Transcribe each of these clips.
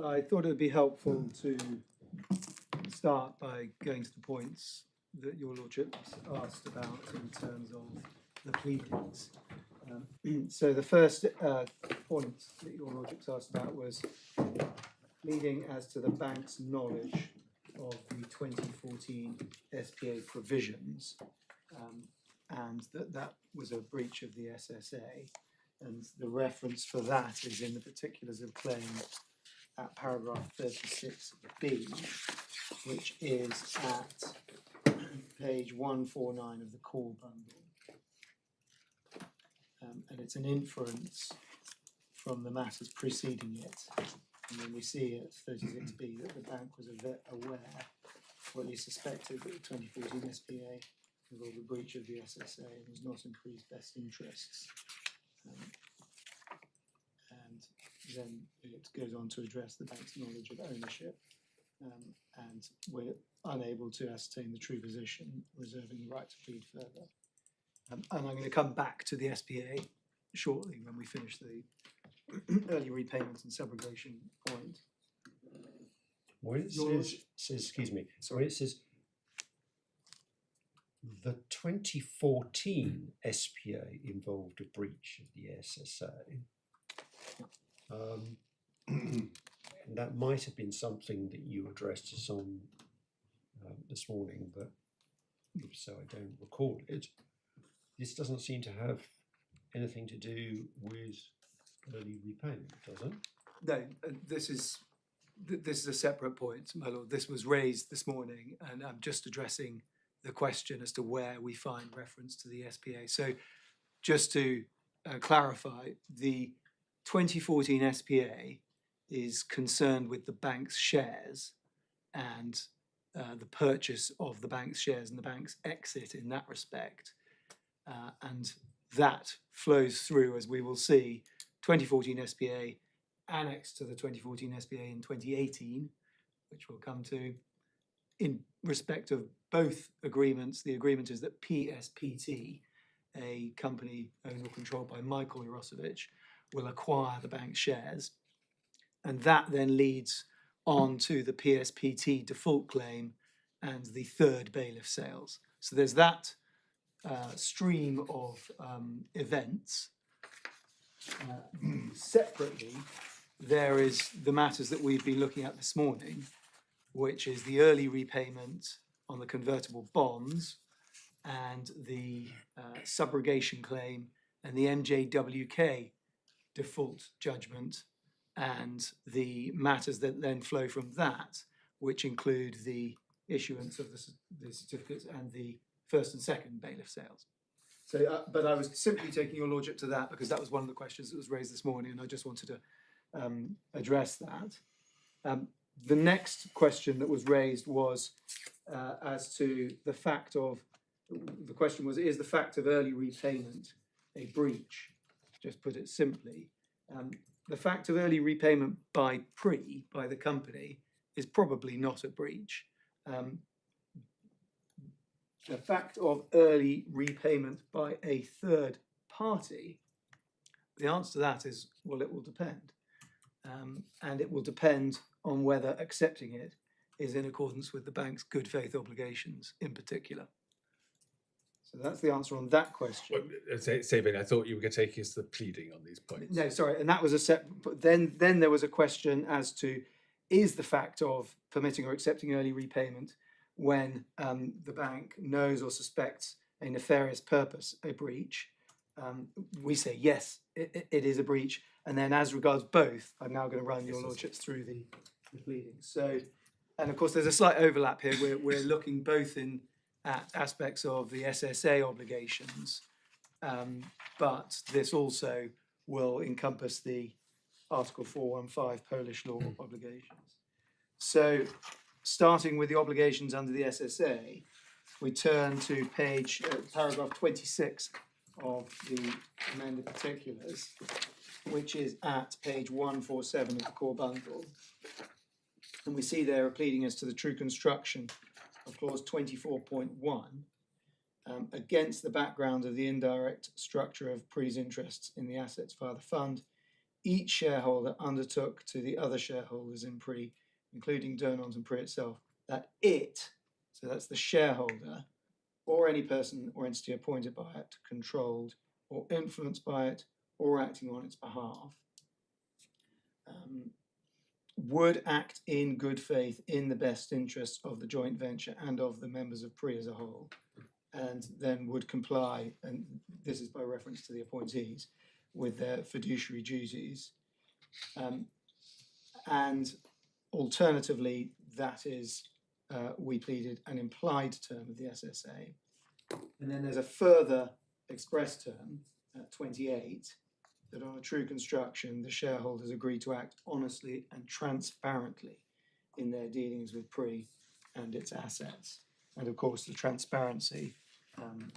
I thought it would be helpful to start by going to the points that your lordships asked about in terms of the pleadings. So the first point that your lordships asked about was pleading as to the bank's knowledge of the 2014 SPA provisions, and that was a breach of the SSA, and the reference for that is in the particulars of claim at paragraph 36B, which is at page 149 of the call bundle. And it's an inference from the matters preceding it. And then we see at 36B that the bank was aware, or at least suspected, that the 2014 SPA involved a breach of the SSA and was not increased best interests. And then it goes on to address the bank's knowledge of ownership, and we're unable to ascertain the true position, reserving the right to plead further. And I'm going to come back to the SPA shortly when we finish the early repayment and subrogation point. When it says, excuse me, when it says the 2014 SPA involved a breach of the SSA, and that might have been something that you addressed us on this morning, but if so, I don't recall it. This doesn't seem to have anything to do with early repayment, does it? No, this is a separate point, my lord. This was raised this morning, and I'm just addressing the question as to where we find reference to the SPA. So just to clarify, the 2014 SPA is concerned with the bank's shares and the purchase of the bank's shares and the bank's exit in that respect. And that flows through, as we will see, 2014 SPA annexed to the 2014 SPA in 2018, which we'll come to. In respect of both agreements, the agreement is that PSPT, a company owned or controlled by Michael Jarosevich, will acquire the bank's shares. And that then leads on to the PSPT default claim and the third bailiff sales. So there's that stream of events. Separately, there is the matters that we've been looking at this morning, which is the early repayment on the convertible bonds and the subrogation claim and the MJWK default judgment and the matters that then flow from that, which include the issuance of the certificates and the first and second bailiff sales. So, but I was simply taking your lordship to that because that was one of the questions that was raised this morning, and I just wanted to address that. The next question that was raised was as to the fact of, the question was, is the fact of early repayment a breach? Just put it simply. The fact of early repayment by the company is probably not a breach. The fact of early repayment by a third party, the answer to that is, well, it will depend. And it will depend on whether accepting it is in accordance with the bank's good faith obligations in particular. So that's the answer on that question. Well, Sabine, I thought you were going to take us to the pleading on these points. No, sorry, and that was a separate. But then there was a question as to, is the fact of permitting or accepting early repayment when the bank knows or suspects a nefarious purpose a breach? We say yes, it is a breach. And then as regards both, I'm now going to run your lordships through the pleadings. So, and of course there's a slight overlap here. We're looking both at aspects of the SSA obligations, but this also will encompass the Article 415 Polish law obligations. So starting with the obligations under the SSA, we turn to paragraph 26 of the amended particulars, which is at page 147 of the core bundle. And we see there a pleading as to the true construction of clause 24.1 against the background of the indirect structure of PRE's interests in the assets via the fund each shareholder undertook to the other shareholders in PRE, including Durnont and PRE itself, that it, so that's the shareholder, or any person or entity appointed by it, controlled or influenced by it, or acting on its behalf, would act in good faith in the best interests of the joint venture and of the members of PRE as a whole, and then would comply, and this is by reference to the appointees, with their fiduciary duties. And alternatively, that is, we pleaded an implied term of the SSA. And then there's a further express term, 28, that on a true construction, the shareholders agree to act honestly and transparently in their dealings with PRE and its assets. And of course, the transparency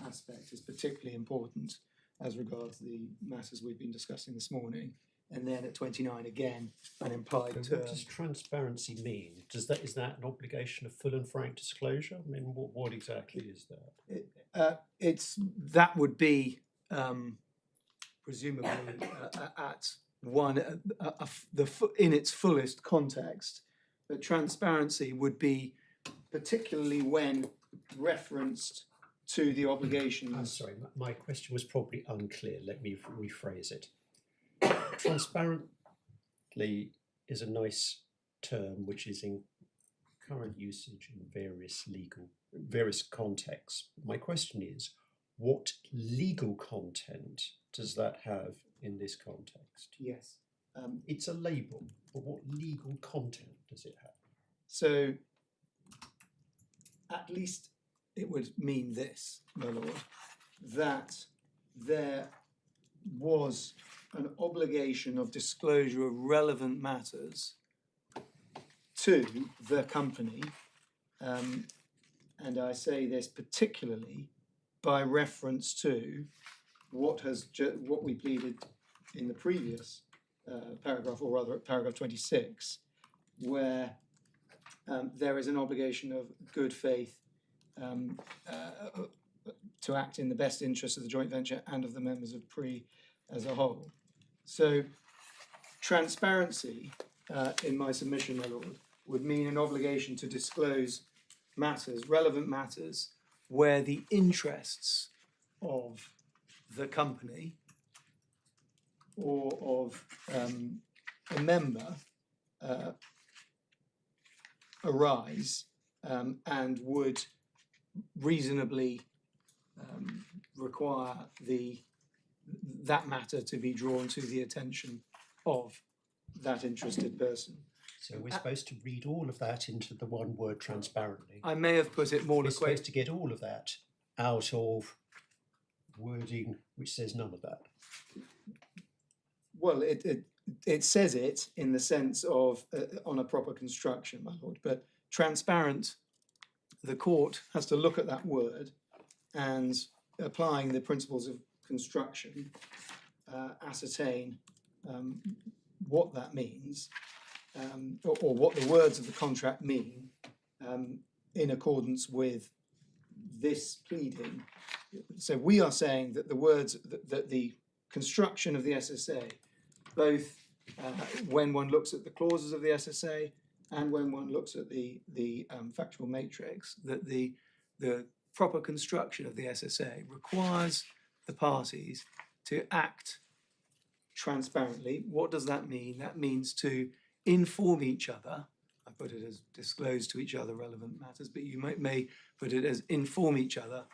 aspect is particularly important as regards the matters we've been discussing this morning. And then at 29, again, an implied term. What does transparency mean? Is that an obligation of full and frank disclosure? I mean, what exactly is that? That would be presumably at one in its fullest context. But transparency would be particularly when referenced to the obligations. I'm sorry, my question was probably unclear. Let me rephrase it. Transparently is a nice term which is in current usage in various contexts. My question is, what legal content does that have in this context? Yes. It's a label, but what legal content does it have? So at least it would mean this, my lord, that there was an obligation of disclosure of relevant matters to the company, and I say this particularly by reference to what we pleaded in the previous paragraph, or rather at paragraph 26, where there is an obligation of good faith to act in the best interest of the joint venture and of the members of PRE as a whole. So transparency, in my submission, my lord, would mean an obligation to disclose matters, relevant matters, where the interests of the company or of a member arise and would reasonably require that matter to be drawn to the attention of that interested person. So we're supposed to read all of that into the one word transparently. I may have put it more We're supposed to get all of that out of wording which says none of that. Well, it says it in the sense of on a proper construction, my lord, but transparent, the court has to look at that word and, applying the principles of construction, ascertain what that means, or what the words of the contract mean, in accordance with this pleading. So we are saying that the words, that the construction of the SSA, both when one looks at the clauses of the SSA and when one looks at the factual matrix, that the proper construction of the SSA requires the parties to act transparently. What does that mean? That means to inform each other. I put it as disclose to each other relevant matters, but you may put it as inform each other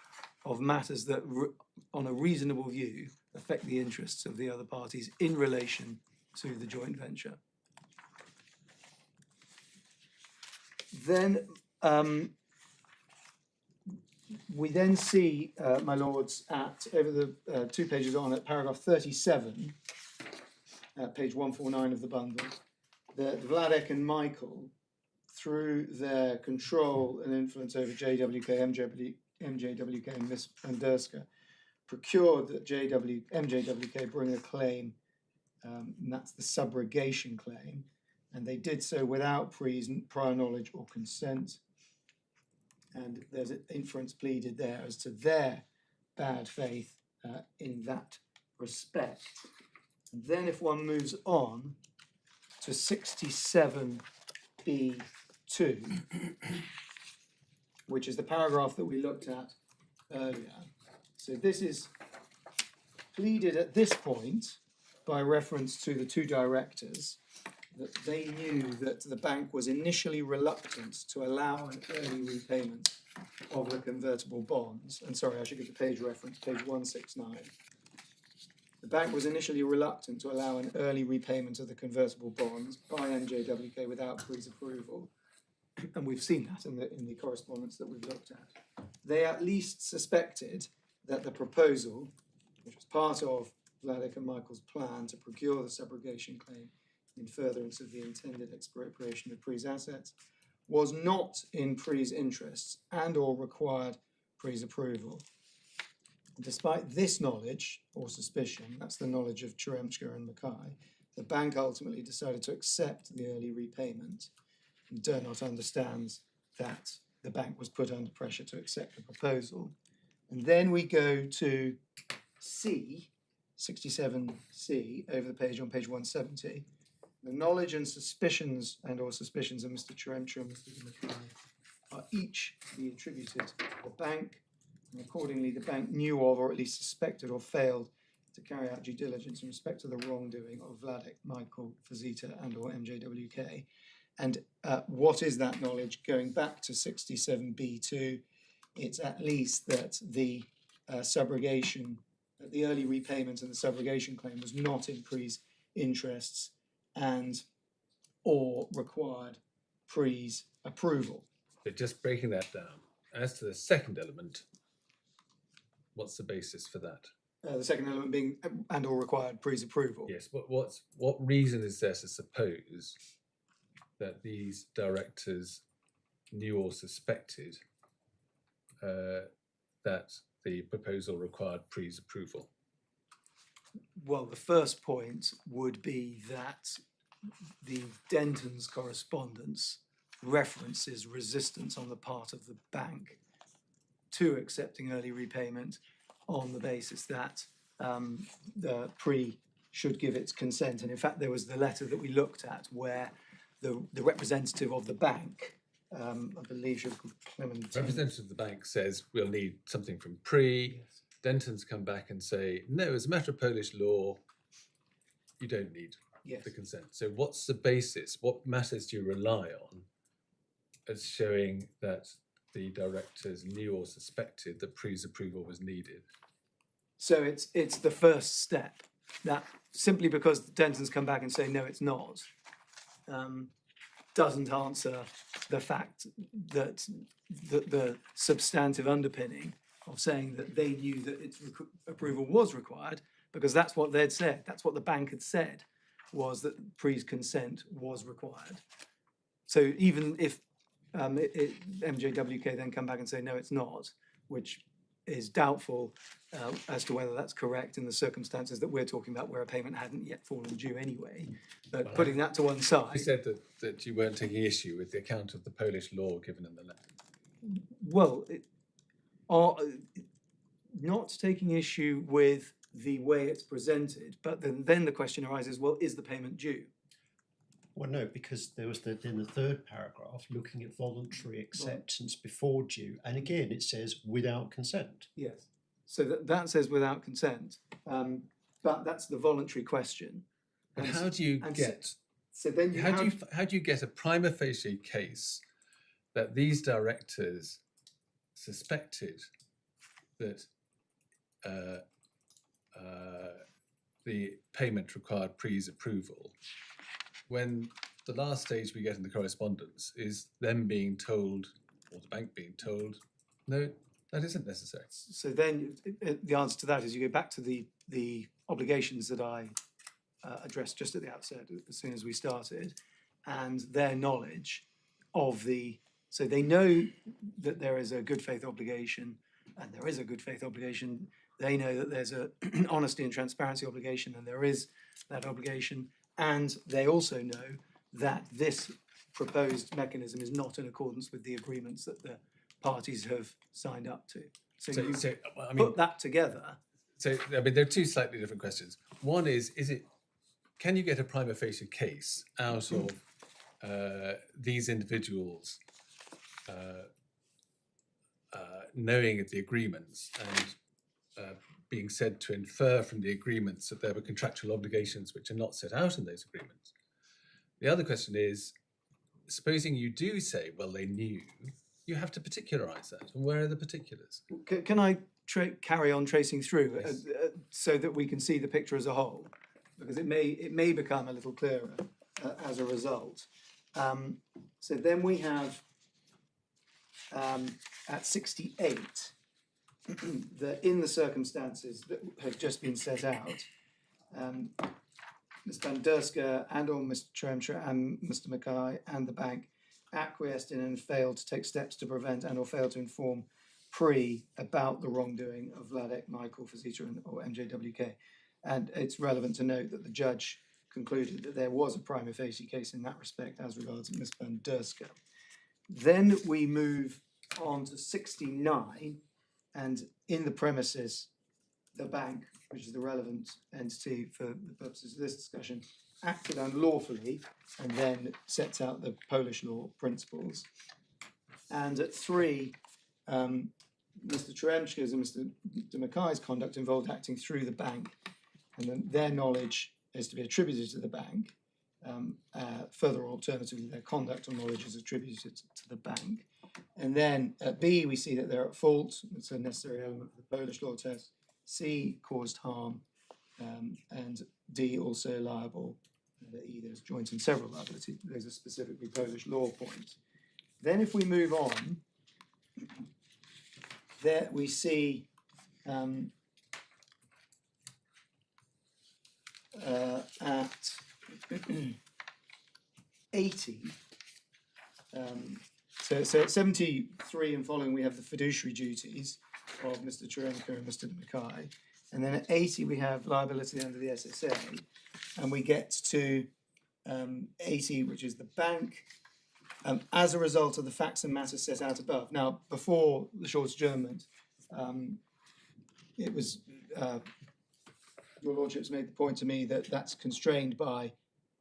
of matters that, on a reasonable view, affect the interests of the other parties in relation to the joint venture. Then we then see, my lords, at over the 2 pages on, at paragraph 37, page 149 of the bundle, that Vladek and Michael, through their control and influence over JWK, MJWK and Durska, procured that MJWK bring a claim, and that's the subrogation claim, and they did so without prior knowledge or consent. And there's an inference pleaded there as to their bad faith in that respect. And then if one moves on to 67B2, which is the paragraph that we looked at earlier. So this is pleaded at this point by reference to the two directors that they knew that the bank was initially reluctant to allow an early repayment of the convertible bonds. And sorry, I should give the page reference, page 169. The bank was initially reluctant to allow an early repayment of the convertible bonds by NJWK without Pre's approval. And we've seen that in the correspondence that we've looked at. They at least suspected that the proposal, which was part of Vladik and Michael's plan to procure the subrogation claim in furtherance of the intended expropriation of Pre's assets, was not in Pre's interests and or required Pre's approval. Despite this knowledge or suspicion, that's the knowledge of Cheremchka and Mackay, the bank ultimately decided to accept the early repayment. And Durnont understands that the bank was put under pressure to accept the proposal. And then we go to C, 67C, over the page on page 170. The knowledge and suspicions of Mr. Cheremchka and Mr. Mackay are each to be attributed to the bank, and accordingly the bank knew of or at least suspected or failed to carry out due diligence in respect to the wrongdoing of Vladik, Michael, Fazita and or MJWK. And what is that knowledge? Going back to 67B2, it's at least that the subrogation, that the early repayment and the subrogation claim was not in Pre's interests and or required Pre's approval. So just breaking that down, as to the second element, what's the basis for that? The second element being and or required Pre's approval. Yes, what reason is there to suppose that these directors knew or suspected that the proposal required Pre's approval? Well, the first point would be that the Denton's correspondence references resistance on the part of the bank to accepting early repayment on the basis that the Pre should give its consent. And in fact, there was the letter that we looked at where the representative of the bank, I believe she was called Clementine. Representative of the bank says we'll need something from Pre. Yes. Denton's come back and say, no, as a matter of Polish law, you don't need Yes. the consent. So what's the basis? What matters do you rely on as showing that the directors knew or suspected that Pre's approval was needed? So it's the first step. That simply because the Dentons come back and say no, it's not, doesn't answer the fact that the substantive underpinning of saying that they knew that its approval was required, because that's what they'd said. That's what the bank had said, was that Pre's consent was required. So even if MJWK then come back and say no, it's not, which is doubtful as to whether that's correct in the circumstances that we're talking about, where a payment hadn't yet fallen due anyway. But Well, putting that to one You side, said that you weren't taking issue with the account of the Polish law given in the letter. well, not taking issue with the way it's presented, but then the question arises, well, is the payment due? Well, no, because there was in the third paragraph looking at voluntary acceptance before due, and again it says without consent. Yes. So that says without consent, but that's the voluntary question. But And how do you and get? So then you have, How do you get a prima facie case that these directors suspected that the payment required Pre's approval, when the last stage we get in the correspondence is them being told, or the bank being told, no, that isn't necessary. so then the answer to that is you go back to the obligations that I addressed just at the outset, as soon as we started, and their knowledge of so they know that there is a good faith obligation, and there is a good faith obligation. They know that there's a honesty and transparency obligation, and there is that obligation. And they also know that this proposed mechanism is not in accordance with the agreements that the parties have signed up to. So you I mean, put that together. so I mean, there are two slightly different questions. One is it can you get a prima facie case out of these individuals knowing the agreements and being said to infer from the agreements that there were contractual obligations which are not set out in those agreements? The other question is, supposing you do say, well, they knew, you have to particularize that. And where are the particulars? Can I carry on tracing through Yes. so that we can see the picture as a whole? Because it may become a little clearer as a result. So then we have at 68 that in the circumstances that have just been set out, Ms. Van Derska and or Mr. Tremshaw and Mr. Mackay and the bank acquiesced in and failed to take steps to prevent and or failed to inform about the wrongdoing of Vladek, Michael, Fazita or MJWK. And it's relevant to note that the judge concluded that there was a prima facie case in that respect as regards Ms. Van Derska. Then we move on to 69, and in the premises, the bank, which is the relevant entity for the purposes of this discussion, acted unlawfully and then sets out the Polish law principles. And at 3, Mr. Tremshka's and Mr. Mackay's conduct involved acting through the bank, and then their knowledge is to be attributed to the bank. Further, alternatively, their conduct or knowledge is attributed to the bank. And then at B, we see that they're at fault. It's a necessary element of the Polish law test. C, caused harm. And D, also liable. And E, there's joint and several liability. Those are specifically Polish law points. Then if we move on, there we see at 80, so at 73 and following, we have the fiduciary duties of Mr. Cherenko and Mr. Mackay. And then at 80, we have liability under the SSA. And we get to 80, which is the bank, as a result of the facts and matters set out above. Now, before the short adjournment, it was, your lordships made the point to me that that's constrained by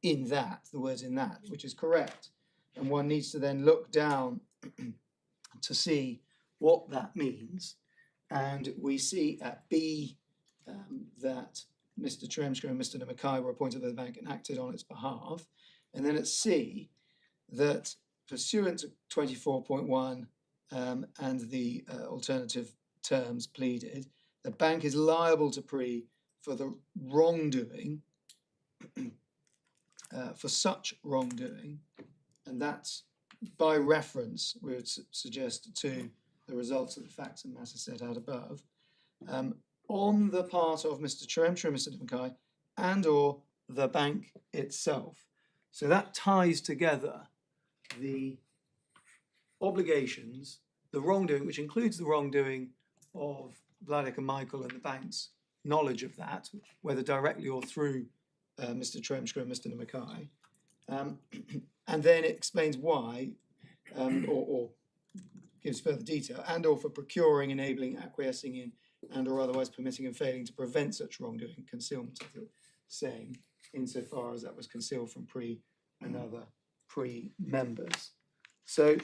in that, the words in that, which is correct. And one needs to then look down to see what that means. And we see at B that Mr. Tremshka and Mr. Mackay were appointed by the bank and acted on its behalf. And then at C, that pursuant to 24.1 and the alternative terms pleaded, the bank is liable to PRE for the wrongdoing, for such wrongdoing, and that's by reference, we would suggest, to the results of the facts and matters set out above, on the part of Mr. Cheremsha and Mr. Mackay and or the bank itself. So that ties together the obligations, the wrongdoing, which includes the wrongdoing of Vladek and Michael and the bank's knowledge of that, whether directly or through Mr. Tremshka and Mr. Mackay. And then it explains why, or gives further detail, and or for procuring, enabling, acquiescing in, and or otherwise permitting and failing to prevent such wrongdoing, concealment of the same, insofar as that was concealed from PRE and other PRE members. So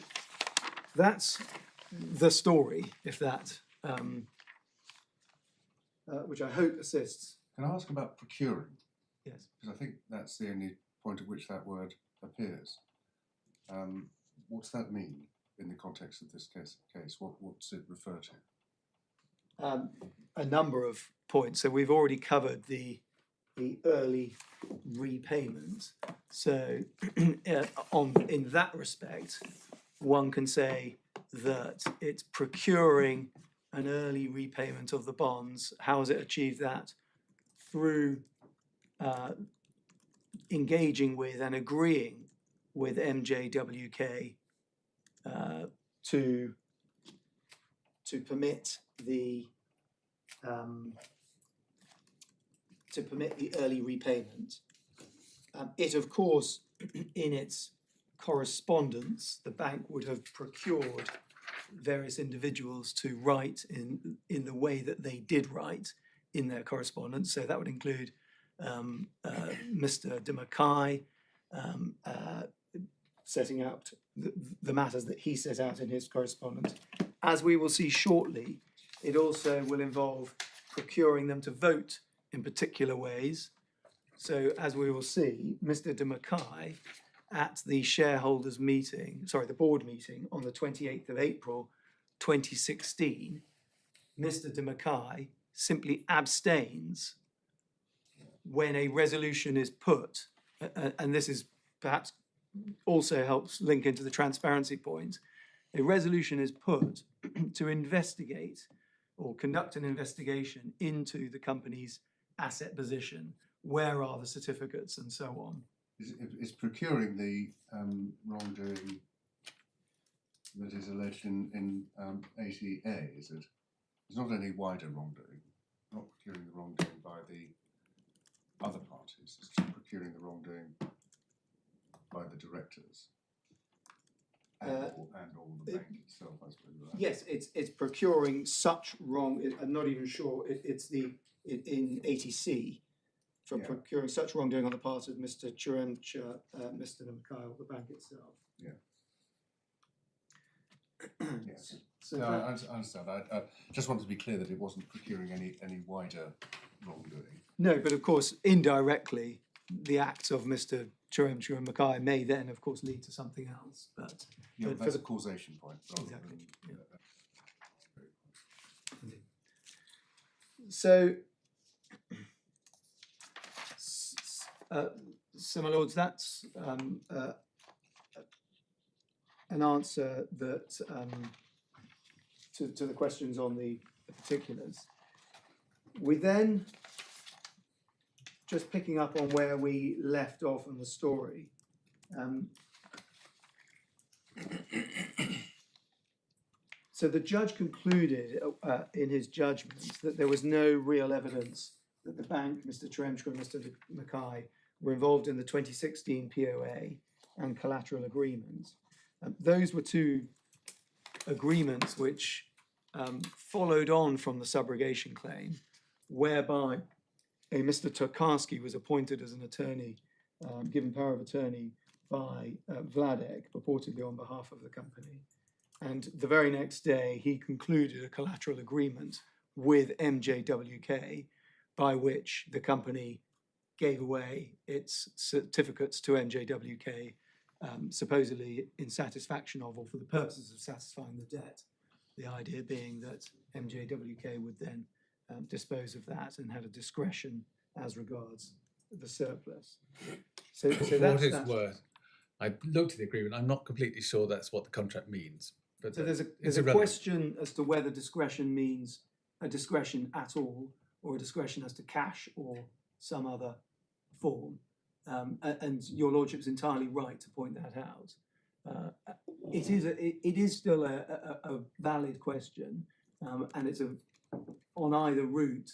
that's the story, if that, which I hope assists. Can I ask about procuring? Yes. Because I think that's the only point at which that word appears. What's that mean in the context of this case? What's it refer to? A number of points. So we've already covered the early repayment. So in that respect, one can say that it's procuring an early repayment of the bonds. How has it achieved that? Through engaging with and agreeing with MJWK to permit the early repayment. It, of course, in its correspondence, the bank would have procured various individuals to write in the way that they did write in their correspondence. So that would include Mr. de Mackay, setting out the matters that he set out in his correspondence. As we will see shortly, it also will involve procuring them to vote in particular ways. So as we will see, Mr. de Mackay at the shareholders meeting, sorry, the board meeting on the 28th of April 2016, Mr. de Mackay simply abstains when a resolution is put, and this is perhaps also helps link into the transparency point. A resolution is put to investigate or conduct an investigation into the company's asset position. Where are the certificates and so on? Is procuring the wrongdoing that is alleged in 80A, is it? It's not any wider wrongdoing, not procuring the wrongdoing by the other parties, it's just procuring the wrongdoing by the directors and all the bank itself, I suppose. Right? Yes, it's procuring such wrong. I'm not even sure it's in 80C for procuring such wrongdoing on the part of Mr. Churemcha, Mr. Mikhail, the bank itself. Yeah. Yes. So No, that, I understand. I just wanted to be clear that it wasn't procuring any wider wrongdoing. no, but of course, indirectly, the acts of Mr. Churemcha and Mackay may then, of course, lead to something else. But Yeah, for that's the- a causation point. Rather Exactly, Than, so, so my lords, that's an answer that to the questions on the particulars. We then, just picking up on where we left off in the story, so the judge concluded in his judgment that there was no real evidence that the bank, Mr. Churemcha and Mr. Mackay, were involved in the 2016 POA and collateral agreement. Those were two agreements which followed on from the subrogation claim, whereby a Mr. Tokarski was appointed as an attorney, given power of attorney by Vladek, purportedly on behalf of the company. And the very next day, he concluded a collateral agreement with MJWK by which the company gave away its certificates to MJWK, supposedly in satisfaction of or for the purposes of satisfying the debt. The idea being that MJWK would then dispose of that and had a discretion as regards the surplus. So For that's what it's that. worth, I looked at the agreement. I'm not completely sure that's what the contract means. But So there's it's a irrelevant. question as to whether discretion means a discretion at all or a discretion as to cash or some other form. And your lordship's entirely right to point that out. It is still a valid question, and it's on either route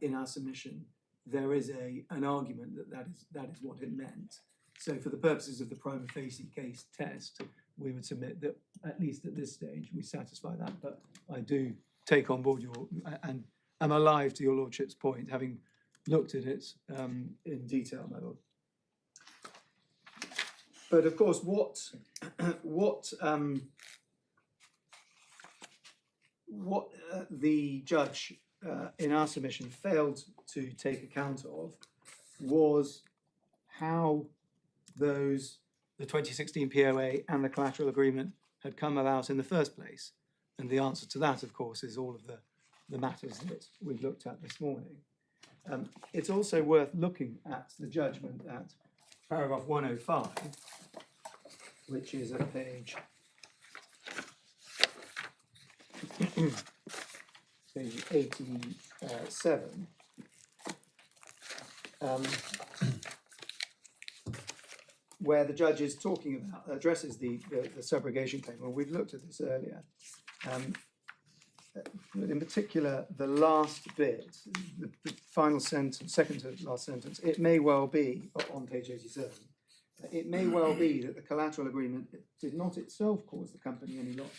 in our submission. There is an argument that is what it meant. So for the purposes of the prima facie case test, we would submit that at least at this stage we satisfy that. But I do take on board and am alive to your lordship's point, having looked at it in detail, my lord. But of course, what the judge in our submission failed to take account of was how the 2016 POA and the collateral agreement had come about in the first place. And the answer to that, of course, is all of the matters that we've looked at this morning. It's also worth looking at the judgment at paragraph 105, which is at page 87. Where the judge is addresses the subrogation claim. Well, we've looked at this earlier. But in particular, the last bit, the final sentence, second to last sentence, it may well be, on page 87, it may well be that the collateral agreement did not itself cause the company any loss,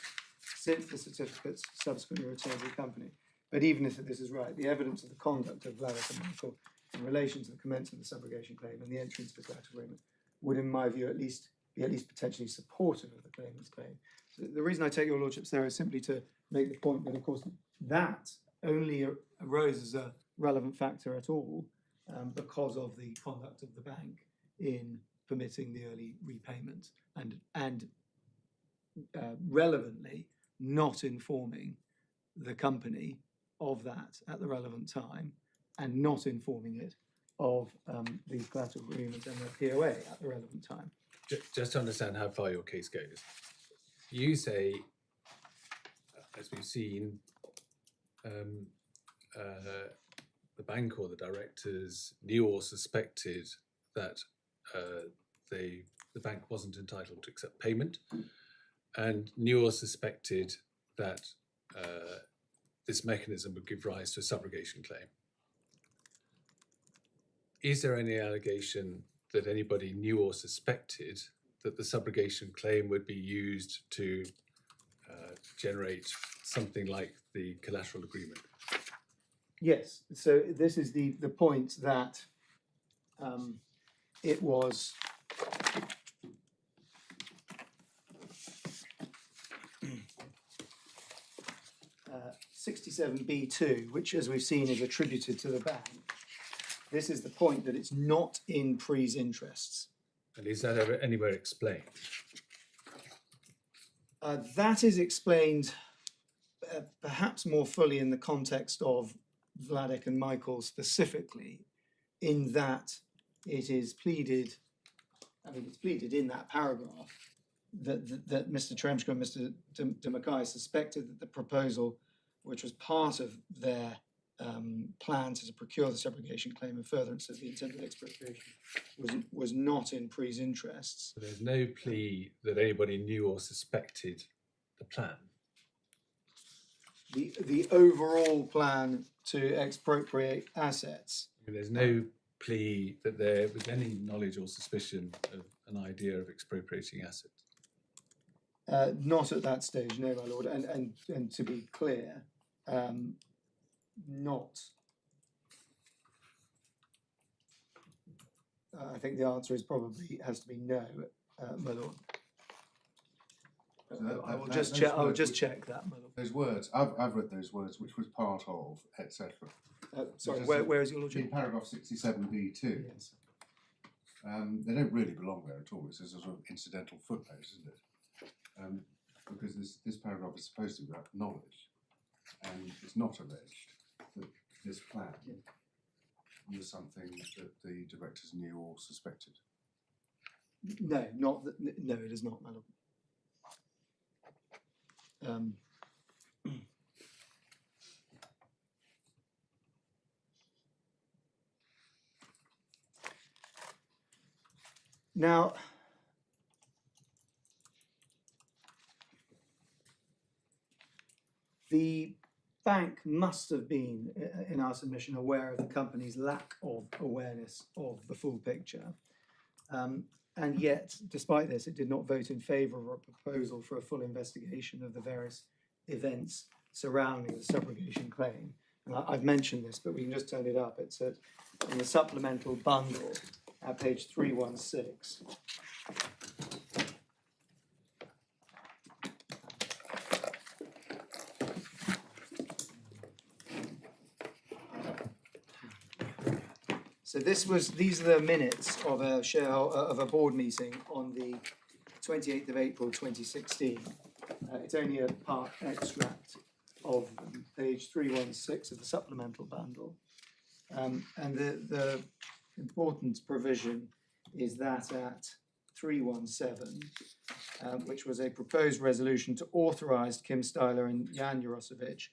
since the certificates subsequently returned to the company. But even if this is right, the evidence of the conduct of Vladek and Michael in relation to the commencement of the subrogation claim and the entry into the collateral agreement would, in my view, be at least potentially supportive of the claimant's claim. So the reason I take your lordships there is simply to make the point that, of course, that only arose as a relevant factor at all because of the conduct of the bank in permitting the early repayment and relevantly not informing the company of that at the relevant time and not informing it of the collateral agreement and the POA at the relevant time. Just to understand how far your case goes, you say, as we've seen, the bank or the directors knew or suspected that the bank wasn't entitled to accept payment, and knew or suspected that this mechanism would give rise to a subrogation claim. Is there any allegation that anybody knew or suspected that the subrogation claim would be used to generate something like the collateral agreement? Yes, so this is the point that it was uh, 67B2, which, as we've seen, is attributed to the bank. This is the point that it's not in Pre's interests. And is that ever anywhere explained? That is explained perhaps more fully in the context of Vladek and Michael specifically, in that it is pleaded, it's pleaded in that paragraph that Mr. Tremschko and Mr. de Mackay suspected that the proposal, which was part of their plan to procure the subrogation claim in furtherance of the intended expropriation, was not in Pre's interests. So there's no plea that anybody knew or suspected the plan. The overall plan to expropriate assets. I mean, there's no plea that there was any knowledge or suspicion of an idea of expropriating assets. Not at that stage, no, my lord. And to be clear, not. I think the answer is probably has to be no, my lord. I will just check. I will just check that, my lord. Those words, I've read those words, which was part of, etc. Sorry, Just where is your lordship? In paragraph 67B2, Yes. they don't really belong there at all. It's a sort of incidental footnote, isn't it? Because this paragraph is supposed to be about knowledge, and it's not alleged that this plan was something that the directors knew or suspected. No, not that. No, it is not, my lord. Now, the bank must have been, in our submission, aware of the company's lack of awareness of the full picture. And yet, despite this, it did not vote in favour of a proposal for a full investigation of the various events surrounding the subrogation claim. And I've mentioned this, but we can just turn it up. It's in the supplemental bundle at page 316. So these are the minutes of a board meeting on the 28th of April 2016. It's only a part extract of page 316 of the supplemental bundle. And the important provision is that at 317, which was a proposed resolution to authorise Kim Styler and Jan Jurosevich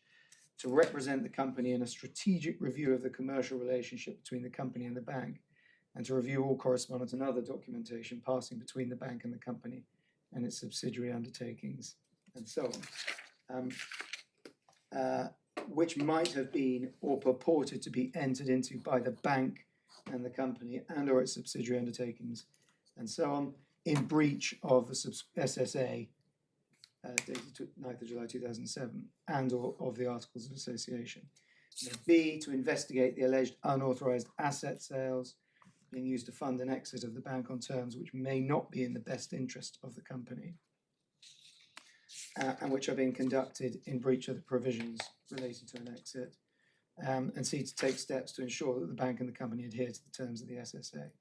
to represent the company in a strategic review of the commercial relationship between the company and the bank, and to review all correspondence and other documentation passing between the bank and the company and its subsidiary undertakings, and so on, which might have been or purported to be entered into by the bank and the company and or its subsidiary undertakings, and so on, in breach of the SSA dated 9th of July 2007, and or of the Articles of Association. B, to investigate the alleged unauthorised asset sales being used to fund an exit of the bank on terms which may not be in the best interest of the company, and which are being conducted in breach of the provisions relating to an exit, and C, to take steps to ensure that the bank and the company adhere to the terms of the SSA.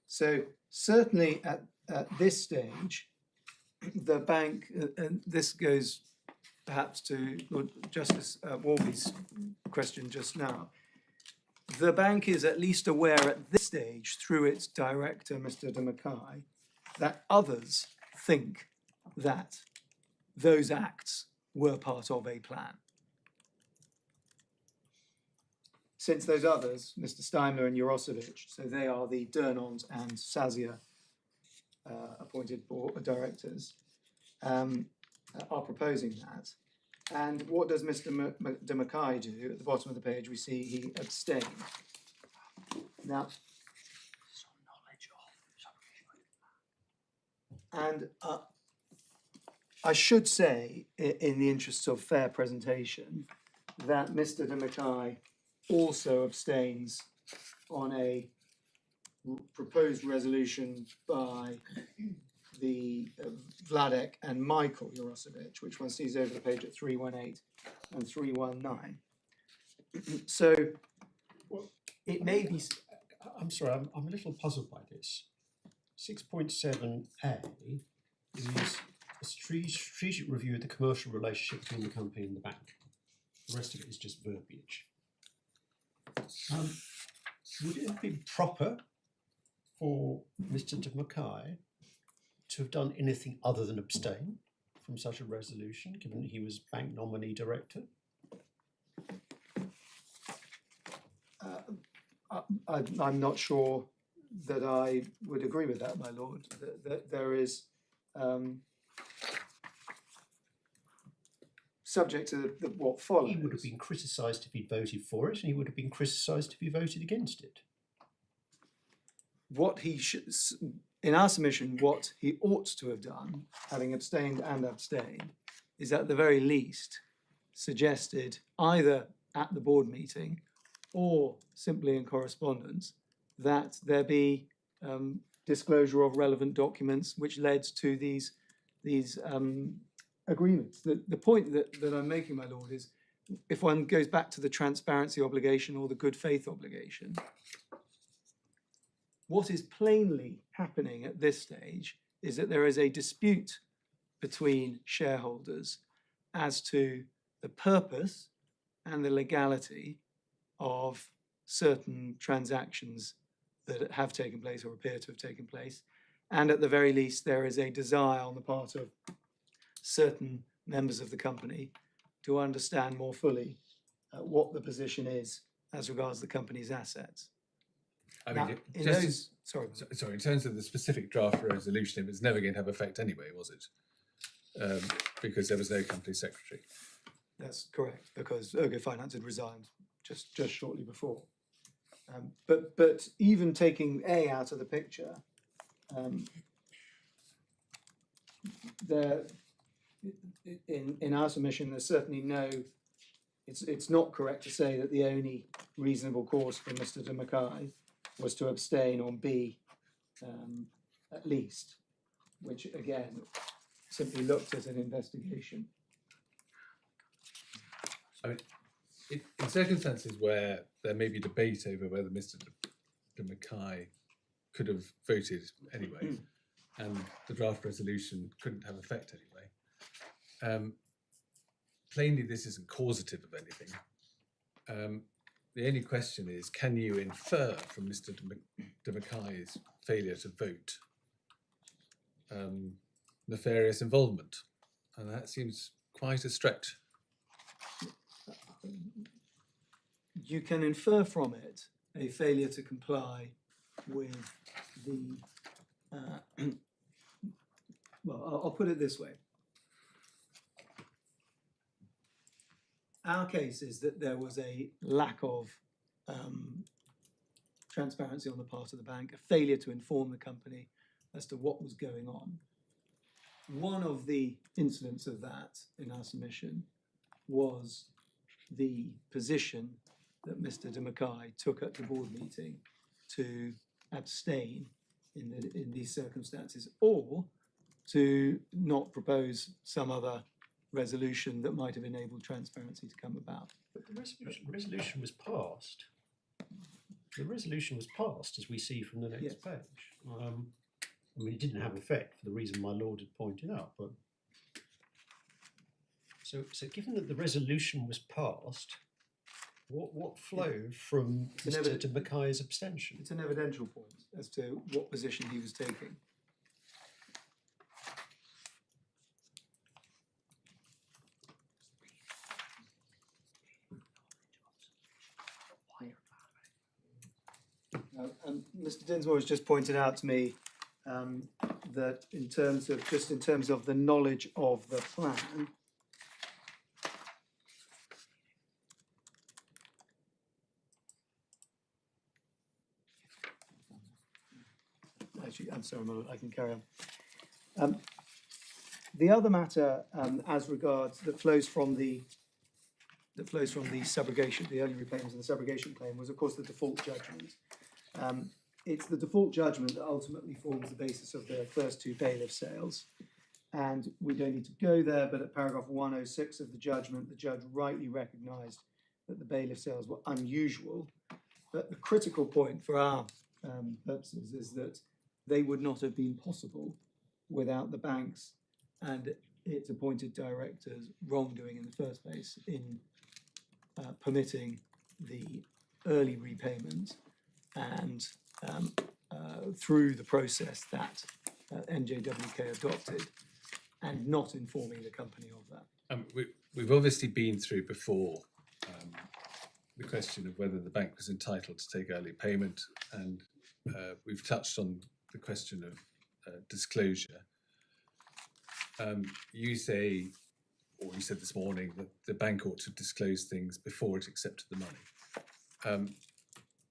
So certainly at this stage, the bank, and this goes perhaps to Lord Justice Warby's question just now, the bank is at least aware at this stage, through its director, Mr. de Mackay, that others think that those acts were part of a plan. Since those others, Mr. Steimler and Jurosevich, so they are the Durnont and Sazia appointed board directors, are proposing that. And what does Mr. de Mackay do? At the bottom of the page, we see he abstained. Now, and I should say, in the interests of fair presentation, that Mr. de Mackay also abstains on a proposed resolution by the Vladek and Michael Jurosevich, which one sees over the page at 318 and 319. So it may be. I'm sorry, I'm a little puzzled by this. 6.7a is a strategic review of the commercial relationship between the company and the bank. The rest of it is just verbiage. Would it have been proper for Mr. de Mackay to have done anything other than abstain from such a resolution, given that he was bank nominee director? I'm not sure that I would agree with that, my lord. That there is, subject to what follows. He would have been criticised if he voted for it, and he would have been criticised if he voted against it. What he should, in our submission, what he ought to have done, having abstained and abstained, is at the very least suggested either at the board meeting or simply in correspondence that there be disclosure of relevant documents which led to these agreements. The point that I'm making, my lord, is if one goes back to the transparency obligation or the good faith obligation, what is plainly happening at this stage is that there is a dispute between shareholders as to the purpose and the legality of certain transactions that have taken place or appear to have taken place. And at the very least, there is a desire on the part of certain members of the company to understand more fully what the position is as regards the company's assets. I Now, mean, in just those, sorry, sorry, in terms of the specific draft resolution, it was never going to have effect anyway, was it? Because there was no company secretary. that's correct, because Ergo Finance had resigned just shortly before. But even taking A out of the picture, there, in our submission, there's certainly no. It's not correct to say that the only reasonable course for Mr. de Mackay was to abstain on B, at least, which again simply looked at an investigation. I mean, in circumstances where there may be debate over whether Mr. de Mackay could have voted anyway, and the draft resolution couldn't have effect anyway, plainly this isn't causative of anything. The only question is, can you infer from Mr. de Mackay's failure to vote nefarious involvement? And that seems quite a stretch. You can infer from it a failure to comply with the, well, I'll put it this way. Our case is that there was a lack of transparency on the part of the bank, a failure to inform the company as to what was going on. One of the incidents of that in our submission was the position that Mr. de Mackay took at the board meeting to abstain in these circumstances, or to not propose some other resolution that might have enabled transparency to come about. But the resolution was passed. The resolution was passed, as we see from the next Yes. page. I mean, it didn't have effect for the reason my lord had pointed out, but so given that the resolution was passed, what flowed from It's an Mr. de Mackay's abstention? It's an evidential point as to what position he was taking. Mr. Dinsmore has just pointed out to me that in terms of the knowledge of the plan, actually, I'm sorry, I can carry on. The other matter, as regards that flows from the subrogation, the early repayments and the subrogation claim, was of course the default judgment. It's the default judgment that ultimately forms the basis of the first two bailiff sales. And we don't need to go there, but at paragraph 106 of the judgment, the judge rightly recognised that the bailiff sales were unusual. But the critical point for our purposes is that they would not have been possible without the bank's and its appointed directors' wrongdoing in the first place in permitting the early repayment and through the process that NJWK adopted, and not informing the company of that. We've obviously been through before the question of whether the bank was entitled to take early payment, and we've touched on the question of disclosure. You say, or you said this morning, that the bank ought to disclose things before it accepted the money.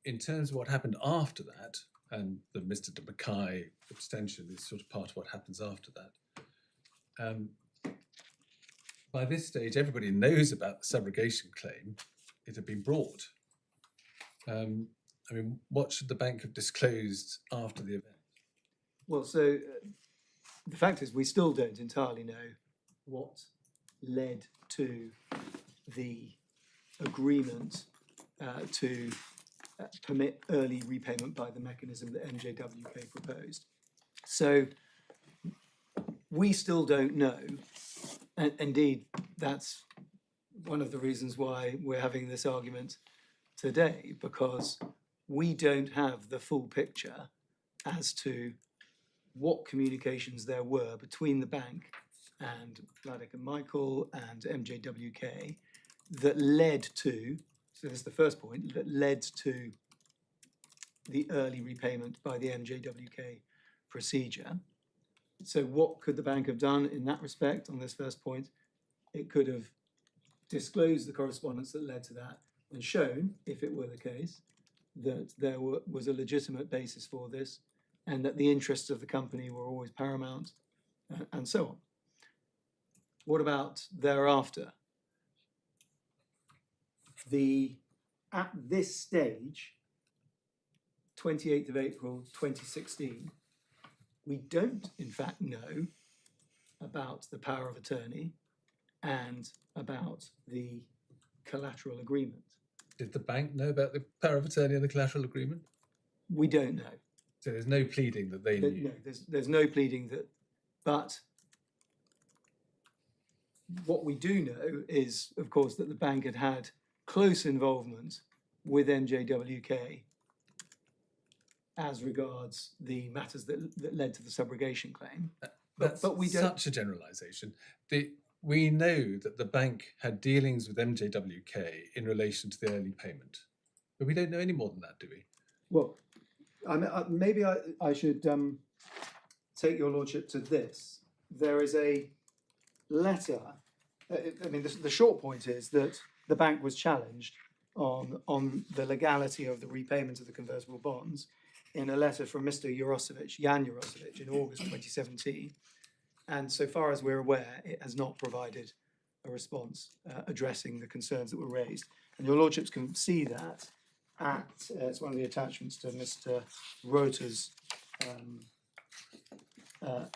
In terms of what happened after that, and the Mr. de Mackay abstention is sort of part of what happens after that. By this stage, everybody knows about the subrogation claim. It had been brought. I mean, what should the bank have disclosed after the event? Well, so the fact is we still don't entirely know what led to the agreement to permit early repayment by the mechanism that NJWK proposed. So we still don't know, and indeed that's one of the reasons why we're having this argument today, because we don't have the full picture as to what communications there were between the bank and Vladek and Michael and MJWK that led to, so this is the first point, that led to the early repayment by the MJWK procedure. So what could the bank have done in that respect on this first point? It could have disclosed the correspondence that led to that and shown, if it were the case, that there was a legitimate basis for this and that the interests of the company were always paramount, and so on. What about thereafter? At this stage, 28th of April 2016, we don't in fact know about the power of attorney and about the collateral agreement. Did the bank know about the power of attorney and the collateral agreement? We don't know. So there's no pleading that they knew. No, there's no pleading that, but what we do know is, of course, that the bank had had close involvement with NJWK as regards the matters that led to the subrogation claim. That's but we don't. Such a generalisation. We know that the bank had dealings with MJWK in relation to the early payment, but we don't know any more than that, do we? Well, maybe I should take your lordship to this. There is a letter. I mean, the short point is that the bank was challenged on the legality of the repayment of the convertible bonds in a letter from Mr. Jan Jurosevic in August 2017. And so far as we're aware, it has not provided a response addressing the concerns that were raised. And your lordships can see that at, it's one of the attachments to Mr. Rota's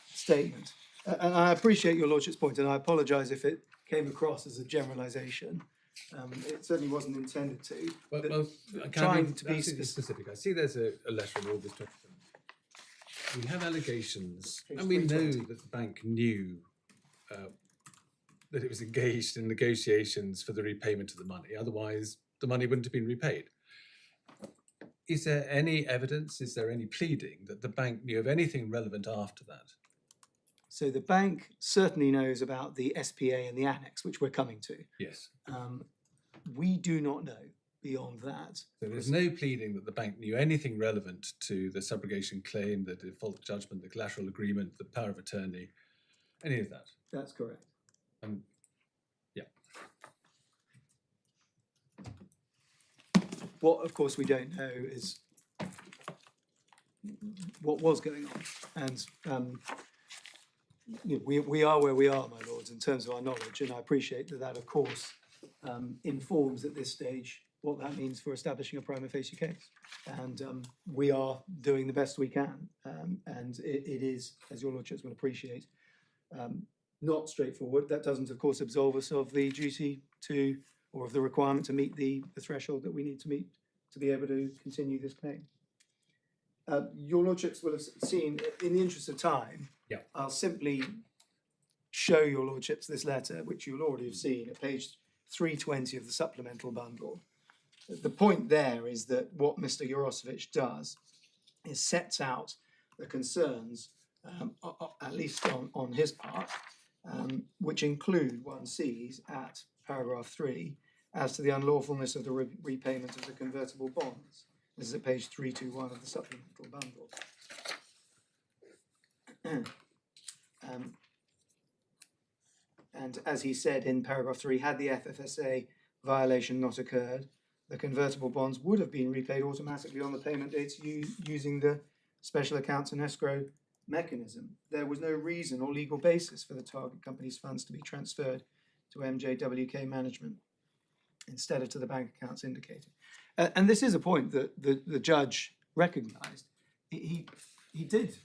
statement. And I appreciate your lordship's point, and I apologise if it came across as a generalisation. It certainly wasn't intended to. Well, trying to be absolutely specific. I see there's a letter in August 27. We have allegations, Page and we know 320. that the bank knew that it was engaged in negotiations for the repayment of the money. Otherwise, the money wouldn't have been repaid. Is there any evidence, is there any pleading that the bank knew of anything relevant after that? So the bank certainly knows about the SPA and the annex, which we're coming to. Yes. We do not know beyond that. So there's no pleading that the bank knew anything relevant to the subrogation claim, the default judgment, the collateral agreement, the power of attorney, any of that. That's correct. Yeah. What, of course, we don't know is what was going on. And you know, we are where we are, my lords, in terms of our knowledge. And I appreciate that that, of course, informs at this stage what that means for establishing a prima facie case. And we are doing the best we can. And it is, as your lordships will appreciate, not straightforward. That doesn't, of course, absolve us of the duty to, or of the requirement to meet the threshold that we need to meet to be able to continue this claim. Your lordships will have seen, in the interest of time, Yeah. I'll simply show your lordships this letter, which you'll already have seen at page 320 of the supplemental bundle. The point there is that what Mr. Jurosevich does is sets out the concerns, at least on his part, which include, one sees at paragraph 3, as to the unlawfulness of the repayment of the convertible bonds. This is at page 321 of the supplemental bundle. And as he said in paragraph 3, had the FFSA violation not occurred, the convertible bonds would have been repaid automatically on the payment dates using the special accounts and escrow mechanism. There was no reason or legal basis for the target company's funds to be transferred to MJWK management instead of to the bank accounts indicated. And this is a point that the judge recognised. He did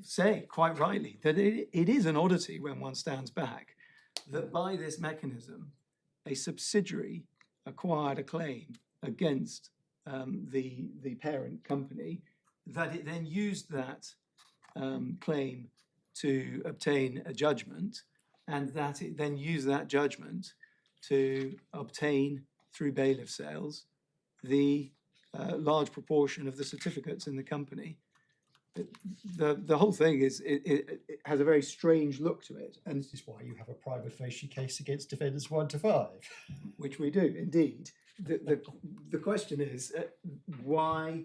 say quite rightly that it is an oddity when one stands back that by this mechanism a subsidiary acquired a claim against the parent company, that it then used that claim to obtain a judgment, and that it then used that judgment to obtain through bailiff sales the large proportion of the certificates in the company. The whole thing is it has a very strange look to it, and This is why you have a prima facie case against defendants 1 to 5. which we do indeed. The question is why,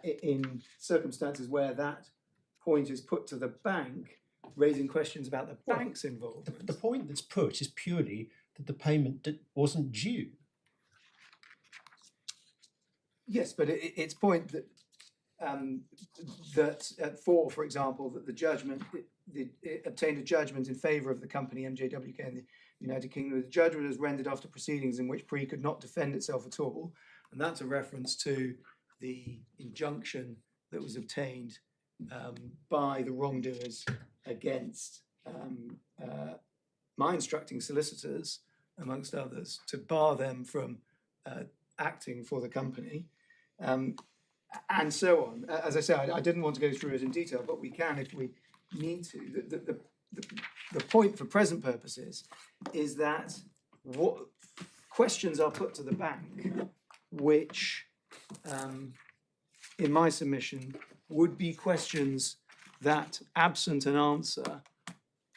in circumstances where that point is put to the bank, raising questions about the Well, bank's involvement. The point that's put is purely that the payment wasn't due. Yes, but it's point that that at 4, for example, that the judgment it obtained a judgment in favour of the company MJWK in the United Kingdom. The judgment was rendered after proceedings in which PRE could not defend itself at all, and that's a reference to the injunction that was obtained by the wrongdoers against my instructing solicitors, amongst others, to bar them from acting for the company. And so on. As I say, I didn't want to go through it in detail, but we can if we need to. The point for present purposes is that what questions are put to the bank, which, in my submission, would be questions that, absent an answer,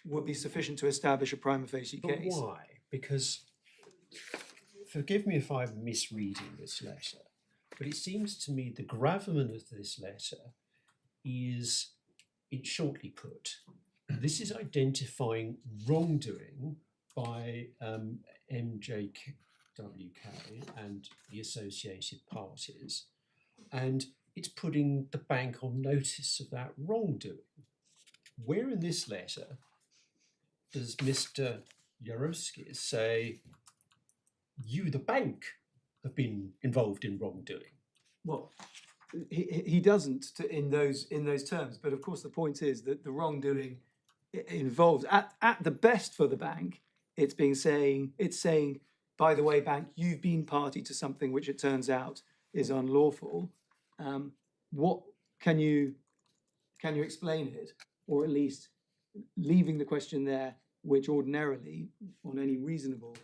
would be sufficient to establish a prima facie But case. why? Because, forgive me if I'm misreading this letter, but it seems to me the gravamen of this letter is, it's shortly put, this is identifying wrongdoing by MJWK and the associated parties, and it's putting the bank on notice of that wrongdoing. Where in this letter does Mr. Yarovskis say, you, the bank, have been involved in wrongdoing. Well, he doesn't in those terms, but of course the point is that the wrongdoing involved at the best for the bank, it's saying, by the way, bank, you've been party to something which it turns out is unlawful. What can you explain it, or at least leaving the question there, which ordinarily, on any reasonable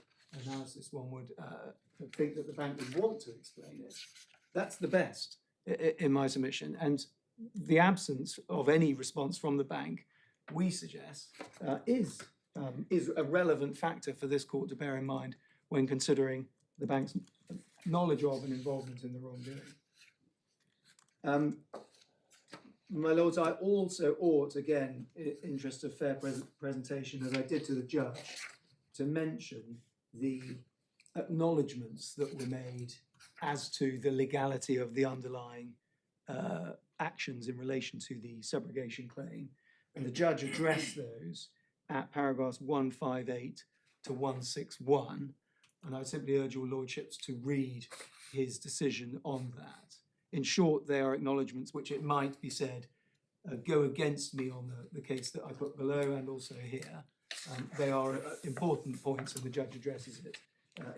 analysis, one would think that the bank would want to explain it. That's the best in my submission, and the absence of any response from the bank, we suggest, is a relevant factor for this court to bear in mind when considering the bank's knowledge of and involvement in the wrongdoing. My lords, I also ought, again, in interest of fair presentation, as I did to the judge, to mention the acknowledgements that were made as to the legality of the underlying actions in relation to the subrogation claim. And the judge addressed those at paragraphs 158 to 161. And I simply urge your lordships to read his decision on that. In short, they are acknowledgements which, it might be said, go against me on the case that I put below and also here. They are important points, and the judge addresses it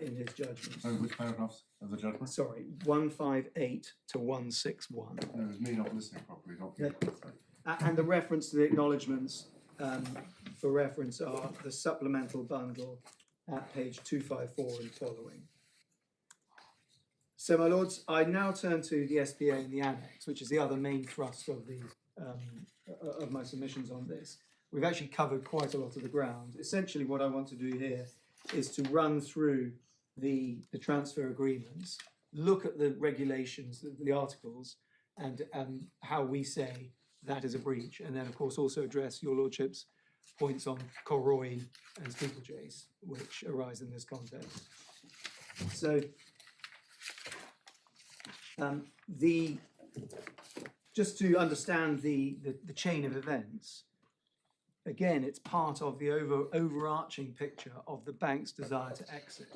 in his judgment. So which paragraphs of the judgment? Sorry, 158 to 161. No, it was me not listening properly, not you. And the reference to the acknowledgements for reference are the supplemental bundle at page 254 and following. So, my lords, I now turn to the SPA and the annex, which is the other main thrust of the of my submissions on this. We've actually covered quite a lot of the ground. Essentially, what I want to do here is to run through the transfer agreements, look at the regulations, the articles, and how we say that is a breach, and then, of course, also address your lordship's points on Colroyd and steeplechase, which arise in this context. So, just to understand the chain of events, again, it's part of the overarching picture of the bank's desire to exit.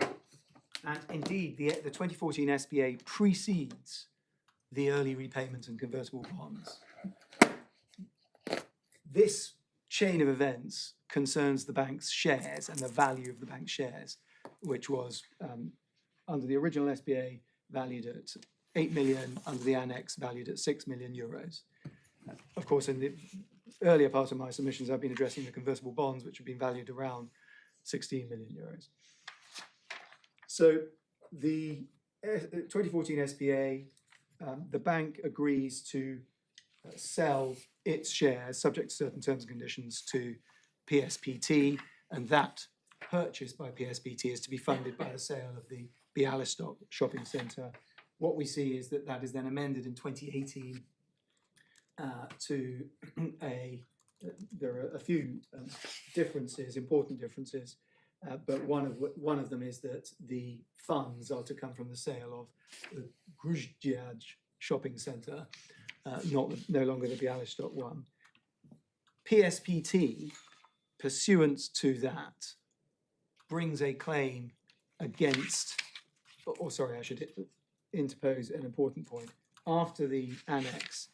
And indeed, the 2014 SPA precedes the early repayment and convertible bonds. This chain of events concerns the bank's shares and the value of the bank's shares, which was, under the original SPA, valued at 8 million, under the annex valued at 6 million euros. Of course, in the earlier part of my submissions, I've been addressing the convertible bonds, which have been valued around 16 million euros. So the 2014 SPA, the bank agrees to sell its shares, subject to certain terms and conditions, to PSPT, and that purchase by PSPT is to be funded by the sale of the Bialystok shopping centre. What we see is that that is then amended in 2018 to there are a few differences, important differences, but one of them is that the funds are to come from the sale of the Gruzdziad shopping centre, no longer the Bialystok one. PSPT, pursuant to that, brings a claim against, or sorry, I should interpose an important point. After the annex,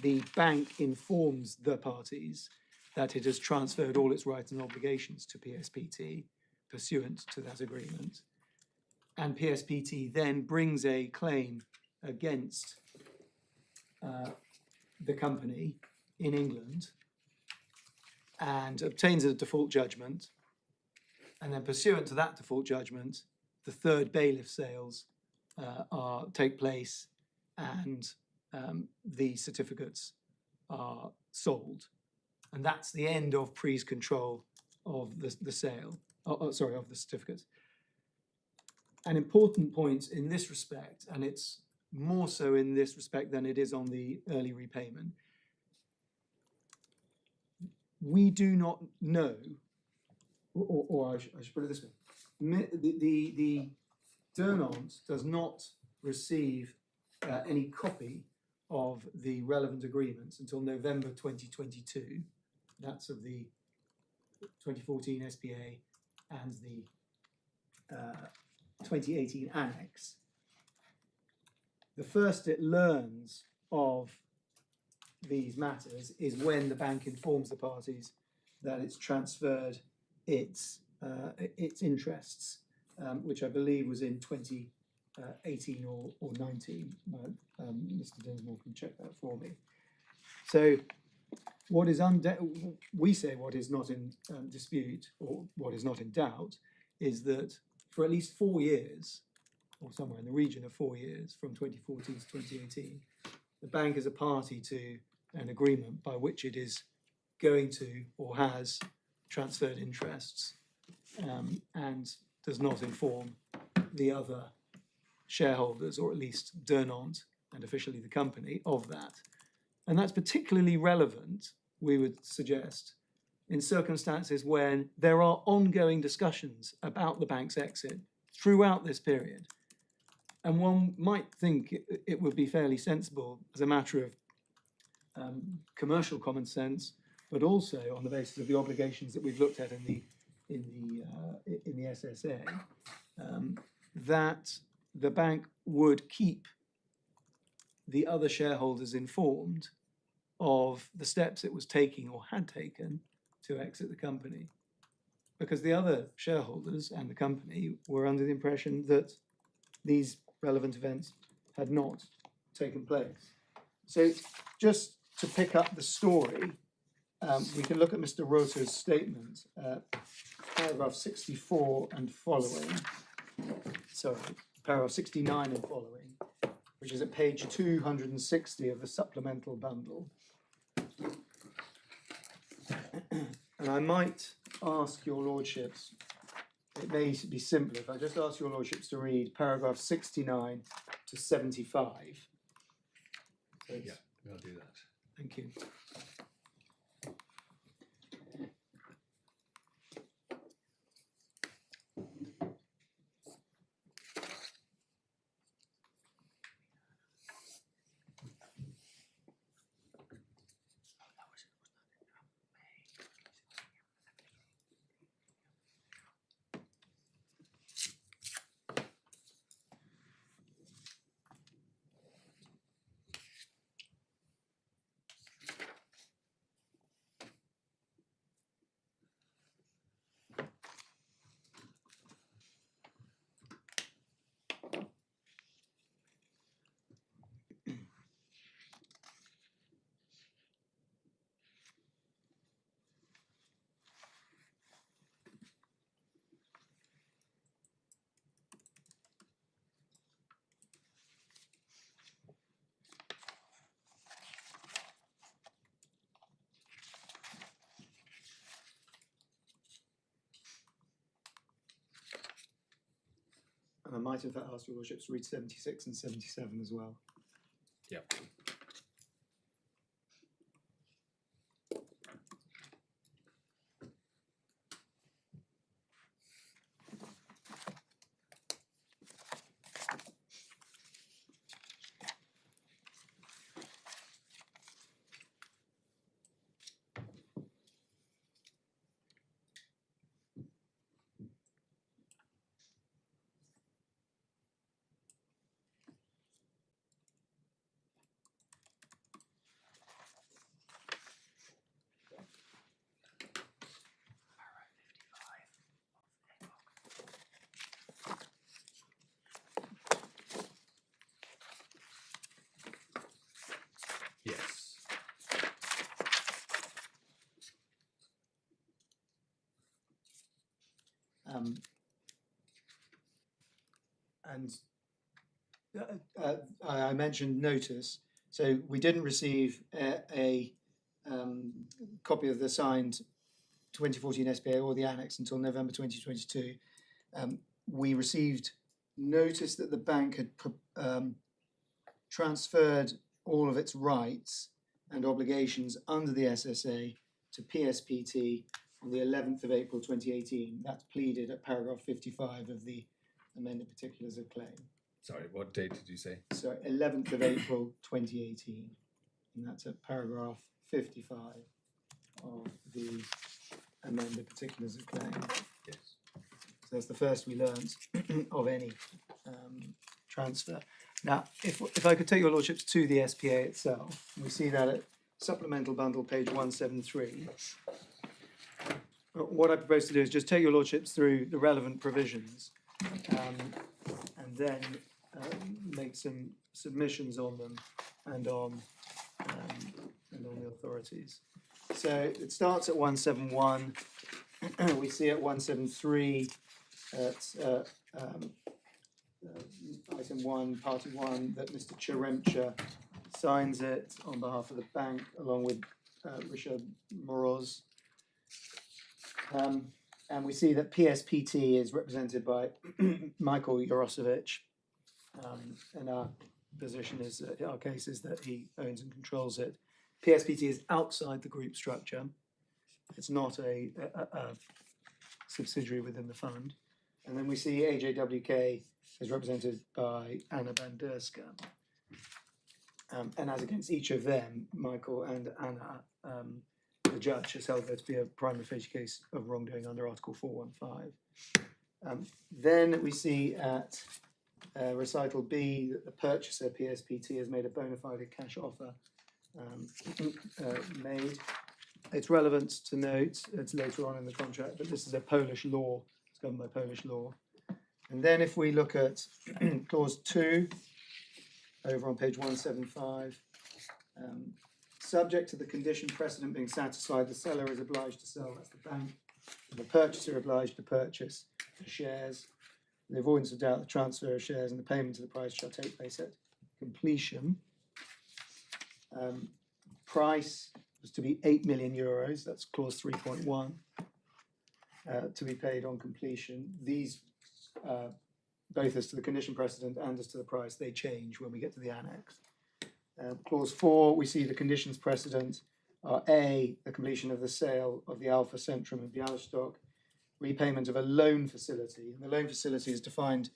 the bank informs the parties that it has transferred all its rights and obligations to PSPT pursuant to that agreement. And PSPT then brings a claim against the company in England and obtains a default judgment. And then pursuant to that default judgment, the third bailiff sales take place, and the certificates are sold. And that's the end of Pre's control of the sale, of the certificates. An important point in this respect, and it's more so in this respect than it is on the early repayment, we do not know, or I should put it this way, the Durnont does not receive any copy of the relevant agreements until November 2022. That's of the 2014 SPA and the 2018 annex, the first it learns of these matters is when the bank informs the parties that it's transferred its interests, which I believe was in 2018 or 19. Mr. Dinsmore can check that for me. So what is we say what is not in dispute, or what is not in doubt, is that for at least 4 years, or somewhere in the region of 4 years, from 2014 to 2018, the bank is a party to an agreement by which it is going to or has transferred interests, and does not inform the other shareholders, or at least Durnont and officially the company, of that. And that's particularly relevant, we would suggest, in circumstances when there are ongoing discussions about the bank's exit throughout this period. And one might think it would be fairly sensible as a matter of commercial common sense, but also on the basis of the obligations that we've looked at in the SSA, that the bank would keep the other shareholders informed of the steps it was taking or had taken to exit the company, because the other shareholders and the company were under the impression that these relevant events had not taken place. So just to pick up the story, we can look at Mr. Rota's statement, paragraph 64 and following, sorry, paragraph 69 and following, which is at page 260 of the supplemental bundle. And I might ask your lordships, it may be simpler if I just ask your lordships to read paragraph 69 to 75. So Yeah, we'll do that. thank you. And I might have asked your lordships to read 76 and 77 as well. Yep. Yes. And I mentioned notice, so we didn't receive a copy of the signed 2014 SPA or the annex until November 2022. We received notice that the bank had transferred all of its rights and obligations under the SSA to PSPT on the 11th of April 2018. That's pleaded at paragraph 55 of the amended particulars of claim. Sorry, what date did you say? So 11th of April 2018, and that's at paragraph 55 of the amend the particulars of claim. Yes. So that's the first we learnt of any transfer. Now, if I could take your lordships to the SPA itself, we see that at supplemental bundle page 173. What I propose to do is just take your lordships through the relevant provisions and then make some submissions on them and on the authorities. So it starts at 171. We see at 173 at item 1, party 1, that Mr. Cheremcha signs it on behalf of the bank along with Richard Moroz. And we see that PSPT is represented by Michael Jarosevich, and our position is, our case is that he owns and controls it. PSPT is outside the group structure. It's not a subsidiary within the fund. And then we see AJWK is represented by Anna Banderska. And as against each of them, Michael and Anna, the judge has held there to be a prima facie case of wrongdoing under Article 415. Then we see at recital B that the purchaser, PSPT, has made a bona fide cash offer made. It's relevant to note, it's later on in the contract, that this is a Polish law, it's governed by Polish law. And then if we look at clause 2, over on page 175, subject to the condition precedent being satisfied, the seller is obliged to sell, that's the bank, and the purchaser obliged to purchase the shares. The avoidance of doubt, the transfer of shares and the payment of the price shall take place at completion. Price was to be 8 million euros, that's clause 3.1, to be paid on completion. These, both as to the condition precedent and as to the price, they change when we get to the annex. Clause 4, we see the conditions precedent are A, the completion of the sale of the Alpha Centrum and Bialystok, repayment of a loan facility. And the loan facility is defined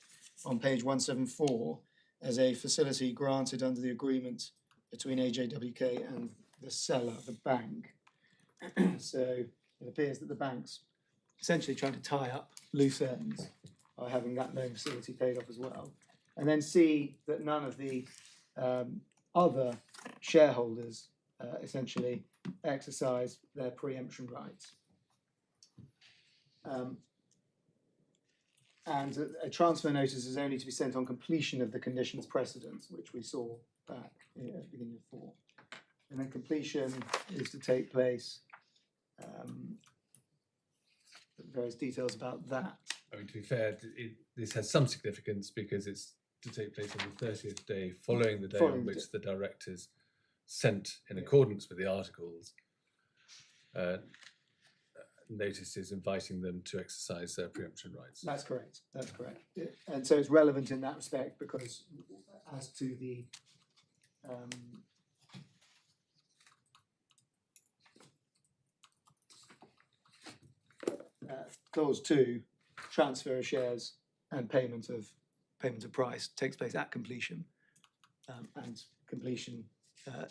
on page 174 as a facility granted under the agreement between AJWK and the seller, the bank. So it appears that the bank's essentially trying to tie up loose ends by having that loan facility paid off as well. And then C, that none of the other shareholders essentially exercise their preemption rights. And a transfer notice is only to be sent on completion of the conditions precedent, which we saw back at the beginning of 4. And then completion is to take place, various details about that. I mean, to be fair, this has some significance because it's to take place on the 30th day following the day on which the directors sent, in accordance with the articles, notices inviting them to exercise their preemption rights. That's correct. That's correct. And so it's relevant in that respect because as to the clause 2, transfer of shares and payment of price takes place at completion, and completion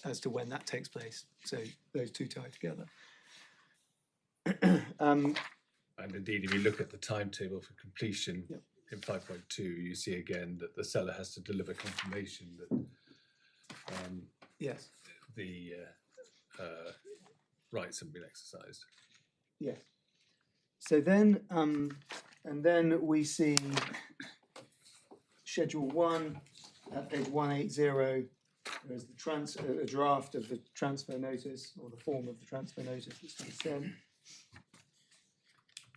as to when that takes place. So those two tie together. And indeed, if you look at the timetable for completion Yep. in 5.2, you see again that the seller has to deliver confirmation that Yes. the rights have been exercised. Yes. So then, and then we see Schedule 1 at page 180. There's the a draft of the transfer notice, or the form of the transfer notice that's been sent.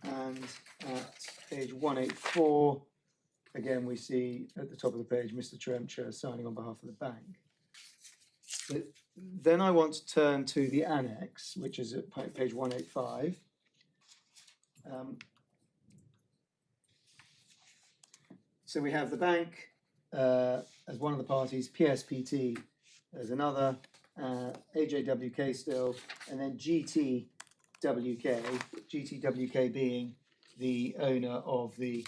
And at page 184, again, we see at the top of the page Mr. Cheremcha signing on behalf of the bank. But then I want to turn to the annex, which is at page 185. So we have the bank as one of the parties, PSPT as another, AJWK still, and then GTWK being the owner of the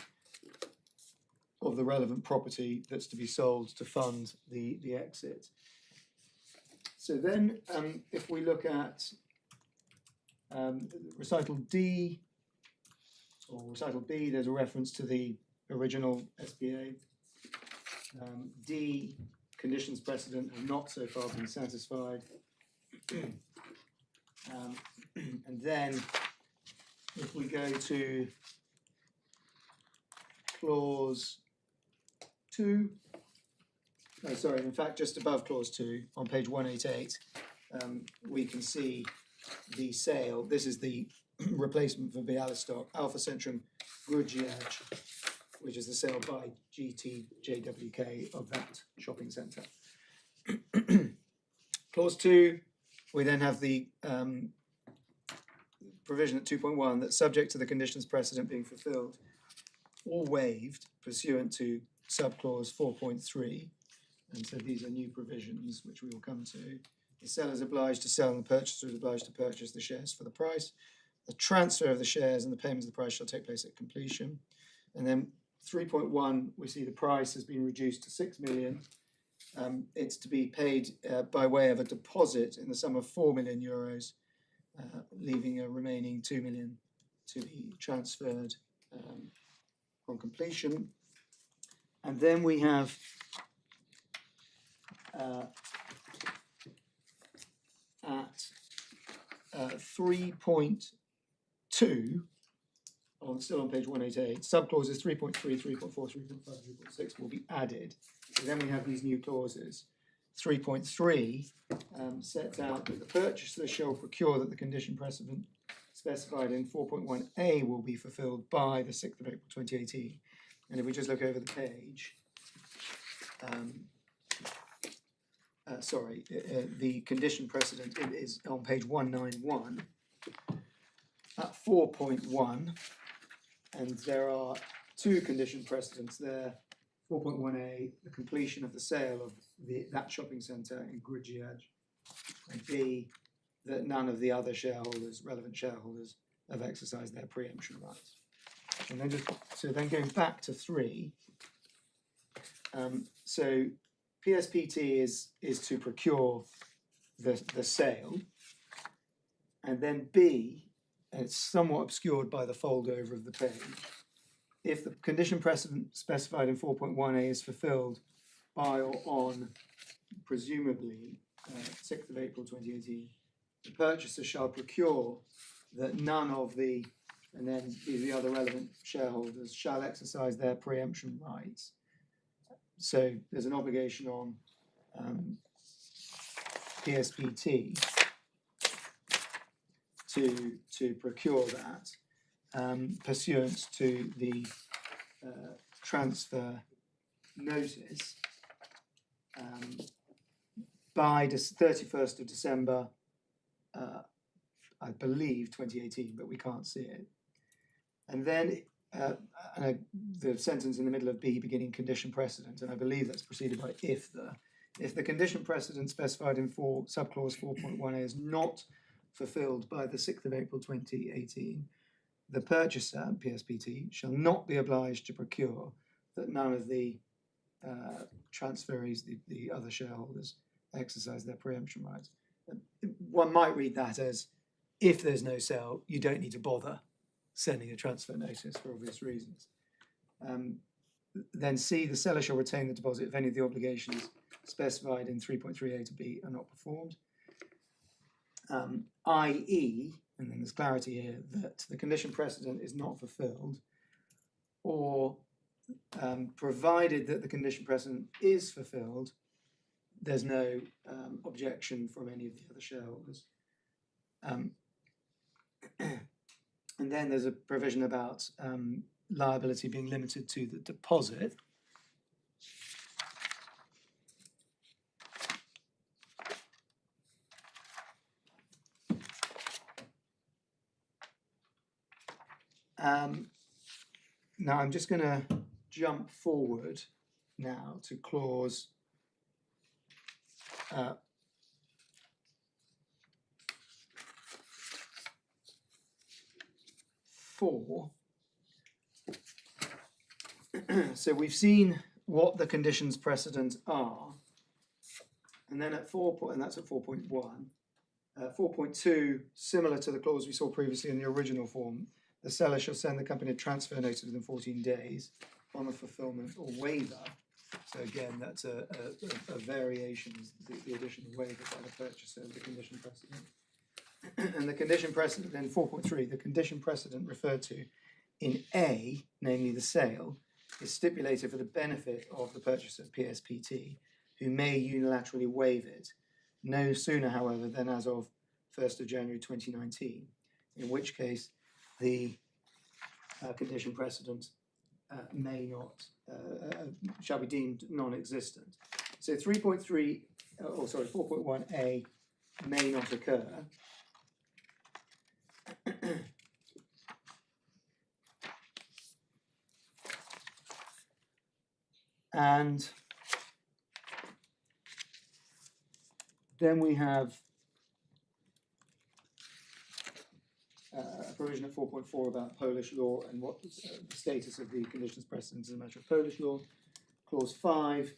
relevant property that's to be sold to fund the exit. So then, if we look at Recital D, or recital B, there's a reference to the original SPA. D, conditions precedent have not so far been satisfied. And then if we go to clause 2, no, sorry, in fact, just above clause 2 on page 188, we can see the sale. This is the replacement for Bialystok, Alpha Centrum Grudziarz, which is the sale by GTJWK of that shopping centre. Clause 2, we then have the provision at 2.1 that subject to the conditions precedent being fulfilled or waived pursuant to subclause 4.3. And so these are new provisions which we will come to. The seller is obliged to sell and the purchaser is obliged to purchase the shares for the price. The transfer of the shares and the payment of the price shall take place at completion. And then 3.1, we see the price has been reduced to 6 million. It's to be paid by way of a deposit in the sum of 4 million euros, leaving a remaining 2 million to be transferred on completion. And then we have at 3.2, still on page 188, subclauses 3.3, 3.4, 3.5, 3.6 will be added. So then we have these new clauses. 3.3 sets out that the purchaser shall procure that the condition precedent specified in 4.1a will be fulfilled by the 6th of April 2018. And if we just look over the page, the condition precedent is on page 191 at 4.1, and there are two condition precedents there. 4.1a, the completion of the sale of that shopping centre in Grudziarz, and B, that none of the other shareholders, relevant shareholders, have exercised their preemption rights. And then then going back to 3, so PSPT is to procure the sale, and then B, and it's somewhat obscured by the fold over of the page, if the condition precedent specified in 4.1a is fulfilled by or on, presumably, 6th of April 2018, the purchaser shall procure that none of the, and then the other relevant shareholders, shall exercise their preemption rights. So there's an obligation on PSPT to procure that pursuant to the transfer notice by the 31st of December, I believe 2018, but we can't see it. And then the sentence in the middle of B beginning condition precedent, and I believe that's preceded by if the condition precedent specified in subclause 4.1a is not fulfilled by the 6th of April 2018, the purchaser, PSPT, shall not be obliged to procure that none of the transferees, the other shareholders, exercise their preemption rights. One might read that as, if there's no sale, you don't need to bother sending a transfer notice for obvious reasons. Then C, the seller shall retain the deposit if any of the obligations specified in 3.3a to b are not performed. I.e., and then there's clarity here, that the condition precedent is not fulfilled, or provided that the condition precedent is fulfilled, there's no objection from any of the other shareholders. And then there's a provision about liability being limited to the deposit. Now I'm just going to jump forward now to clause 4. So we've seen what the conditions precedent are, and then at 4, and that's at 4.1, 4.2, similar to the clause we saw previously in the original form, the seller shall send the company a transfer notice within 14 days on the fulfilment or waiver. So again, that's a variation, is the addition of waiver by the purchaser of the condition precedent. And the condition precedent, then 4.3, the condition precedent referred to in A, namely the sale, is stipulated for the benefit of the purchaser, PSPT, who may unilaterally waive it, no sooner, however, than as of 1st of January 2019, in which case the condition precedent may not, shall be deemed non-existent. So 3.3, 4.1a may not occur. And then we have a provision at 4.4 about Polish law and what the status of the conditions precedent is a matter of Polish law. Clause 5,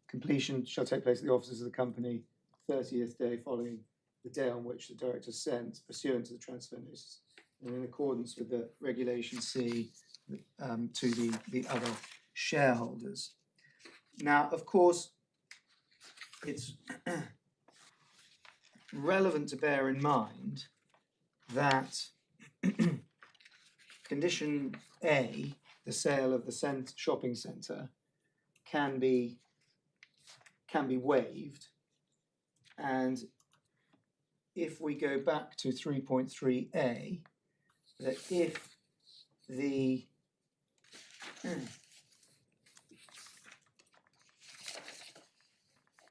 completion shall take place at the offices of the company 30th day following the day on which the director sent pursuant to the transfer notice and in accordance with the regulation C to the other shareholders. Now, of course, it's relevant to bear in mind that condition A, the sale of the shopping centre, can be waived, and if we go back to 3.3a, that if the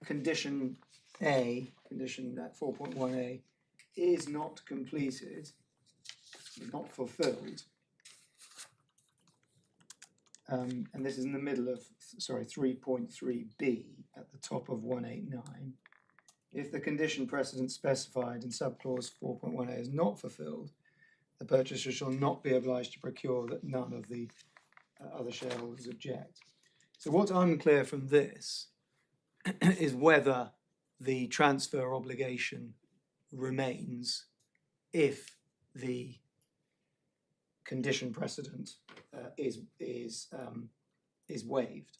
condition A, condition at 4.1a, is not completed, not fulfilled, and this is in the middle of, 3.3b at the top of 189. If the condition precedent specified in subclause 4.1a is not fulfilled, the purchaser shall not be obliged to procure that none of the other shareholders object. So what's unclear from this is whether the transfer obligation remains if the condition precedent is waived.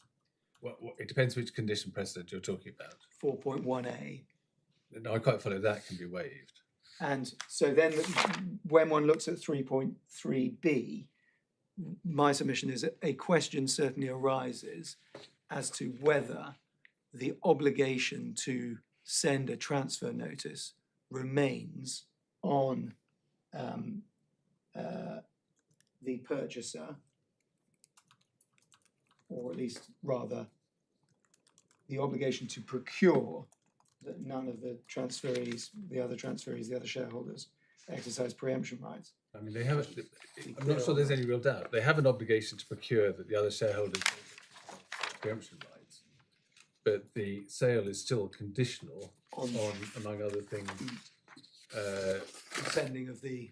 Well, it depends which condition precedent you're talking about. 4.1a. No, I quite follow that can be waived. And so then when one looks at 3.3b, my submission is that a question certainly arises as to whether the obligation to send a transfer notice remains on the purchaser, or at least rather the obligation to procure that none of the transferees, the other shareholders, exercise preemption rights. I mean, they have. I'm not sure there's any real doubt. They have an obligation to procure that the other shareholders have preemption rights, but the sale is still conditional on among other things, Sending of the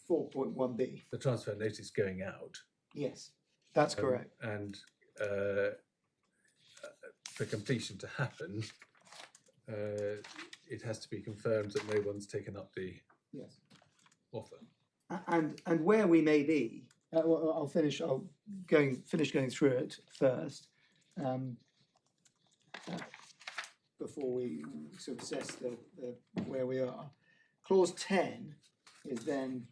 4.1b. the transfer notice going out. Yes, that's correct. And for completion to happen, it has to be confirmed that no one's taken up the offer. And where we may be, I'll finish going through it first, before we sort of assess the where we are. Clause 10 is then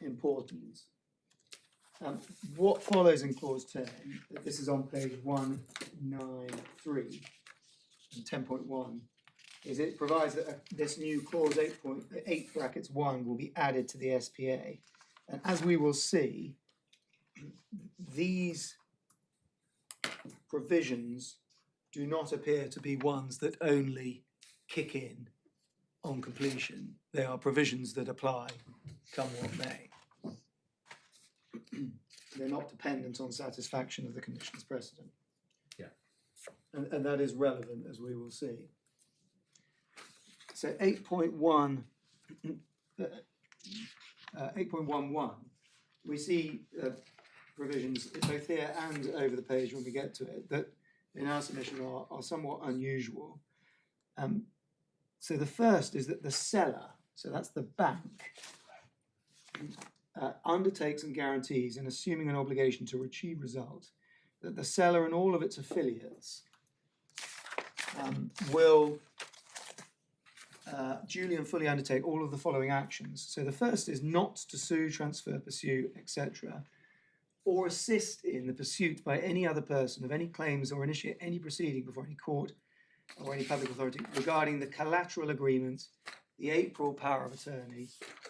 important. What follows in clause 10, this is on page 193 and 10.1, is it provides that this new clause 8 brackets 1 will be added to the SPA. And as we will see, these provisions do not appear to be ones that only kick in on completion. They are provisions that apply come what may. They're not dependent on satisfaction of the conditions precedent. Yeah. And that is relevant, as we will see. So 8.1, 8.11, we see provisions both here and over the page when we get to it that in our submission are somewhat unusual. So the first is that the seller, so that's the bank, undertakes and guarantees, in assuming an obligation to achieve result, that the seller and all of its affiliates will duly and fully undertake all of the following actions. So the first is not to sue, transfer, pursue, etc., or assist in the pursuit by any other person of any claims or initiate any proceeding before any court or any public authority regarding the collateral agreement, the April power of attorney,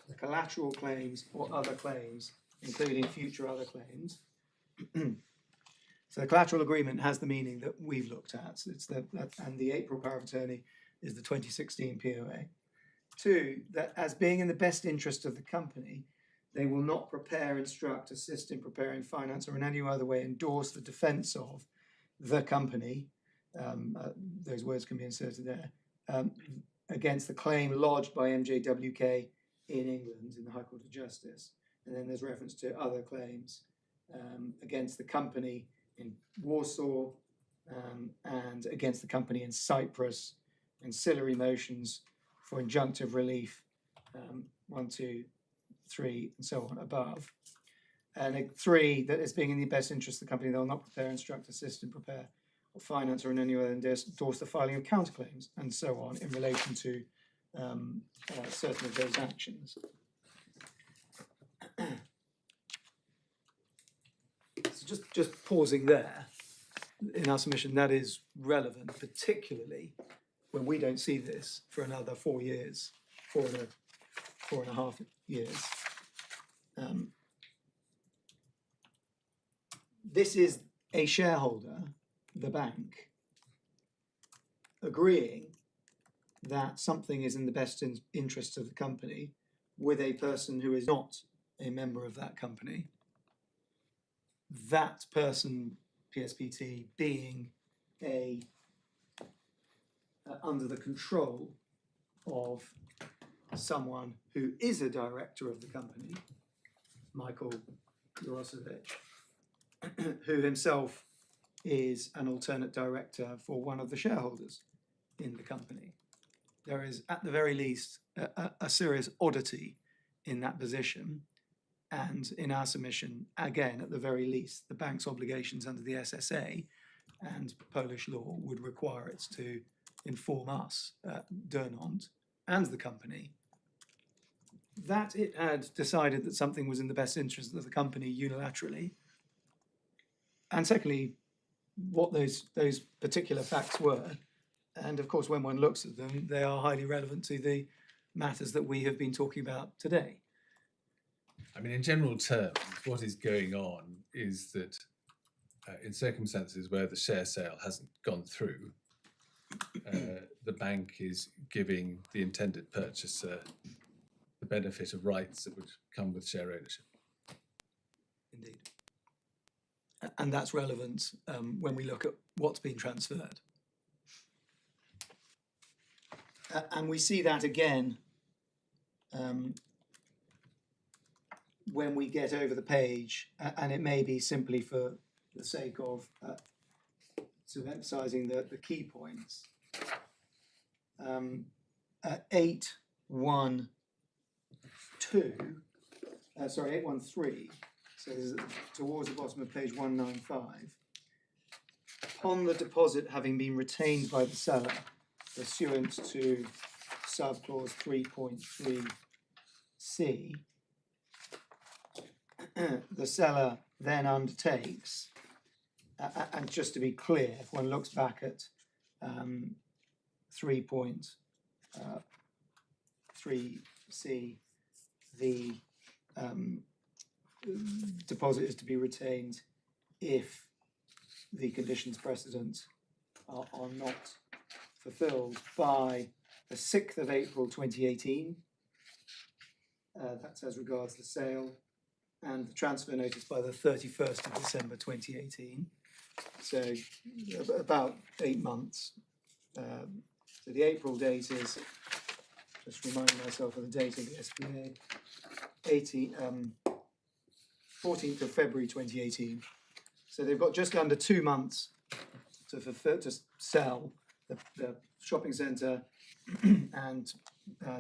the collateral claims or other claims, including future other claims. So the collateral agreement has the meaning that we've looked at. It's and the April power of attorney is the 2016 POA. 2, that as being in the best interest of the company, they will not prepare, instruct, assist in preparing, finance, or in any other way endorse the defence of the company. Those words can be inserted there. Against the claim lodged by MJWK in England in the High Court of Justice. And then there's reference to other claims against the company in Warsaw and against the company in Cyprus, ancillary motions for injunctive relief, 1, 2, 3, and so on above. And 3, that as being in the best interest of the company, they'll not prepare, instruct, assist, and prepare, or finance, or in any way endorse the filing of counterclaims, and so on, in relation to certain of those actions. So just pausing there, in our submission, that is relevant, particularly when we don't see this for another 4 years, 4.5 years. This is a shareholder, the bank, agreeing that something is in the best interest of the company with a person who is not a member of that company. That person, PSPT, being under the control of someone who is a director of the company, Michael Jurosevich, who himself is an alternate director for one of the shareholders in the company. There is, at the very least, a serious oddity in that position. And in our submission, again, at the very least, the bank's obligations under the SSA and Polish law would require it to inform us, Durnont, and the company, that it had decided that something was in the best interest of the company unilaterally. And secondly, what those particular facts were. And of course, when one looks at them, they are highly relevant to the matters that we have been talking about today. I mean, in general terms, what is going on is that in circumstances where the share sale hasn't gone through, the bank is giving the intended purchaser the benefit of rights that would come with share ownership. Indeed. And that's relevant when we look at what's been transferred. And we see that again when we get over the page, and it may be simply for the sake of sort of emphasising the key points. 813, so this is towards the bottom of page 195. Upon the deposit having been retained by the seller, pursuant to subclause 3.3c, the seller then undertakes, and just to be clear, if one looks back at 3.3c, the deposit is to be retained if the conditions precedent are not fulfilled by the 6th of April 2018. That's as regards the sale, and the transfer notice by the 31st of December 2018. So about 8 months. So the April date is, just reminding myself of the date of the SPA, 14th of February 2018. So they've got just under 2 months to sell the shopping centre and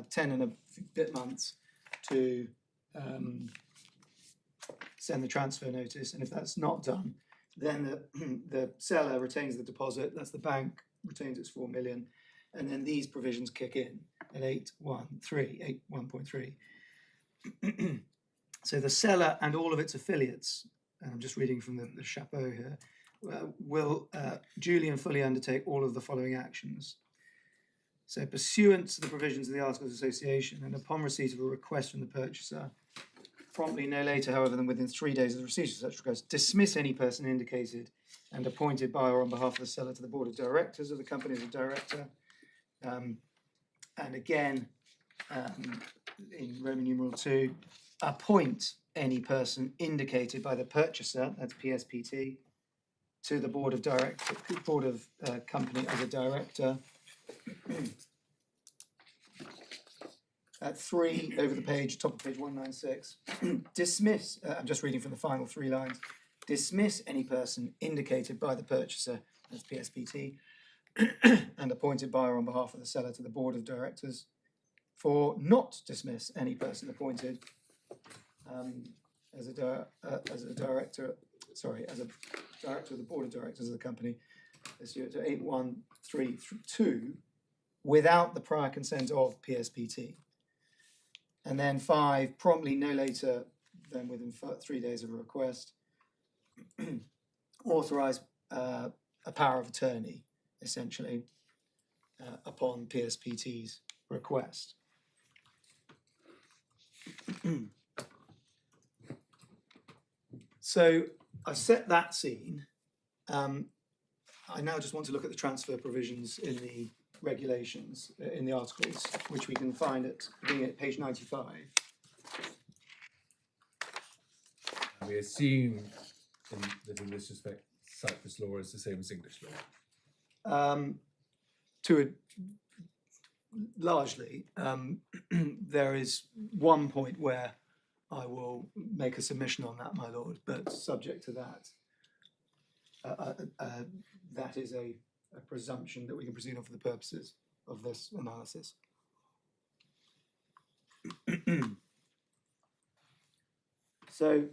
10 and a bit months to send the transfer notice. And if that's not done, then the seller retains the deposit, that's the bank retains its 4 million, and then these provisions kick in at 8.1.3. So the seller and all of its affiliates, and I'm just reading from the chapeau here, will duly and fully undertake all of the following actions. So pursuant to the provisions of the Articles of Association and upon receipt of a request from the purchaser, promptly no later, however, than within 3 days of the receipt of such request, dismiss any person indicated and appointed by or on behalf of the seller to the board of directors of the company as a director. And again, in Roman numeral 2, appoint any person indicated by the purchaser, that's PSPT, to the board of company as a director. At 3 over the page, top of page 196, dismiss, I'm just reading from the final 3 lines, dismiss any person indicated by the purchaser, that's PSPT, and appointed by or on behalf of the seller to the board of directors, for not dismiss any person appointed as a director of the board of directors of the company this year to 8.1.3.2 without the prior consent of PSPT. And then 5, promptly no later than within 3 days of a request, authorise a power of attorney, essentially, upon PSPT's request. So I've set that scene. I now just want to look at the transfer provisions in the regulations, in the articles, which we can find beginning at page 95. We assume that in this respect, Cyprus law is the same as English law. Largely, there is one point where I will make a submission on that, my lord, but subject to that, that is a presumption that we can proceed on for the purposes of this analysis. So,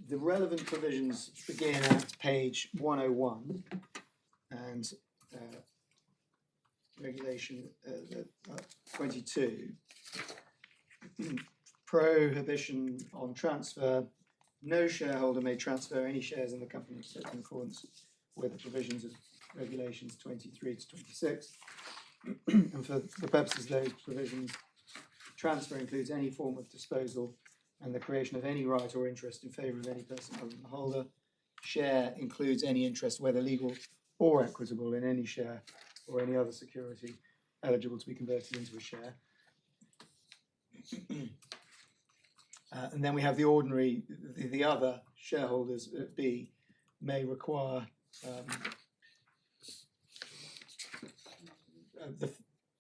the relevant provisions begin at page 101 and regulation 22. Prohibition on transfer. No shareholder may transfer any shares in the company except in accordance with the provisions of regulations 23 to 26. And for the purposes of those provisions, transfer includes any form of disposal and the creation of any right or interest in favour of any person other than the holder. Share includes any interest, whether legal or equitable, in any share or any other security eligible to be converted into a share. And then we have the ordinary, the other shareholders at B may require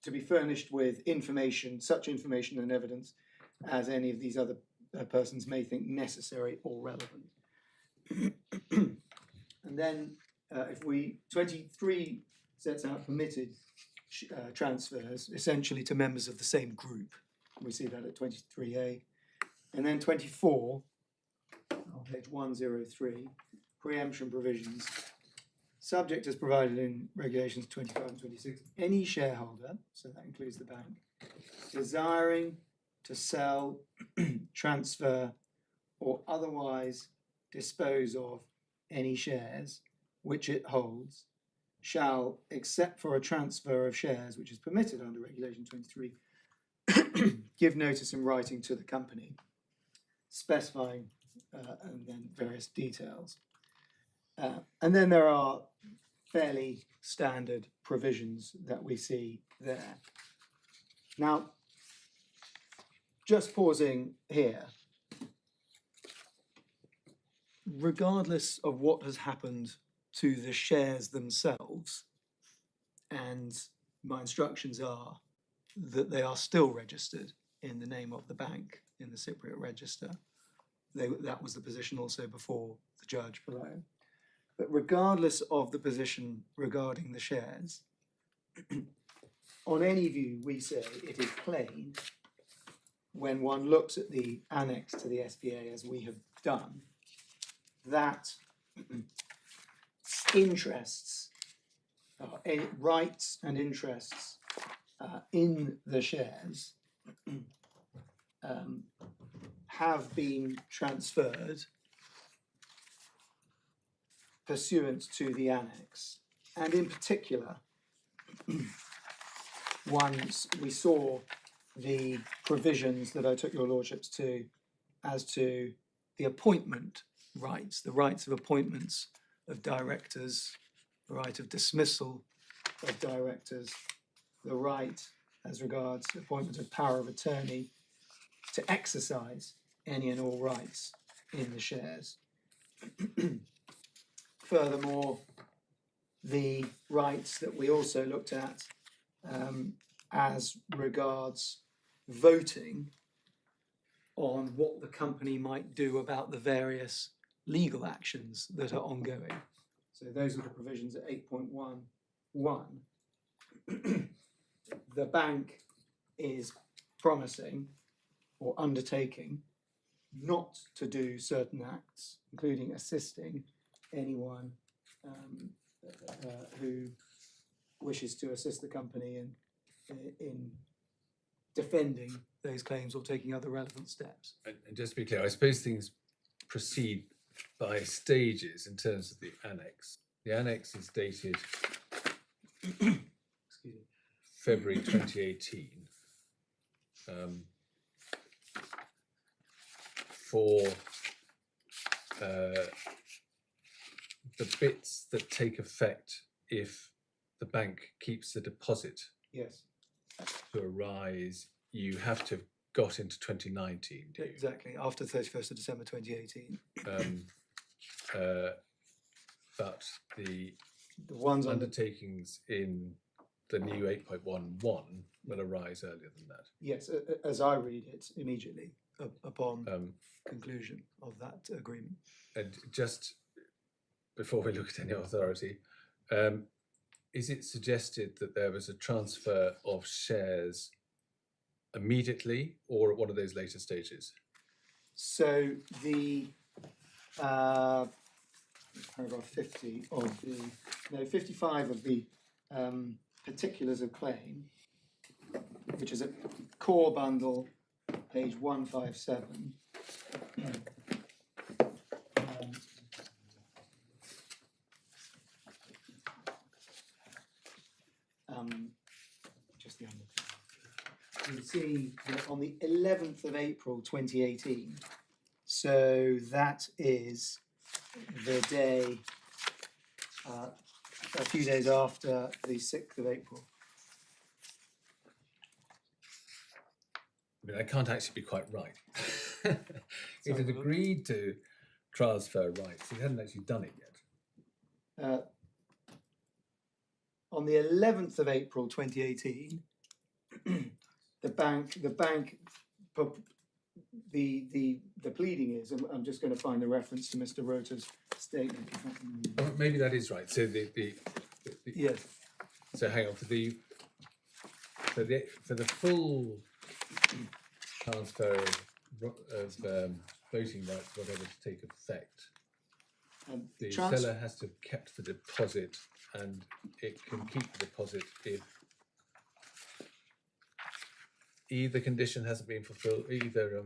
to be furnished with information, such information and evidence as any of these other persons may think necessary or relevant. And then if 23 sets out permitted transfers, essentially to members of the same group. We see that at 23A. And then 24, on page 103, preemption provisions. Subject as provided in regulations 25 and 26, any shareholder, so that includes the bank, desiring to sell, transfer, or otherwise dispose of any shares which it holds, shall, except for a transfer of shares which is permitted under regulation 23, give notice in writing to the company, specifying and then various details. And then there are fairly standard provisions that we see there. Now, just pausing here, regardless of what has happened to the shares themselves, and my instructions are that they are still registered in the name of the bank in the Cypriot register, that was the position also before the judge below. But regardless of the position regarding the shares, on any view, we say it is plain when one looks at the annex to the SPA as we have done, that interests, rights and interests in the shares have been transferred pursuant to the annex. And in particular, once we saw the provisions that I took your lordships to as to the appointment rights, the rights of appointments of directors, the right of dismissal of directors, the right as regards appointment of power of attorney to exercise any and all rights in the shares. Furthermore, the rights that we also looked at as regards voting on what the company might do about the various legal actions that are ongoing. So those are the provisions at 8.1.1. The bank is promising or undertaking not to do certain acts, including assisting anyone who wishes to assist the company in defending those claims or taking other relevant steps. And just to be clear, I suppose things proceed by stages in terms of the annex. The annex is dated February 2018. For the bits that take effect if the bank keeps the deposit Yes, to arise, you have to have got into 2019, do you? exactly, after 31st of December 2018. But the The ones under, undertakings in the new 8.11 will arise earlier than that. yes, as I read it, immediately upon conclusion of that agreement. And just before we look at any authority, is it suggested that there was a transfer of shares immediately or at one of those later stages? So the paragraph 50 of the, no, 55 of the particulars of claim, which is a core bundle, page 157. Just the underpin. You see that on the 11th of April 2018, so that is the day, a few days after the 6th of April. I mean, that can't actually be quite right. It have had a look. agreed to transfer rights. It hadn't actually done it yet. On the 11th of April 2018, the pleading is, and I'm just going to find the reference to Mr. Rota's statement. Oh, maybe that is right. So the Yes, so hang on for the full transfer of voting rights, whatever, to take effect. The seller has to have kept the deposit, and it can keep the deposit if either condition hasn't been fulfilled, either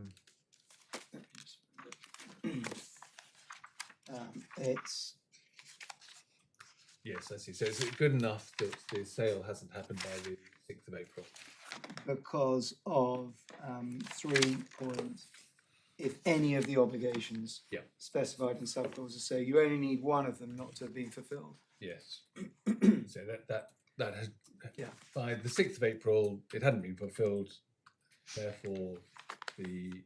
it's yes, I see. So it's good enough that the sale hasn't happened by the 6th of April. because of 3 points. If any of the obligations Yeah. specified in subclauses say you only need one of them not to have been fulfilled. Yes. So that has, Yeah. by the 6th of April, it hadn't been fulfilled. Therefore, the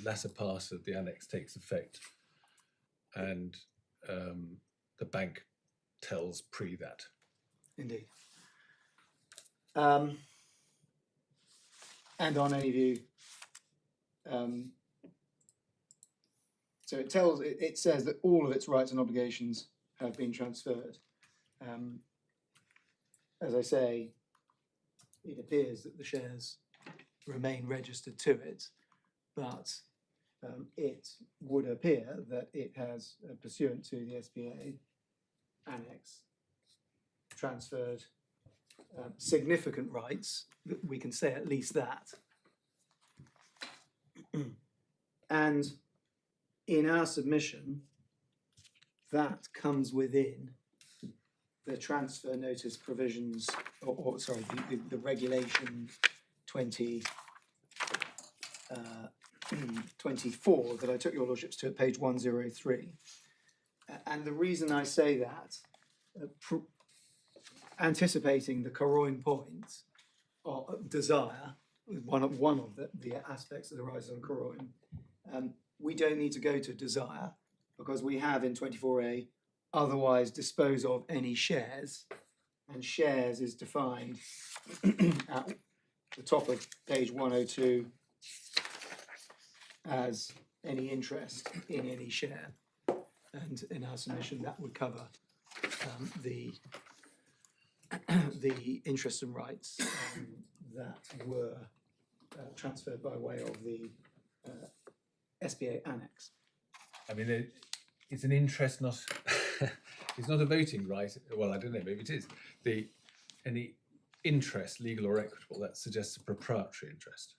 latter part of the annex takes effect, and the bank tells pre that. Indeed. And on any view, So it says that all of its rights and obligations have been transferred. As I say, it appears that the shares remain registered to it, but it would appear that it has, pursuant to the SPA annex, transferred significant rights. We can say at least that. And in our submission, that comes within the transfer notice provisions, or sorry, the regulation 24 that I took your lordships to at page 103. And the reason I say that, anticipating the Caroyne point, or desire, one of the aspects that arises on Caroyne, we don't need to go to desire because we have in 24A otherwise dispose of any shares, and shares is defined at the top of page 102 as any interest in any share. And in our submission, that would cover the interests and rights that were transferred by way of the SPA annex. I mean, it's an interest, not it's not a voting right. Well, I don't know, maybe it is. Any interest, legal or equitable, that suggests a proprietary interest.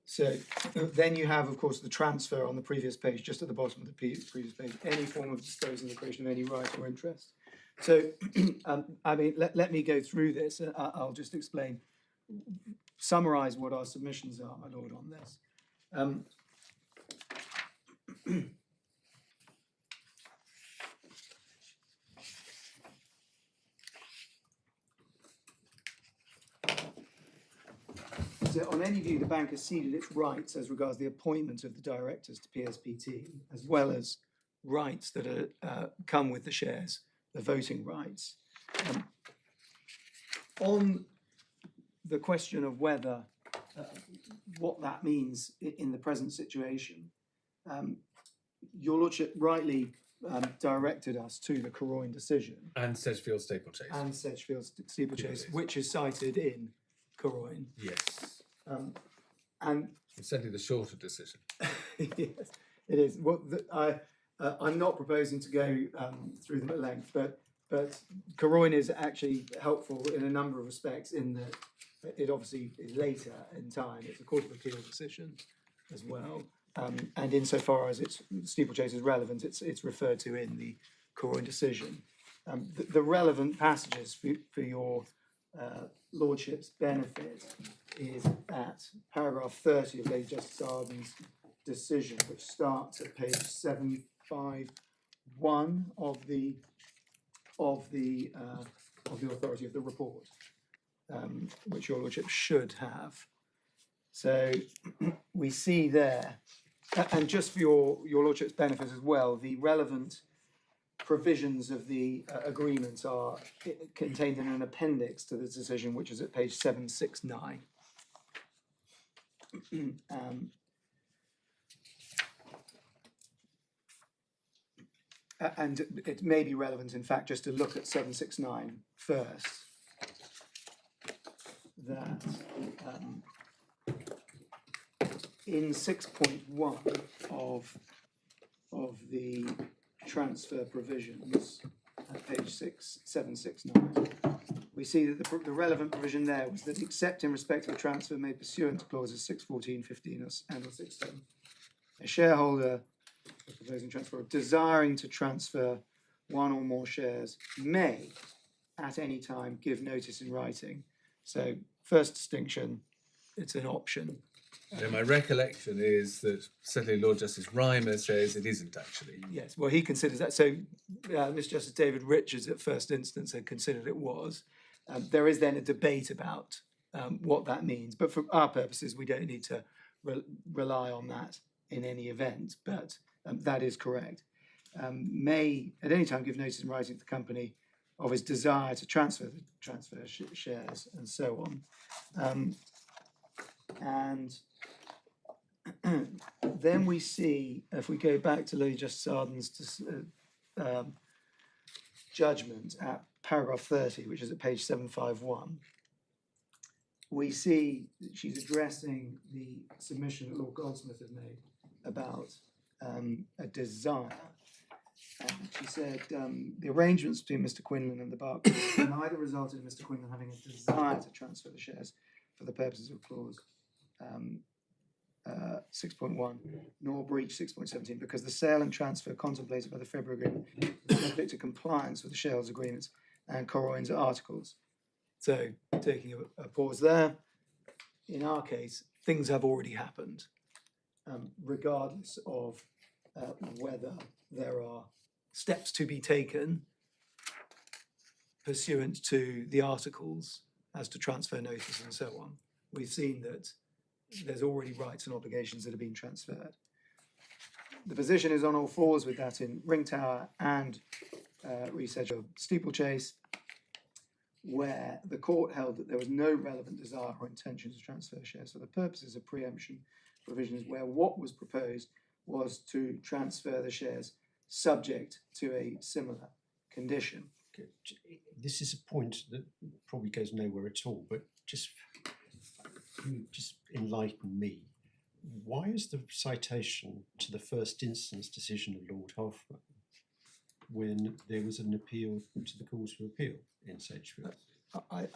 So then you have, of course, the transfer on the previous page, just at the bottom of the previous page, any form of disposing the creation of any right or interest. So, I mean, let me go through this. I'll just explain, summarise what our submissions are, my lord, on this. So on any view, the bank has ceded its rights as regards the appointment of the directors to PSPT, as well as rights that come with the shares, the voting rights. On the question of whether, what that means in the present situation, your lordship rightly directed us to the Caroyne decision. And Sedgefield Steeplechase. And Sedgefield Steeplechase, which is cited in Caroyne. Yes. And It's certainly the shorter decision. yes, it is. Well, I'm not proposing to go through them at length, but Caroyne is actually helpful in a number of respects in that it obviously is later in time. It's a Court of Appeal decision as well. And insofar as its steeplechase is relevant, it's referred to in the Caroyne decision. The relevant passages for your lordship's benefit is at paragraph 30 of Lady Justice Arden's decision, which starts at page 751 of the authority of the report, which your lordship should have. So we see there, and just for your lordship's benefit as well, the relevant provisions of the agreement are contained in an appendix to the decision, which is at page 769. And it may be relevant, in fact, just to look at 769 first. That in 6.1 of the transfer provisions at page 769, we see that the relevant provision there was that except in respect of a transfer made pursuant to clauses 614, 15 and or 16, a shareholder proposing transfer or desiring to transfer one or more shares may at any time give notice in writing. So first distinction, it's an option. Now, my recollection is that certainly Lord Justice Rymer says it isn't actually. Yes, well, he considers that. So Mr. Justice David Richards at first instance had considered it was. There is then a debate about what that means, but for our purposes, we don't need to rely on that in any event, but that is correct. May at any time give notice in writing to the company of his desire to transfer shares and so on. And Then we see, if we go back to Lady Justice Arden's judgment at paragraph 30, which is at page 751, we see that she's addressing the submission that Lord Goldsmith had made about a desire. And she said, the arrangements between Mr. Quinlan and the Barclays neither resulted in Mr. Quinlan having a desire to transfer the shares for the purposes of clause 6.1, nor breach 6.17, because the sale and transfer contemplated by the February agreement is subject to compliance with the shareholders' agreements and Corroin's articles. So, taking a pause there, in our case, things have already happened, regardless of whether there are steps to be taken pursuant to the articles as to transfer notice and so on. We've seen that there's already rights and obligations that have been transferred. The position is on all fours with that in Ring Tower and research of Steeplechase, where the court held that there was no relevant desire or intention to transfer shares for the purposes of preemption provisions, where what was proposed was to transfer the shares subject to a similar condition. This is a point that probably goes nowhere at all, but just enlighten me. Why is the citation to the first instance decision of Lord Hoffman when there was an appeal to the Court of Appeal in Sedgefield? I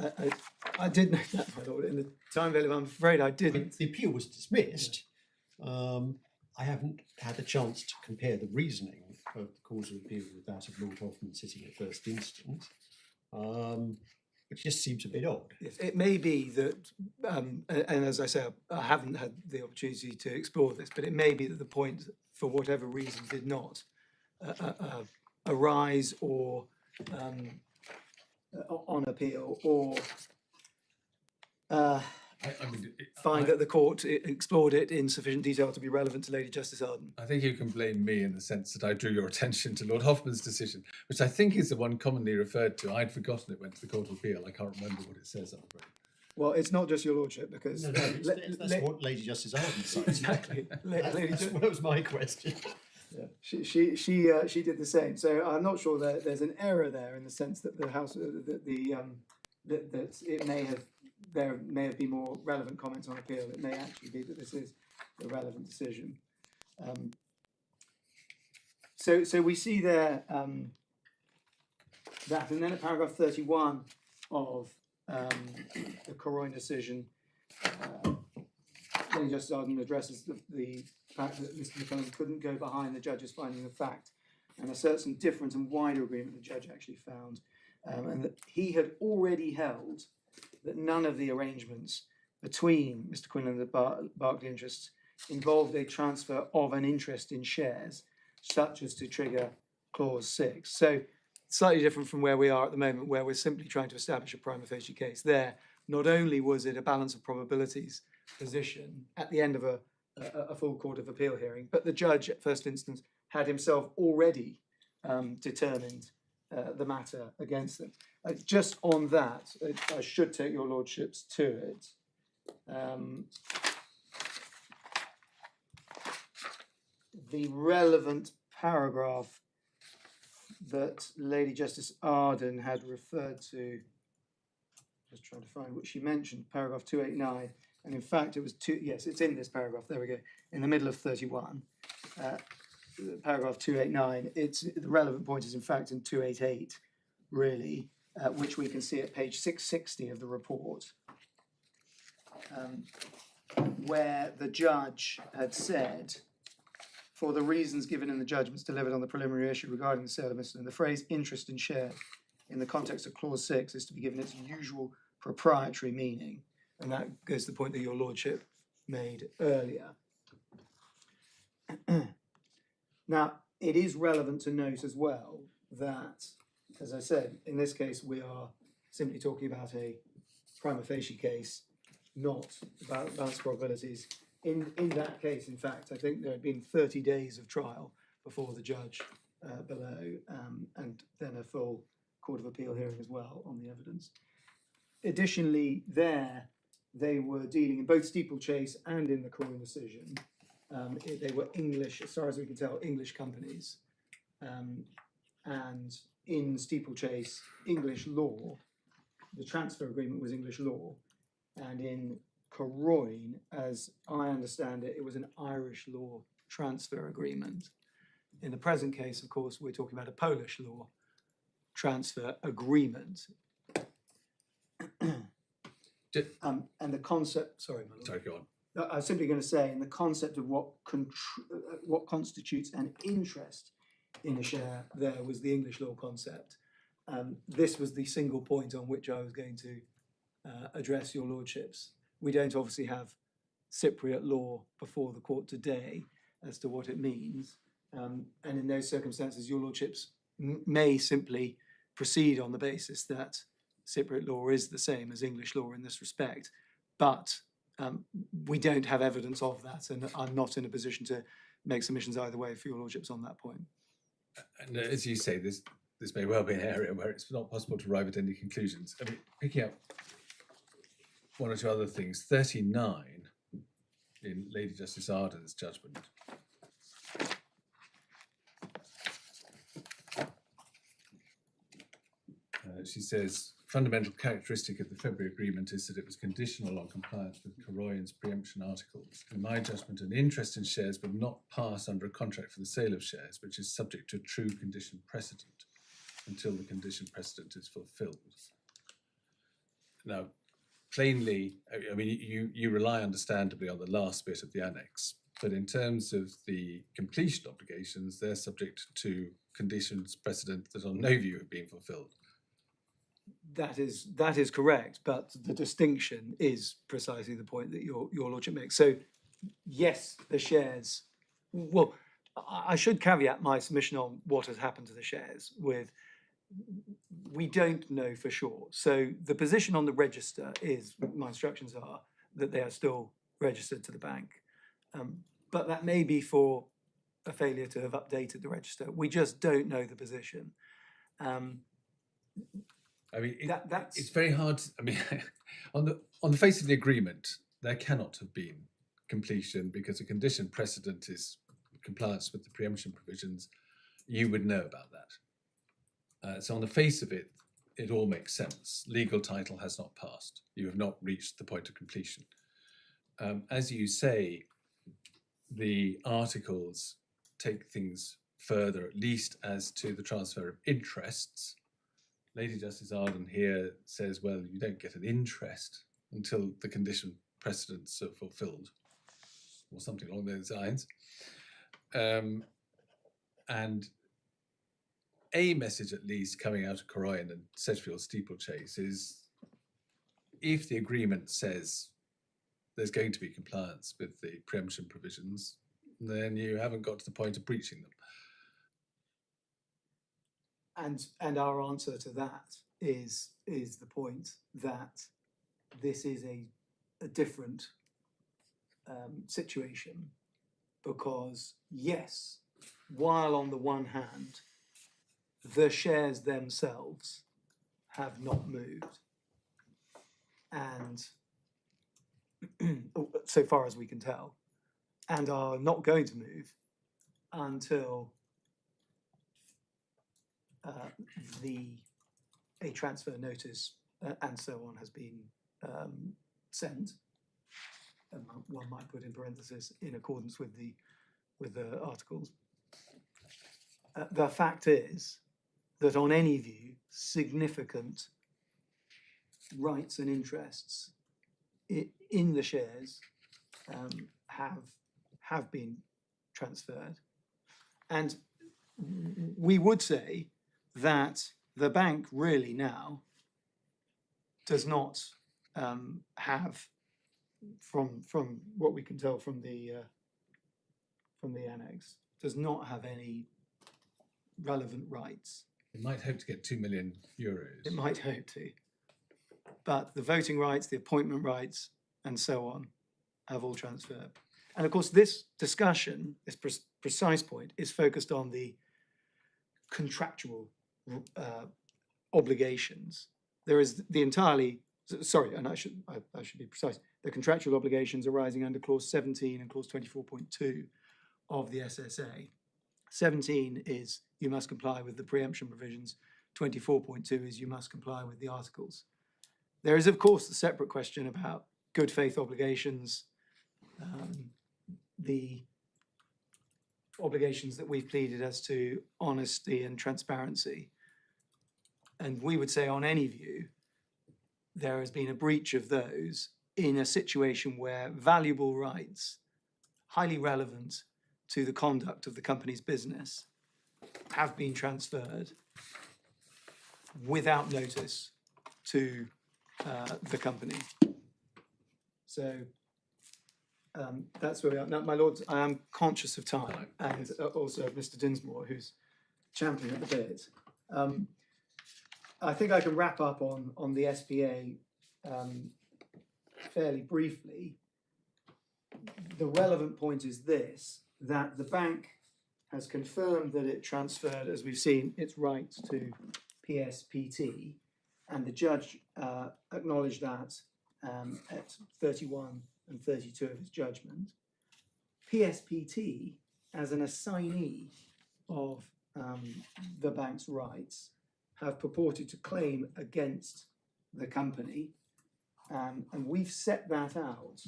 did know that, my lord. In the time available, I'm afraid I didn't. The appeal was dismissed. I haven't had the chance to compare the reasoning of the Court of Appeal with that of Lord Hoffman sitting at first instance. It just seems a bit odd. Yes, it may be that, and as I say, I haven't had the opportunity to explore this, but it may be that the point, for whatever reason, did not arise or on appeal, or find that the court explored it in sufficient detail to be relevant to Lady Justice Arden. I think you can blame me in the sense that I drew your attention to Lord Hoffman's decision, which I think is the one commonly referred to. I'd forgotten it went to the Court of Appeal. I can't remember what it says, I'm afraid. Well, it's not just your lordship, because That's what Lady Justice Arden cited. exactly. That was my question. Yeah, she did the same. So I'm not sure that there's an error there in the sense that the House that it there may have been more relevant comments on appeal. It may actually be that this is the relevant decision. So we see there that, and then at paragraph 31 of the Corroin decision, Lady Justice Arden addresses the fact that Mr. McCullum couldn't go behind the judge's finding of fact and asserts some different and wider agreement the judge actually found, and that he had already held that none of the arrangements between Mr. Quinlan and the Barclay interests involved a transfer of an interest in shares, such as to trigger clause 6. So slightly different from where we are at the moment, where we're simply trying to establish a prima facie case. There, not only was it a balance of probabilities position at the end of a full Court of Appeal hearing, but the judge at first instance had himself already determined the matter against them. Just on that, I should take your lordships to it. The relevant paragraph that Lady Justice Arden had referred to, just trying to find what she mentioned, paragraph 289, and in fact it was yes, it's in this paragraph, there we go, in the middle of 31, paragraph 289, the relevant point is in fact in 288, really, which we can see at page 660 of the report, where the judge had said, for the reasons given in the judgments delivered on the preliminary issue regarding the sale of Mr. the phrase interest in share in the context of clause 6 is to be given its usual proprietary meaning. And that goes to the point that your lordship made earlier. Now, it is relevant to note as well that, as I said, in this case, we are simply talking about a prima facie case, not about balance probabilities. In that case, in fact, I think there had been 30 days of trial before the judge below, and then a full Court of Appeal hearing as well on the evidence. Additionally, they were dealing in both Steeplechase and in the Corroin decision They were English, as far as we can tell, English companies. And in steeplechase English law, the transfer agreement was English law. And in Caroyne, as I understand it, it was an Irish law transfer agreement. In the present case, of course, we're talking about a Polish law transfer agreement. And the concept, sorry, my lord. Sorry, go on. I was simply going to say, in the concept of what constitutes an interest in a share, there was the English law concept. This was the single point on which I was going to address your lordships. We don't obviously have Cypriot law before the court today as to what it means. And in those circumstances, your lordships may simply proceed on the basis that Cypriot law is the same as English law in this respect. But we don't have evidence of that, and I'm not in a position to make submissions either way for your lordships on that point. And as you say, this may well be an area where it's not possible to arrive at any conclusions. I mean, picking up one or two other things, 39 in Lady Justice Arden's judgment. She says, fundamental characteristic of the February agreement is that it was conditional on compliance with Caroyne's preemption articles. In my judgment, an interest in shares will not pass under a contract for the sale of shares, which is subject to a true condition precedent until the condition precedent is fulfilled. Now, plainly, I mean, you rely understandably on the last bit of the annex, but in terms of the completion obligations, they're subject to conditions precedent that on no view have been fulfilled. That is correct, but the distinction is precisely the point that your lordship makes. So, yes, the shares. Well, I should caveat my submission on what has happened to the shares with we don't know for sure. So the position on the register is, my instructions are that they are still registered to the bank, but that may be for a failure to have updated the register. We just don't know the position. I mean, that's it's very hard. I mean, on the face of the agreement, there cannot have been completion because a condition precedent is compliance with the preemption provisions. You would know about that. So on the face of it, it all makes sense. Legal title has not passed. You have not reached the point of completion. As you say, the articles take things further, at least as to the transfer of interests. Lady Justice Arden here says, well, you don't get an interest until the condition precedents are fulfilled, or something along those lines. And a message, at least, coming out of Caroyne and Sedgefield steeplechase is, if the agreement says there's going to be compliance with the preemption provisions, then you haven't got to the point of breaching them. And our answer to that is the point that this is a different situation, because yes, while on the one hand the shares themselves have not moved, and so far as we can tell, and are not going to move until a transfer notice and so on has been sent. One might put in parenthesis, in accordance with the articles. The fact is that on any view, significant rights and interests in the shares have been transferred, and we would say that the bank really now does not have, from what we can tell from the annex, does not have any relevant rights. It might hope to get €2 million. It might hope to, but the voting rights, the appointment rights, and so on, have all transferred. And of course, this discussion, this precise point, is focused on the contractual obligations. There is the entirely Sorry, and I should be precise. The contractual obligations arising under clause 17 and clause 24.2 of the SSA. 17 is you must comply with the preemption provisions. 24.2 is you must comply with the articles. There is, of course, the separate question about good faith obligations, the obligations that we've pleaded as to honesty and transparency. And we would say on any view, there has been a breach of those in a situation where valuable rights, highly relevant to the conduct of the company's business, have been transferred without notice to the company. So that's where we are. Now, my lords, I am conscious of time, and also of Mr. Dinsmore, who's championing at the bit. I think I can wrap up on the SPA fairly briefly. The relevant point is this, that the bank has confirmed that it transferred, as we've seen, its rights to PSPT, and the judge acknowledged that at 31 and 32 of his judgment. PSPT, as an assignee of the bank's rights, have purported to claim against the company, and we've set that out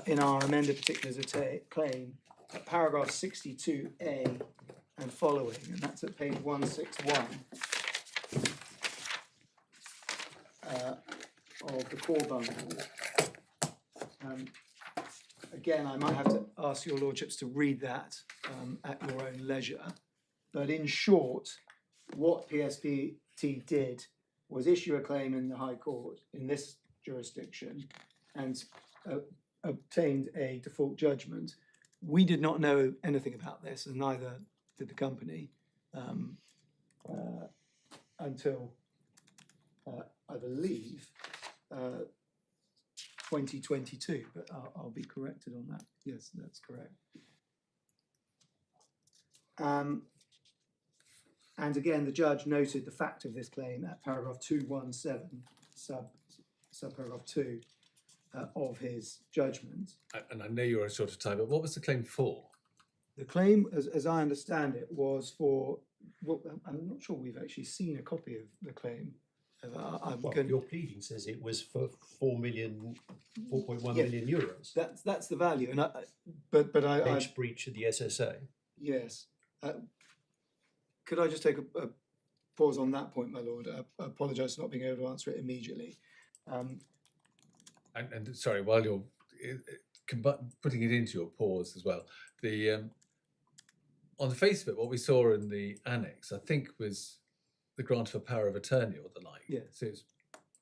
in our amended particulars of claim at paragraph 62A and following, and that's at page 161 of the core bundle. Again, I might have to ask your lordships to read that at your own leisure. But in short, what PSPT did was issue a claim in the High Court in this jurisdiction and obtained a default judgment. We did not know anything about this, and neither did the company, until, I believe, 2022, but I'll be corrected on that. Yes, that's correct. And again, the judge noted the fact of this claim at paragraph 217, subparagraph 2 of his judgment. And I know you're short of time, but what was the claim for? The claim, as I understand it, was for, well, I'm not sure we've actually seen a copy of the claim. Your pleading says it was for 4.1 million euros. That's the value, and I breach of the SSA. Yes. Could I just take a pause on that point, my lord? I apologise for not being able to answer it immediately. And sorry, while you're putting it into your pause as well, on the face of it, what we saw in the annex, I think, was the grant of a power of attorney or the like. Yeah. So it's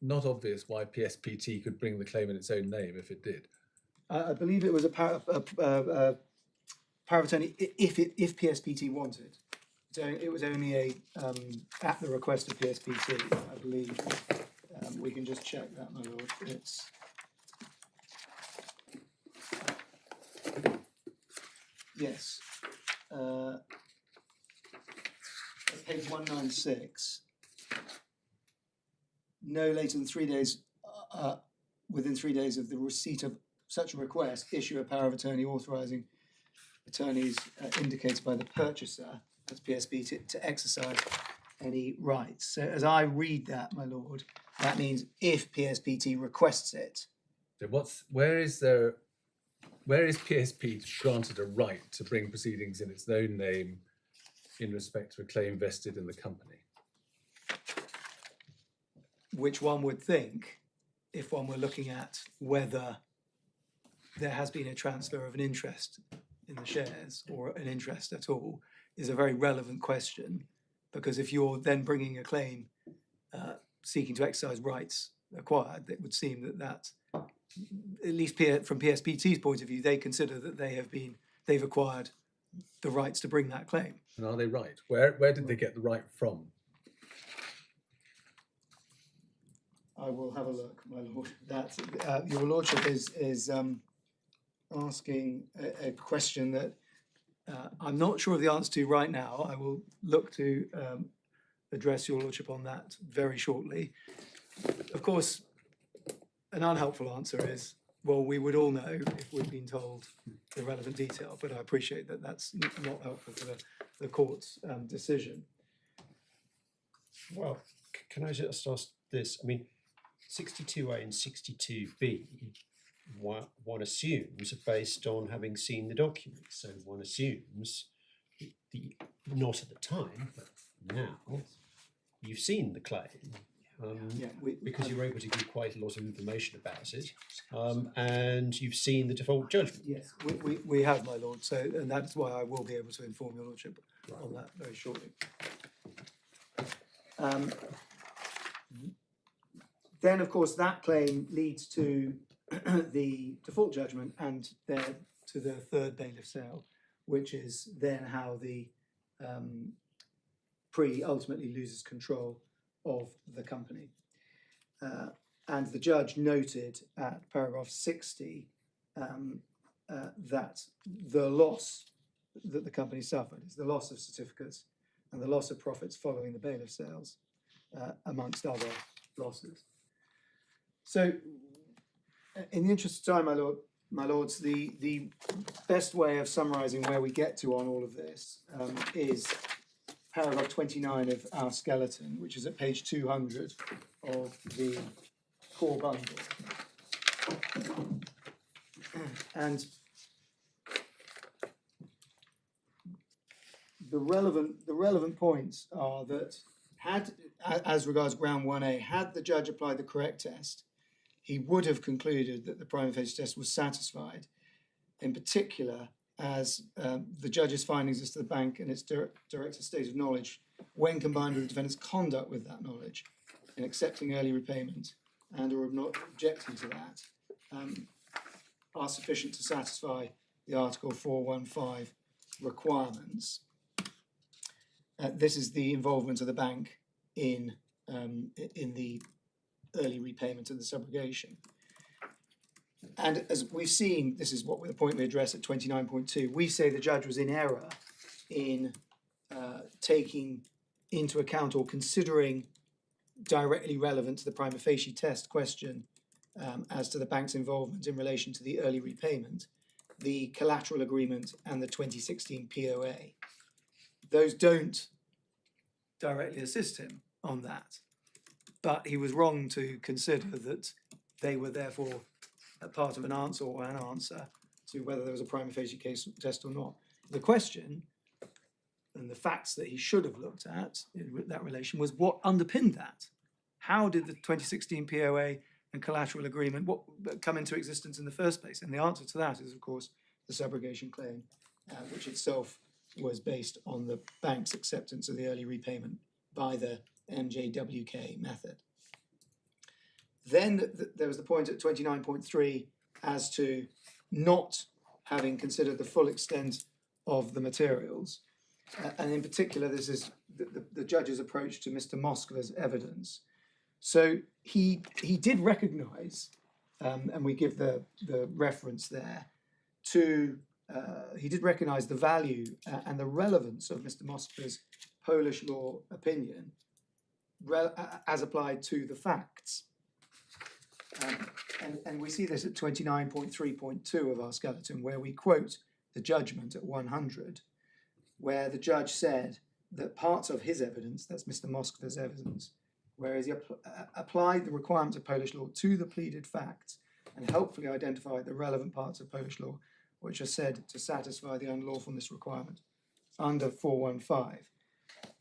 not obvious why PSPT could bring the claim in its own name if it did. I believe it was a power of attorney if PSPT wanted. So it was only at the request of PSPT, I believe. We can just check that, my lord. It's yes. Page 196. No later than 3 days, within 3 days of the receipt of such a request, issue a power of attorney authorising attorneys indicated by the purchaser, that's PSP, to exercise any rights. So as I read that, my lord, that means if PSPT requests it. So where is PSP granted a right to bring proceedings in its own name in respect to a claim vested in the company? Which one would think, if one were looking at whether there has been a transfer of an interest in the shares or an interest at all, is a very relevant question, because if you're then bringing a claim seeking to exercise rights acquired, it would seem that at least from PSPT's point of view, they consider that they've acquired the rights to bring that claim. And are they right? Where did they get the right from? I will have a look, my lord. That your lordship is asking a question that I'm not sure of the answer to right now. I will look to address your lordship on that very shortly. Of course, an unhelpful answer is, well, we would all know if we'd been told the relevant detail, but I appreciate that that's not helpful to the court's decision. Well, can I just ask this? I mean, 62A and 62B, one assumes are based on having seen the document. So one assumes, not at the time, but now, you've seen the claim. Because you're able to give quite a lot of information about it, and you've seen the default judgment. Yes, we have, my lord. So, and that's why I will be able to inform your lordship on that very shortly. Then, of course, that claim leads to the default judgment and then to the third bailiff sale, which is then how the PRI ultimately loses control of the company. And the judge noted at paragraph 60 that the loss that the company suffered is the loss of certificates and the loss of profits following the bailiff sales, amongst other losses. So, in the interest of time, my lords, the best way of summarising where we get to on all of this is paragraph 29 of our skeleton, which is at page 200 of the core bundle. And the relevant points are that as regards ground 1A, had the judge applied the correct test, he would have concluded that the prima facie test was satisfied, in particular as the judge's findings as to the bank and its director's state of knowledge, when combined with the defendant's conduct with that knowledge in accepting early repayment and or not objecting to that, are sufficient to satisfy the Article 415 requirements. This is the involvement of the bank in the early repayment and the subrogation. And as we've seen, this is what the point we address at 29.2. We say the judge was in error in taking into account or considering directly relevant to the prima facie test question as to the bank's involvement in relation to the early repayment, the collateral agreement and the 2016 POA. Those don't directly assist him on that, but he was wrong to consider that they were therefore a part of an answer or an answer to whether there was a prima facie case test or not. The question and the facts that he should have looked at in that relation was what underpinned that. How did the 2016 POA and collateral agreement come into existence in the first place? And the answer to that is, of course, the subrogation claim, which itself was based on the bank's acceptance of the early repayment by the MJWK method. Then there was the point at 29.3 as to not having considered the full extent of the materials. And in particular, this is the judge's approach to Mr. Moskva's evidence. So he did recognise, and we give the reference there, to he did recognise the value and the relevance of Mr. Moskva's Polish law opinion as applied to the facts. And we see this at 29.3.2 of our skeleton, where we quote the judgment at 100, where the judge said that parts of his evidence, that's Mr. Moskva's evidence, whereas he applied the requirements of Polish law to the pleaded facts and helpfully identified the relevant parts of Polish law which are said to satisfy the unlawfulness requirement under 415.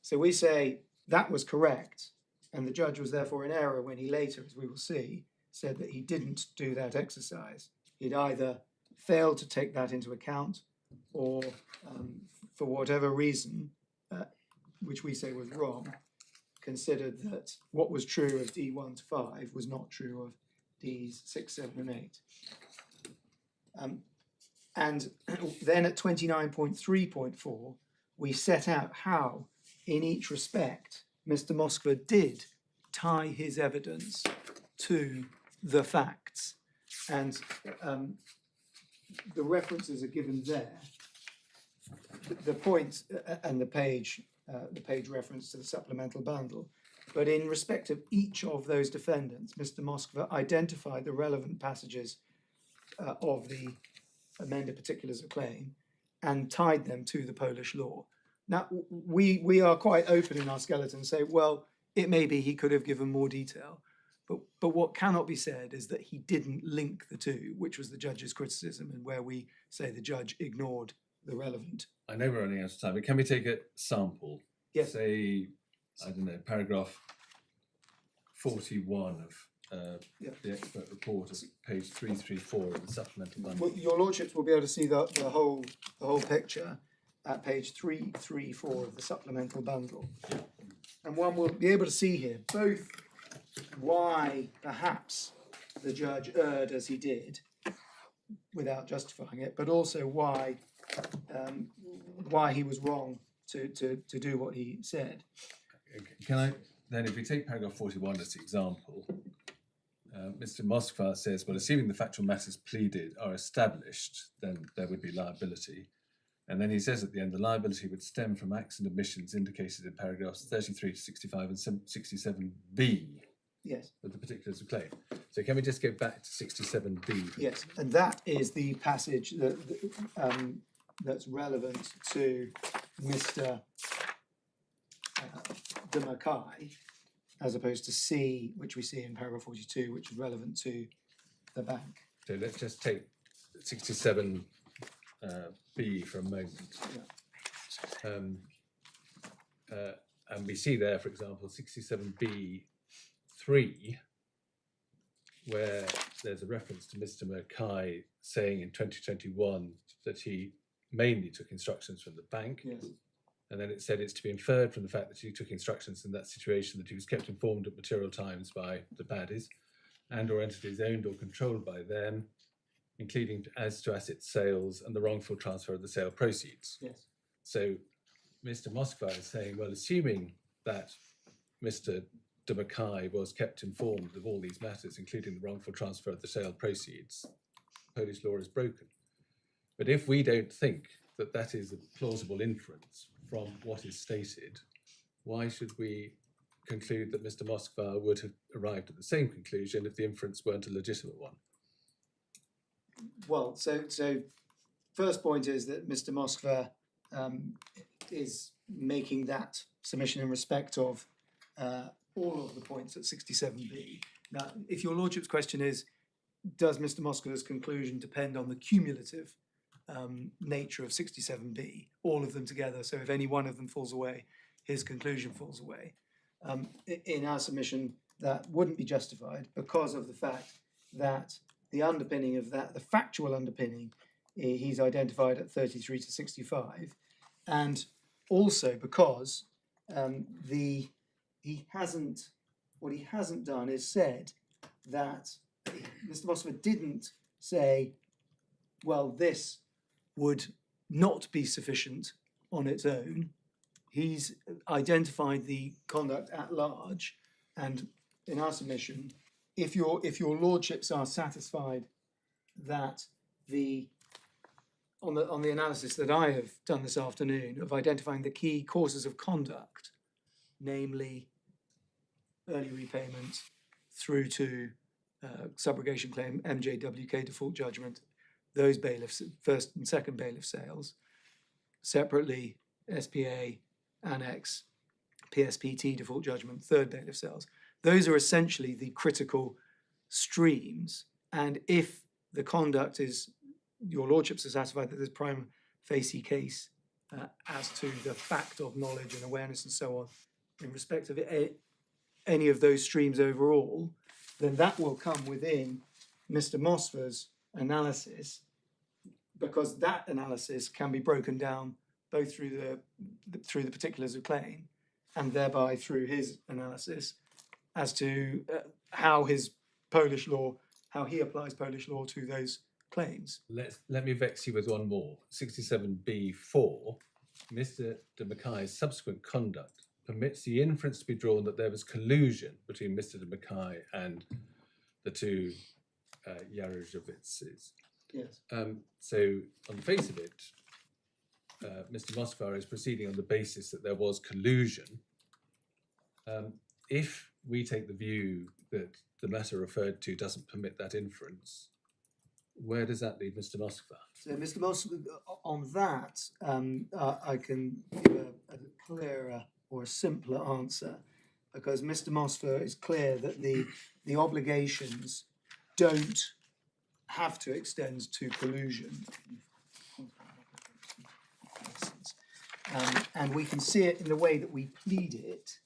So we say that was correct, and the judge was therefore in error when he later, as we will see, said that he didn't do that exercise. He'd either failed to take that into account or, for whatever reason, which we say was wrong, considered that what was true of D1 to 5 was not true of Ds 6, 7 and 8. And then at 29.3.4, we set out how, in each respect, Mr. Moskva did tie his evidence to the facts. And the references are given there. The point and the page the page reference to the supplemental bundle. But in respect of each of those defendants, Mr. Moskva identified the relevant passages of the amended particulars of claim and tied them to the Polish law. Now, we are quite open in our skeleton and say, well, it may be he could have given more detail, but what cannot be said is that he didn't link the two, which was the judge's criticism, and where we say the judge ignored the relevant. I know we're running out of time, but can we take a sample? Yes. Say, I don't know, paragraph 41 of the expert report, of page 334 of the supplemental bundle. Well, your lordships will be able to see the whole picture at page 334 of the supplemental bundle. And one will be able to see here both why perhaps the judge erred as he did without justifying it, but also why he was wrong to do what he said. Can I then, if we take paragraph 41 as the example, Mr. Moskva says, well, assuming the factual matters pleaded are established, then there would be liability. And then he says at the end, the liability would stem from acts and omissions indicated in paragraphs 33 to 65 and 67b. Yes. Of the particulars of claim. So can we just go back to 67b? Yes, and that is the passage that's relevant to Mr. de Mackay, as opposed to C, which we see in paragraph 42, which is relevant to the bank. So let's just take 67b for a moment. And we see there, for example, 67b3, where there's a reference to Mr. Mackay saying in 2021 that he mainly took instructions from the bank. Yes. And then it said it's to be inferred from the fact that he took instructions in that situation that he was kept informed at material times by the baddies and or entities owned or controlled by them, including as to asset sales and the wrongful transfer of the sale proceeds. Yes. So Mr. Moskva is saying, well, assuming that Mr. de Mackay was kept informed of all these matters, including the wrongful transfer of the sale proceeds, Polish law is broken. But if we don't think that that is a plausible inference from what is stated, why should we conclude that Mr. Moskva would have arrived at the same conclusion if the inference weren't a legitimate one? Well, so first point is that Mr. Moskva is making that submission in respect of all of the points at 67b. Now, if your lordship's question is, does Mr. Moskva's conclusion depend on the cumulative nature of 67b, all of them together, so if any one of them falls away, his conclusion falls away. In our submission, that wouldn't be justified because of the fact that the underpinning of that, the factual underpinning, he's identified at 33 to 65, and also because what he hasn't done is said that Mr. Moskva didn't say, well, this would not be sufficient on its own. He's identified the conduct at large, and in our submission, if your lordships are satisfied that on the analysis that I have done this afternoon of identifying the key courses of conduct, namely early repayment through to subrogation claim, MJWK default judgment, those bailiffs, first and second bailiff sales, separately SPA, Annex, PSPT default judgment, third bailiff sales. Those are essentially the critical streams, and if the conduct is, your lordships are satisfied that there's prima facie case as to the fact of knowledge and awareness and so on, in respect of any of those streams overall, then that will come within Mr. Moskva's analysis, because that analysis can be broken down both through the particulars of claim and thereby through his analysis as to how his Polish law, how he applies Polish law to those claims. Let me vex you with one more. 67b4, Mr. de Mackay's subsequent conduct permits the inference to be drawn that there was collusion between Mr. de Mackay and the two Yarozowitzes. Yes. So on the face of it, Mr. Mosfar is proceeding on the basis that there was collusion. If we take the view that the matter referred to doesn't permit that inference, where does that leave Mr. Mosfar? So, Mr. Moss, on that, I can give a clearer or a simpler answer, because Mr. Mosfer is clear that the obligations don't have to extend to collusion. And we can see it in the way that we plead it.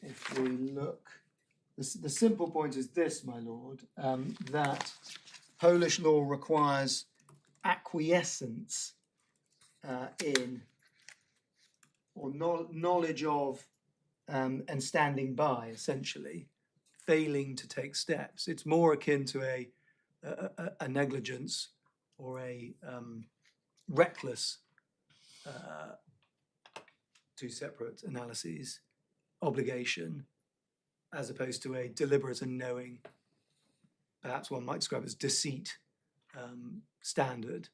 If we look, the simple point is this, my lord, that Polish law requires acquiescence in, or knowledge of, and standing by, essentially, failing to take steps. It's more akin to a negligence or a reckless, two separate analyses, obligation, as opposed to a deliberate and knowing, perhaps one might describe as deceit, standard.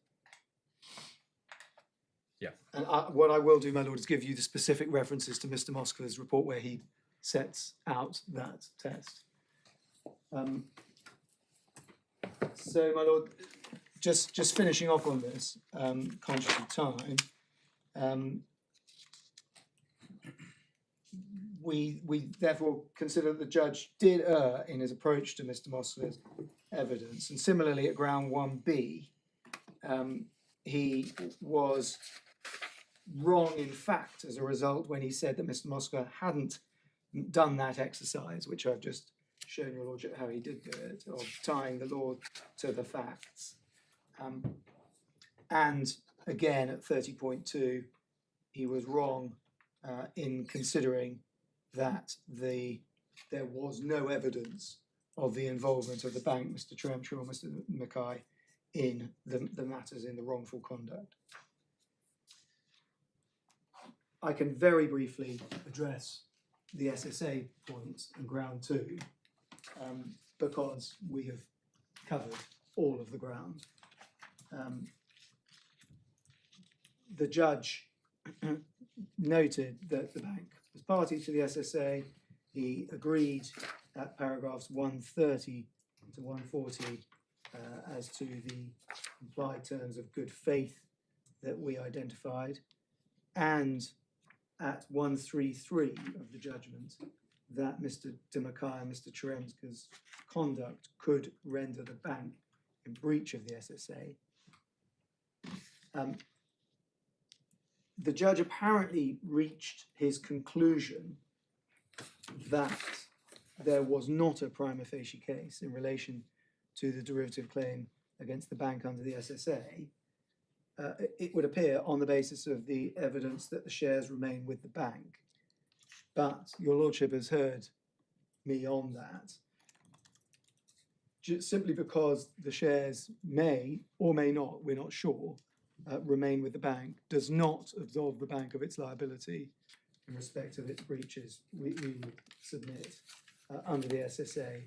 Yeah. And what I will do, my lord, is give you the specific references to Mr. Moskler's report where he sets out that test. So, my lord, just finishing off on this, conscious of time, we therefore consider that the judge did err in his approach to Mr. Moskler's evidence, and similarly at ground 1B, he was wrong in fact as a result when he said that Mr. Moskler hadn't done that exercise, which I've just shown your lordship how he did do it, of tying the law to the facts. And again at 30.2, he was wrong in considering that there was no evidence of the involvement of the bank, Mr. Tremshaw or Mr. Mackay, in the matters in the wrongful conduct. I can very briefly address the SSA points and ground 2, because we have covered all of the ground. The judge noted that the bank was party to the SSA. He agreed at paragraphs 130 to 140 as to the implied terms of good faith that we identified, and at 133 of the judgment that Mr. Mackay and Mr. Cheremska's conduct could render the bank in breach of the SSA. The judge apparently reached his conclusion that there was not a prima facie case in relation to the derivative claim against the bank under the SSA. It would appear on the basis of the evidence that the shares remain with the bank. But your lordship has heard me on that. Just simply because the shares may or may not, we're not sure, remain with the bank, does not absolve the bank of its liability in respect of its breaches we submit under the SSA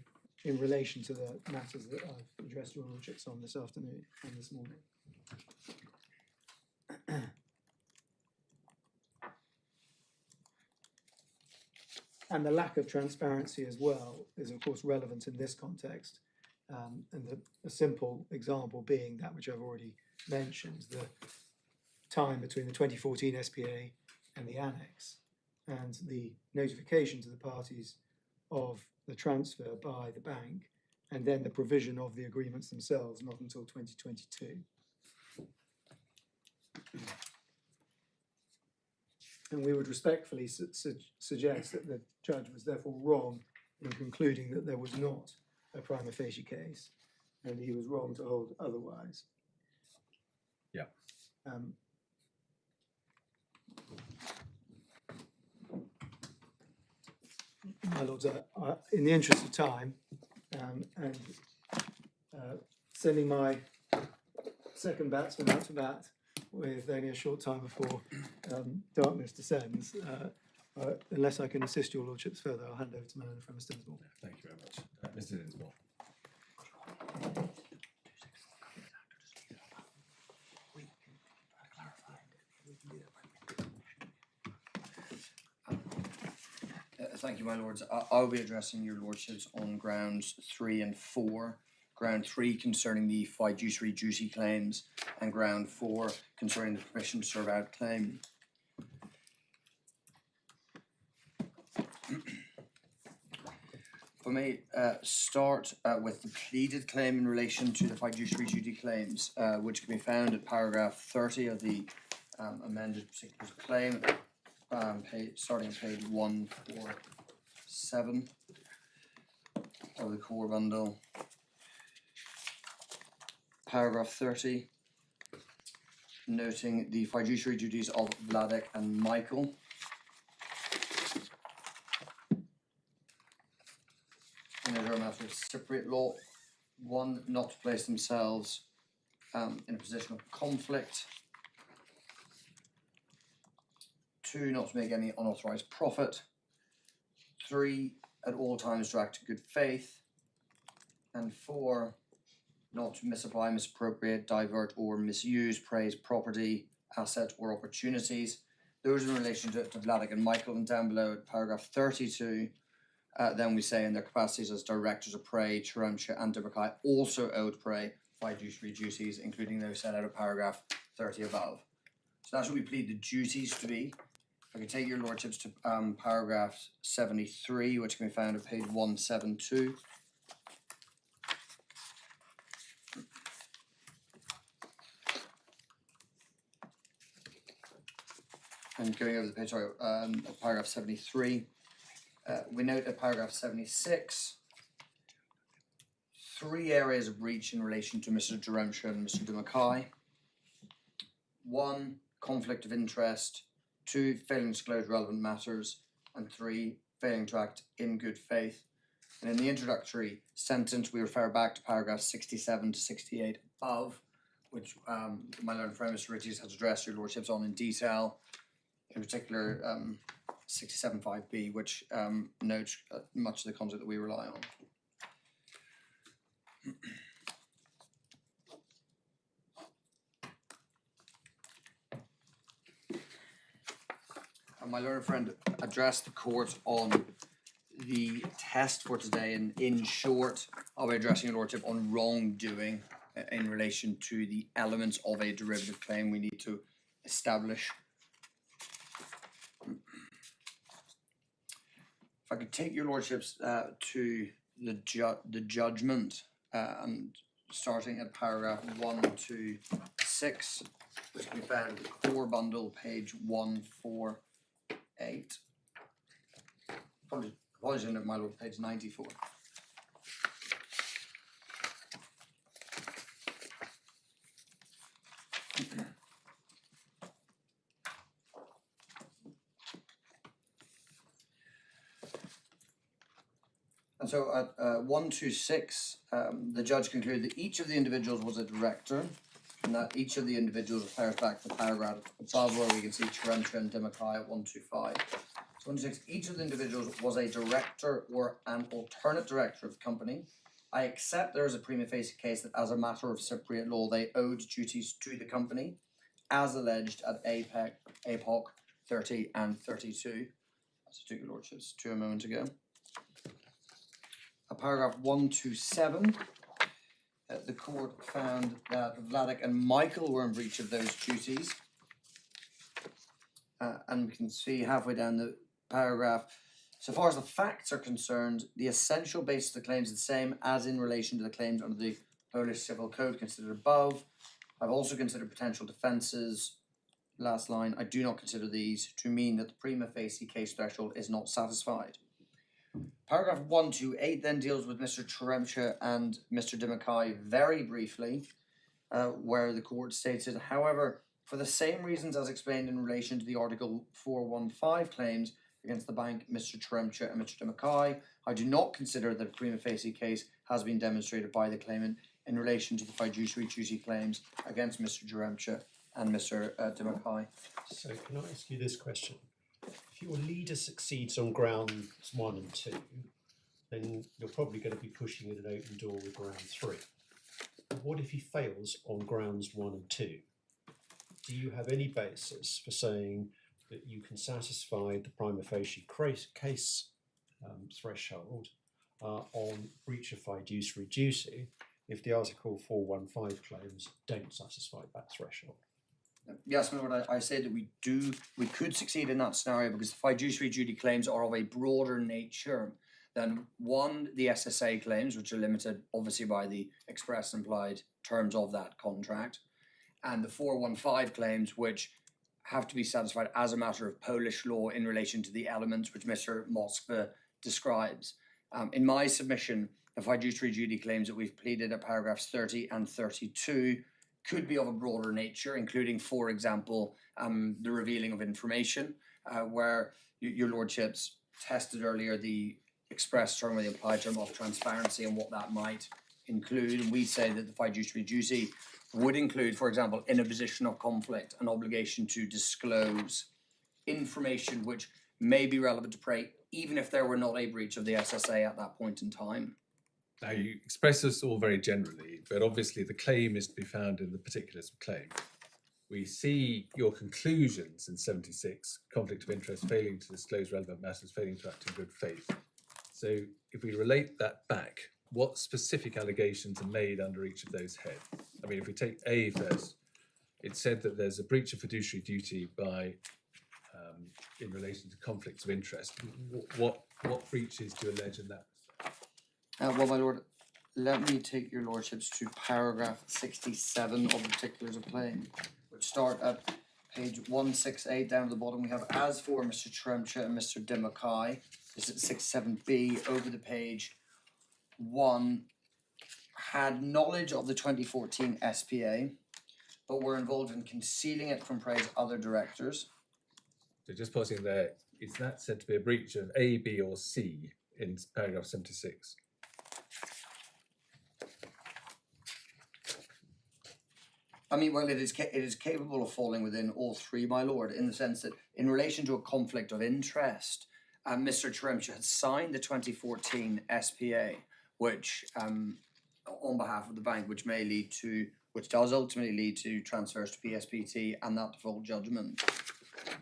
in relation to the matters that I've addressed your lordships on this afternoon and this morning. And the lack of transparency as well is of course relevant in this context, and a simple example being that which I've already mentioned, the time between the 2014 SPA and the annex, and the notification to the parties of the transfer by the bank, and then the provision of the agreements themselves not until 2022. And we would respectfully suggest that the judge was therefore wrong in concluding that there was not a prima facie case, and he was wrong to hold otherwise. Yeah. My lords, in the interest of time, and sending my second batsman out to bat with only a short time before darkness descends, unless I can assist your lordships further, I'll hand over to my own friend, Mr. Dinsmore. Thank you very much. Mr. Dinsmore. Thank you, my lords. I'll be addressing your lordships on grounds 3 and 4. Ground 3 concerning the fiduciary duty claims, and ground 4 concerning the permission to serve out claim. If I may start with the pleaded claim in relation to the fiduciary duty claims, which can be found at paragraph 30 of the amended particulars of claim, starting at page 147 of the core bundle. Paragraph 30, noting the fiduciary duties of Vladek and Michael. In a matter of Cypriot law, 1, not to place themselves in a position of conflict. 2, not to make any unauthorized profit. 3, at all times to act in good faith. And 4, not to misapply, misappropriate, divert, or misuse, praise, property, asset, or opportunities. Those in relation to Vladek and Michael. And down below at paragraph 32, then we say in their capacities as directors of Prey, Cheremsha, and Demakai also owed Prey fiduciary duties, including those set out of paragraph 30 above. So that's what we plead the duties to be. If I can take your lordships to paragraph 73, which can be found at page 172. And going over the page, sorry, paragraph 73. We note at paragraph 76, 3 areas of breach in relation to Mr. Cheremsha and Mr. Demakai. 1, conflict of interest. 2, failing to disclose relevant matters. And 3, failing to act in good faith. And in the introductory sentence, we refer back to paragraph 67 to 68 above, which my learned friend Mr. Ritchie has addressed your lordships on in detail. In particular, 67.5b, which notes much of the content that we rely on. And my learned friend addressed the court on the test for today, and in short, I'll be addressing your lordship on wrongdoing in relation to the elements of a derivative claim we need to establish. If I could take your lordships to the judgment, and starting at paragraph 126, which can be found in the core bundle, page 148. Apologies, my lord, page 94. And so at 126, the judge concluded that each of the individuals was a director, and that each of the individuals refers back to the paragraph above where we can see Cheremsha and Demakai at 125. So 126, each of the individuals was a director or an alternate director of the company. I accept there is a prima facie case that as a matter of Cypriot law, they owed duties to the company, as alleged at APOC 30 and 32. As I took your lordships to a moment ago. Paragraph 127, the court found that Vladek and Michael were in breach of those duties. And we can see halfway down the paragraph, so far as the facts are concerned, the essential basis of the claims is the same as in relation to the claims under the Polish Civil Code considered above. I've also considered potential defences. Last line, I do not consider these to mean that the prima facie case threshold is not satisfied. Paragraph 128 then deals with Mr. Cheremsha and Mr. Demakai very briefly, where the court stated, however, for the same reasons as explained in relation to the Article 415 claims against the bank, Mr. Cheremsha and Mr. Demakai, I do not consider that a prima facie case has been demonstrated by the claimant in relation to the fiduciary duty claims against Mr. Cheremsha and Mr. Demakai. So can I ask you this question? If your leader succeeds on grounds 1 and 2, then you're probably going to be pushing in an open door with ground 3. But what if he fails on grounds 1 and 2? Do you have any basis for saying that you can satisfy the prima facie case threshold on breach of fiduciary duty if the Article 415 claims don't satisfy that threshold. Yes, my lord, I say that we could succeed in that scenario because the fiduciary duty claims are of a broader nature than one, the SSA claims, which are limited obviously by the express and implied terms of that contract, and the 415 claims, which have to be satisfied as a matter of Polish law in relation to the elements which Mr. Moskva describes. In my submission, the fiduciary duty claims that we've pleaded at paragraphs 30 and 32 could be of a broader nature, including, for example, the revealing of information, where your lordships tested earlier the express term or the implied term of transparency and what that might include. And we say that the fiduciary duty would include, for example, in a position of conflict, an obligation to disclose information which may be relevant to prey, even if there were not a breach of the SSA at that point in time. Now, you express this all very generally, but obviously the claim is to be found in the particulars of claim. We see your conclusions in 76, conflict of interest, failing to disclose relevant matters, failing to act in good faith. So if we relate that back, what specific allegations are made under each of those heads? I mean, if we take A first, it said that there's a breach of fiduciary duty by, in relation to conflicts of interest. What breaches do you allege in that? Well, my lord, let me take your lordships to paragraph 67 of the particulars of claim, which start at page 168 down to the bottom. We have, as for Mr. Tremcha and Mr. Demakai, this is 67B over the page. 1, had knowledge of the 2014 SPA, but were involved in concealing it from Prey's other directors. So just pausing there, is that said to be a breach of A, B or C in paragraph 76? I mean, well, it is capable of falling within all three, my lord, in the sense that in relation to a conflict of interest, Mr. Tremcha had signed the 2014 SPA, which, on behalf of the bank, which does ultimately lead to transfers to PSPT and that default judgment.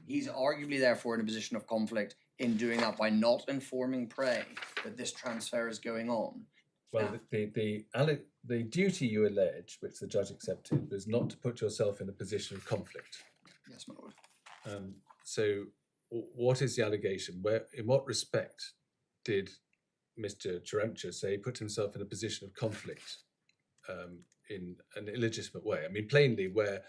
He's arguably therefore in a position of conflict in doing that by not informing Prey that this transfer is going on. Well, the duty you allege, which the judge accepted, was not to put yourself in a position of conflict. Yes, my lord. So what is the allegation? In what respect did Mr. Tremcha say he put himself in a position of conflict in an illegitimate way? I mean, plainly, where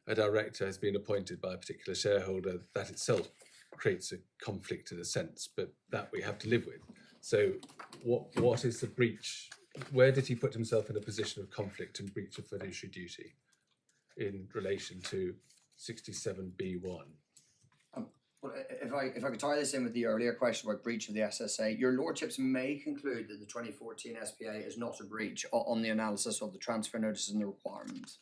a director has been appointed by a particular shareholder, that itself creates a conflict in a sense, but that we have to live with. So what is the breach? Where did he put himself in a position of conflict and breach of fiduciary duty in relation to 67B1? Well, if I could tie this in with the earlier question about breach of the SSA, your lordships may conclude that the 2014 SPA is not a breach on the analysis of the transfer notices and the requirements.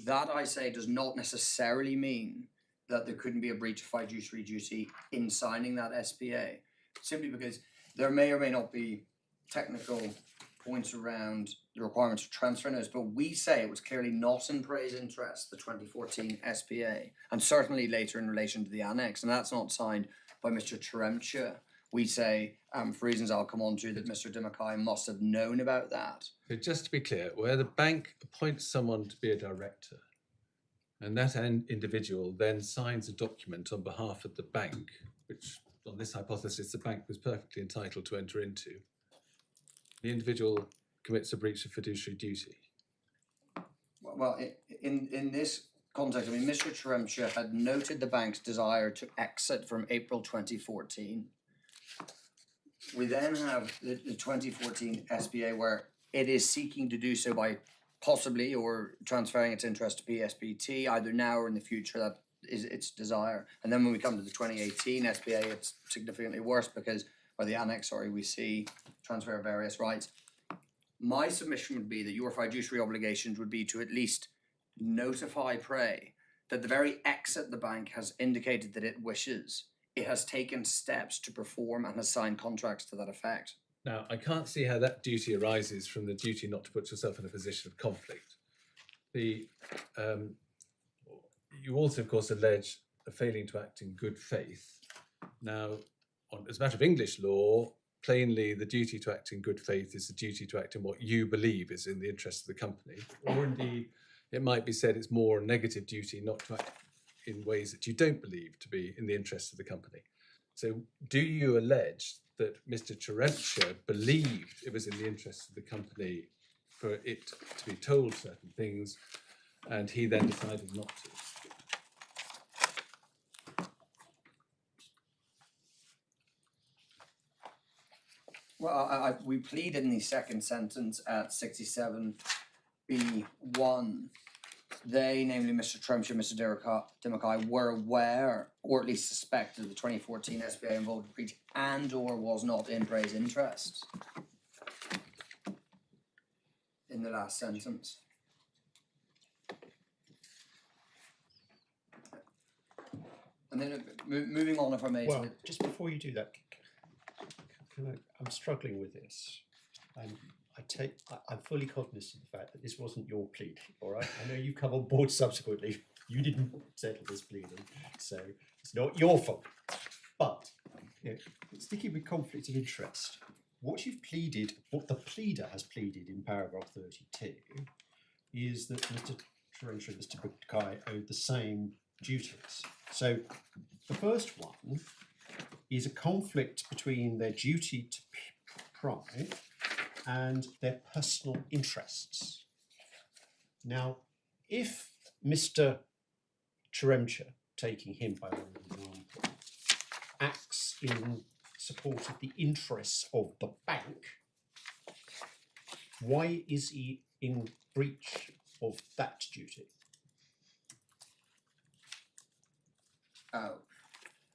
That, I say, does not necessarily mean that there couldn't be a breach of fiduciary duty in signing that SPA, simply because there may or may not be technical points around the requirements for transfer notice, but we say it was clearly not in Prey's interest, the 2014 SPA, and certainly later in relation to the annex, and that's not signed by Mr. Tremcha. We say, for reasons I'll come on to, that Mr. Demakai must have known about that. So just to be clear, where the bank appoints someone to be a director, and that individual then signs a document on behalf of the bank, which on this hypothesis the bank was perfectly entitled to enter into, the individual commits a breach of fiduciary duty. Well, in this context, I mean, Mr. Tremcha had noted the bank's desire to exit from April 2014. We then have the 2014 SPA where it is seeking to do so by possibly or transferring its interest to PSPT, either now or in the future. That is its desire. And then when we come to the 2018 SPA, it's significantly worse because, or the annex, sorry, we see transfer of various rights. My submission would be that your fiduciary obligations would be to at least notify Prey that the very exit the bank has indicated that it wishes. It has taken steps to perform and has signed contracts to that effect. Now, I can't see how that duty arises from the duty not to put yourself in a position of conflict. You also, of course, allege a failing to act in good faith. Now, as a matter of English law, plainly the duty to act in good faith is the duty to act in what you believe is in the interest of the company, or indeed it might be said it's more a negative duty not to act in ways that you don't believe to be in the interest of the company. So do you allege that Mr. Cheremcha believed it was in the interest of the company for it to be told certain things, and he then decided not to? Well, we plead in the second sentence at 67B1. They, namely Mr. Cheremcha and Mr. Demakai, were aware, or at least suspected, the 2014 SBA involved in breach and or was not in Prey's interest. In the last sentence. And then moving on, if I may. Well, just before you do that, I'm struggling with this. I'm fully cognizant of the fact that this wasn't your pleading, all right? I know you come on board subsequently. You didn't settle this pleading, so it's not your fault. But sticking with conflict of interest, what you've pleaded, what the pleader has pleaded in paragraph 32, is that Mr. Cheremcha and Mr. Bukai owed the same duties. So the first one is a conflict between their duty to Prey and their personal interests. Now, if Mr. Cheremcha, taking him by way of example, acts in support of the interests of the bank, why is he in breach of that duty? Oh.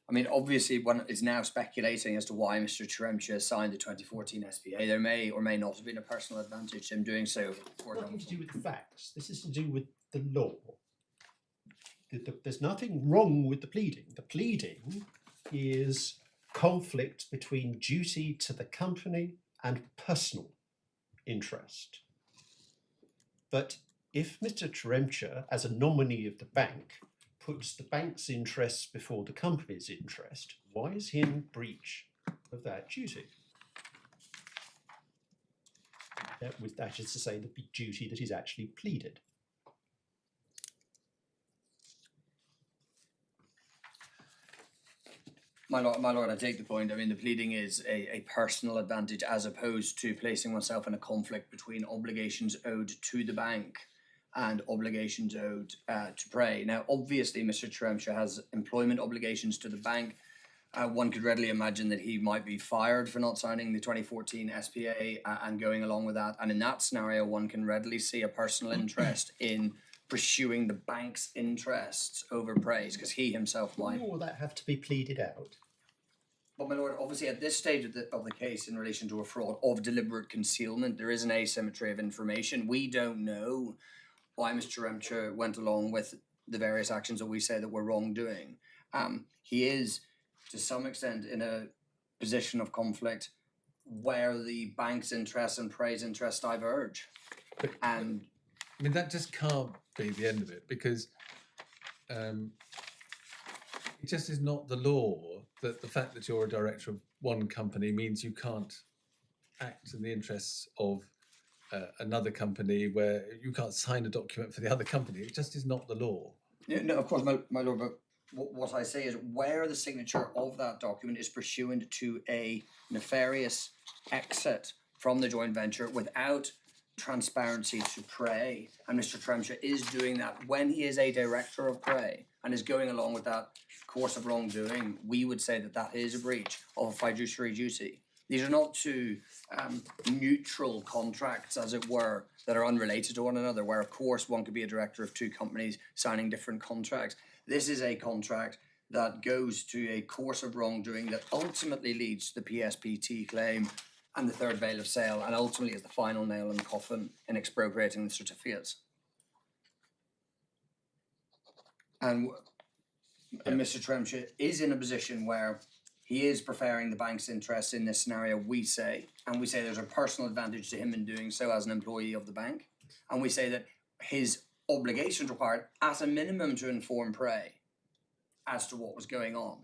I mean, obviously, one is now speculating as to why Mr. Cheremcha signed the 2014 SPA. There may or may not have been a personal advantage to him doing so. Nothing to do with the facts. This is to do with the law. There's nothing wrong with the pleading. The pleading is conflict between duty to the company and personal interest. But if Mr. Cheremcha, as a nominee of the bank, puts the bank's interests before the company's interest, why is he in breach of that duty? That is to say, the duty that is actually pleaded. My lord, I take the point. I mean, the pleading is a personal advantage as opposed to placing oneself in a conflict between obligations owed to the bank and obligations owed to Prey. Now, obviously, Mr. Cheremcha has employment obligations to the bank. One could readily imagine that he might be fired for not signing the 2014 SPA and going along with that. And in that scenario, one can readily see a personal interest in pursuing the bank's interests over Prey's, because he himself might. Why will that have to be pleaded out? But my lord, obviously at this stage of the case in relation to a fraud of deliberate concealment, there is an asymmetry of information. We don't know why Mr. Cheremcha went along with the various actions that we say that were wrongdoing. He is, to some extent, in a position of conflict where the bank's interests and Prey's interests diverge. And I mean, that just can't be the end of it, because it just is not the law that the fact that you're a director of one company means you can't act in the interests of another company, where you can't sign a document for the other company. It just is not the law. yeah, no, of course, my lord, but what I say is where the signature of that document is pursuant to a nefarious exit from the joint venture without transparency to Prey, and Mr. Cheremcha is doing that when he is a director of Prey and is going along with that course of wrongdoing, we would say that that is a breach of a fiduciary duty. These are not two neutral contracts, as it were, that are unrelated to one another, where of course one could be a director of two companies signing different contracts. This is a contract that goes to a course of wrongdoing that ultimately leads to the PSPT claim and the third veil of sale, and ultimately is the final nail in the coffin in expropriating the certificates. And Mr. Cheremcha is in a position where he is preferring the bank's interests in this scenario, we say, and we say there's a personal advantage to him in doing so as an employee of the bank, and we say that his obligations required, at a minimum, to inform Prey as to what was going on.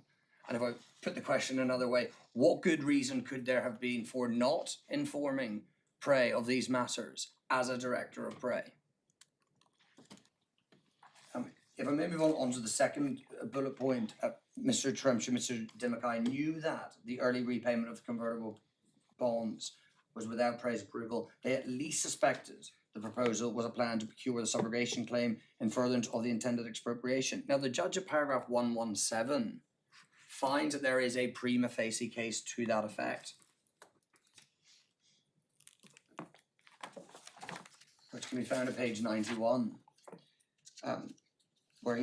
And if I put the question another way, what good reason could there have been for not informing Prey of these matters as a director of Prey? If I may move on to the second bullet point, Mr. Trump and Mr. Demakai knew that the early repayment of the convertible bonds was without Prey's approval. They at least suspected the proposal was a plan to procure the subrogation claim in furtherance of the intended expropriation. Now, the judge at paragraph 117 finds that there is a prima facie case to that effect, which can be found at page 91, where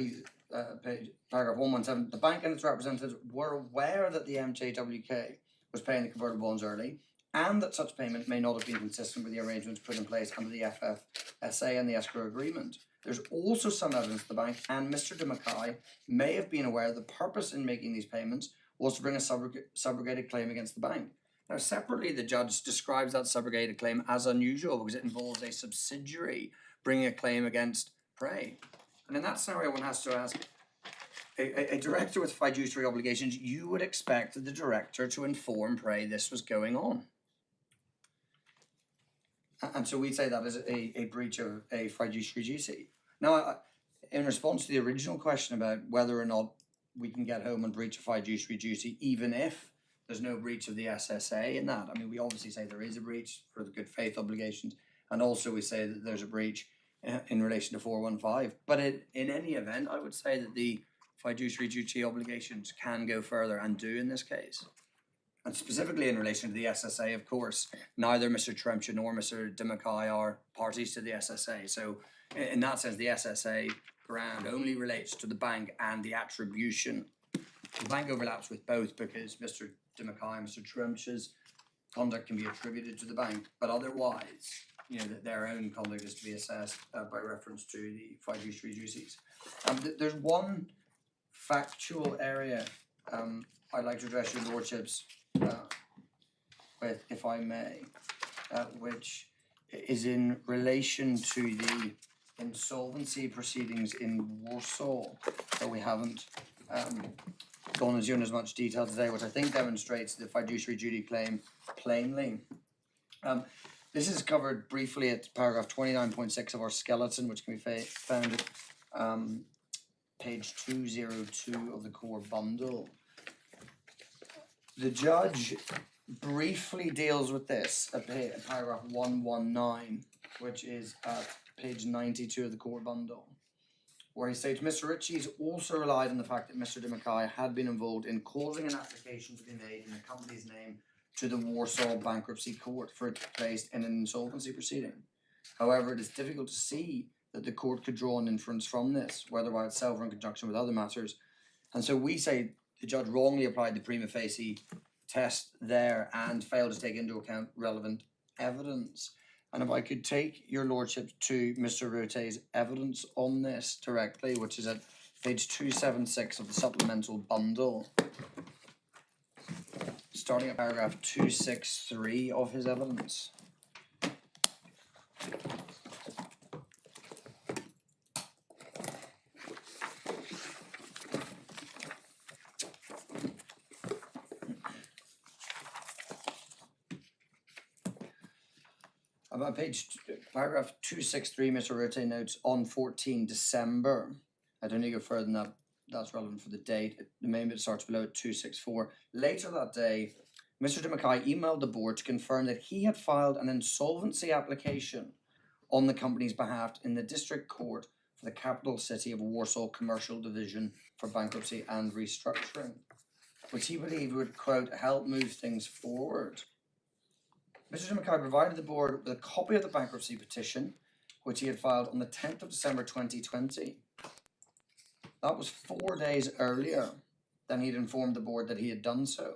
paragraph 117, the bank and its representatives were aware that the MJWK was paying the convertible bonds early, and that such payment may not have been consistent with the arrangements put in place under the FFSA and the escrow agreement. There's also some evidence the bank and Mr. Demakai may have been aware the purpose in making these payments was to bring a subrogated claim against the bank. Now, separately, the judge describes that subrogated claim as unusual because it involves a subsidiary bringing a claim against Prey. And in that scenario, one has to ask, a director with fiduciary obligations, you would expect the director to inform Prey this was going on. And so we'd say that is a breach of a fiduciary duty. Now, in response to the original question about whether or not we can get home and breach a fiduciary duty, even if there's no breach of the SSA in that, I mean, we obviously say there is a breach for the good faith obligations, and also we say that there's a breach in relation to 415. But in any event, I would say that the fiduciary duty obligations can go further and do in this case. And specifically in relation to the SSA, of course, neither Mr. Tremcha nor Mr. Demakai are parties to the SSA. So in that sense, the SSA ground only relates to the bank and the attribution. The bank overlaps with both because Mr. Demakai and Mr. Tremcha's conduct can be attributed to the bank, but otherwise, you know, that their own conduct is to be assessed by reference to the fiduciary duties. There's one factual area I'd like to address your lordships with, if I may, which is in relation to the insolvency proceedings in Warsaw that we haven't gone into in as much detail today, which I think demonstrates the fiduciary duty claim plainly. This is covered briefly at paragraph 29.6 of our skeleton, which can be found at page 202 of the core bundle. The judge briefly deals with this at paragraph 119, which is at page 92 of the core bundle, where he states, Mr. Ritchie's also relied on the fact that Mr. Demakai had been involved in causing an application to be made in the company's name to the Warsaw Bankruptcy Court for it to be placed in an insolvency proceeding. However, it is difficult to see that the court could draw an inference from this, whether by itself or in conjunction with other matters. And so we say the judge wrongly applied the prima facie test there and failed to take into account relevant evidence. And if I could take your lordship to Mr. Rote's evidence on this directly, which is at page 276 of the supplemental bundle, starting at paragraph 263 of his evidence. About paragraph 263, Mr. Rote notes on 14 December. I don't need to go further than that. That's relevant for the date. The main bit starts below at 264. Later that day, Mr. Demakai emailed the board to confirm that he had filed an insolvency application on the company's behalf in the district court for the capital city of Warsaw Commercial Division for bankruptcy and restructuring, which he believed would, quote, help move things forward. Mr. Demakai provided the board with a copy of the bankruptcy petition, which he had filed on the 10th of December 2020. That was 4 days earlier than he'd informed the board that he had done so.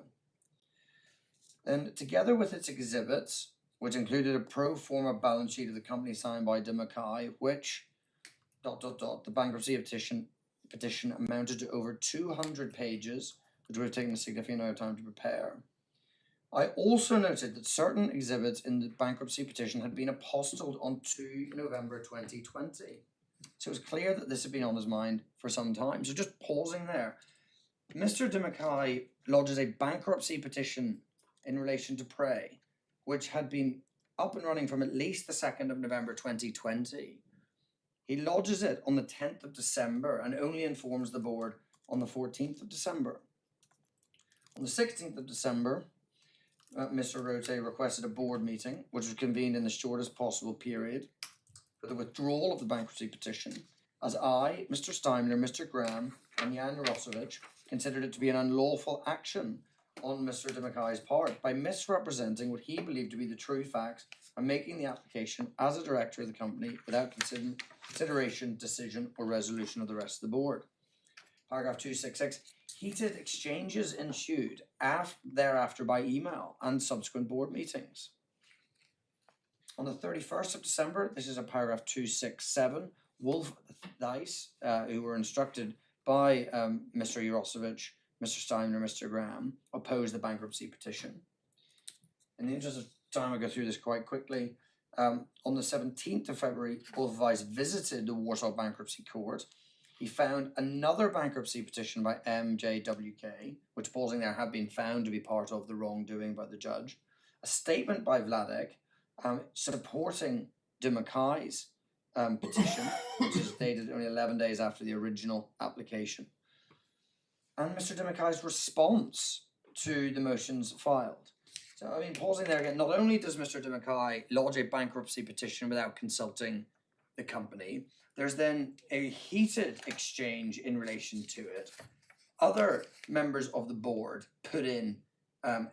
Then, together with its exhibits, which included a pro forma balance sheet of the company signed by Demakai, which, ... the bankruptcy petition amounted to over 200 pages, which would have taken a significant amount of time to prepare. I also noted that certain exhibits in the bankruptcy petition had been apostilled on 2 November 2020. So it was clear that this had been on his mind for some time. So just pausing there, Mr. de Mackay lodges a bankruptcy petition in relation to Prey, which had been up and running from at least the 2nd of November 2020. He lodges it on the 10th of December and only informs the board on the 14th of December. On the 16th of December, Mr. Rote requested a board meeting, which was convened in the shortest possible period, for the withdrawal of the bankruptcy petition, as I, Mr. Steimler, Mr. Graham, and Jan Rosovich considered it to be an unlawful action on Mr. de Mackay's part by misrepresenting what he believed to be the true facts and making the application as a director of the company without consideration, decision, or resolution of the rest of the board. Paragraph 266. Heated exchanges ensued thereafter by email and subsequent board meetings. On the 31st of December, this is a paragraph 267, Wolf Dice, who were instructed by Mr. Jarosevich, Mr. Steiner, Mr. Graham, opposed the bankruptcy petition. In the interest of time, I'll go through this quite quickly. On the 17th of February, Wolf Dice visited the Warsaw Bankruptcy Court. He found another bankruptcy petition by MJWK, which, pausing there, had been found to be part of the wrongdoing by the judge. A statement by Vladek supporting de Mackay's petition, which is dated only 11 days after the original application. And Mr. de Mackay's response to the motions filed. So, I mean, pausing there again, not only does Mr. de Mackay lodge a bankruptcy petition without consulting the company, there's then a heated exchange in relation to it. Other members of the board put in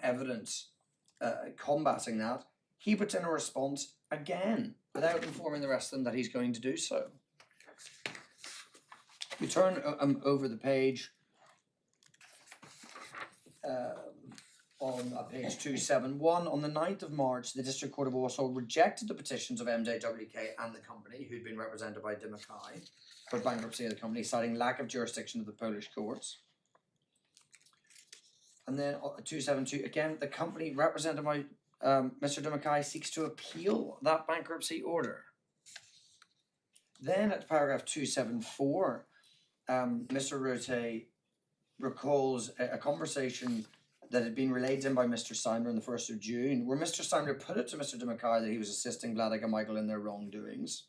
evidence combating that. He puts in a response again without informing the rest of them that he's going to do so. We turn over the page on page 271. On the 9th of March, the District Court of Warsaw rejected the petitions of MJWK and the company, who'd been represented by de Mackay, for bankruptcy of the company, citing lack of jurisdiction of the Polish courts. And then 272, again, the company represented by Mr. de Mackay seeks to appeal that bankruptcy order. Then at paragraph 274, Mr. Rote recalls a conversation that had been relayed to him by Mr. Steimler on the 1st of June, where Mr. Steimler put it to Mr. de Mackay that he was assisting Vladek and Michael in their wrongdoings.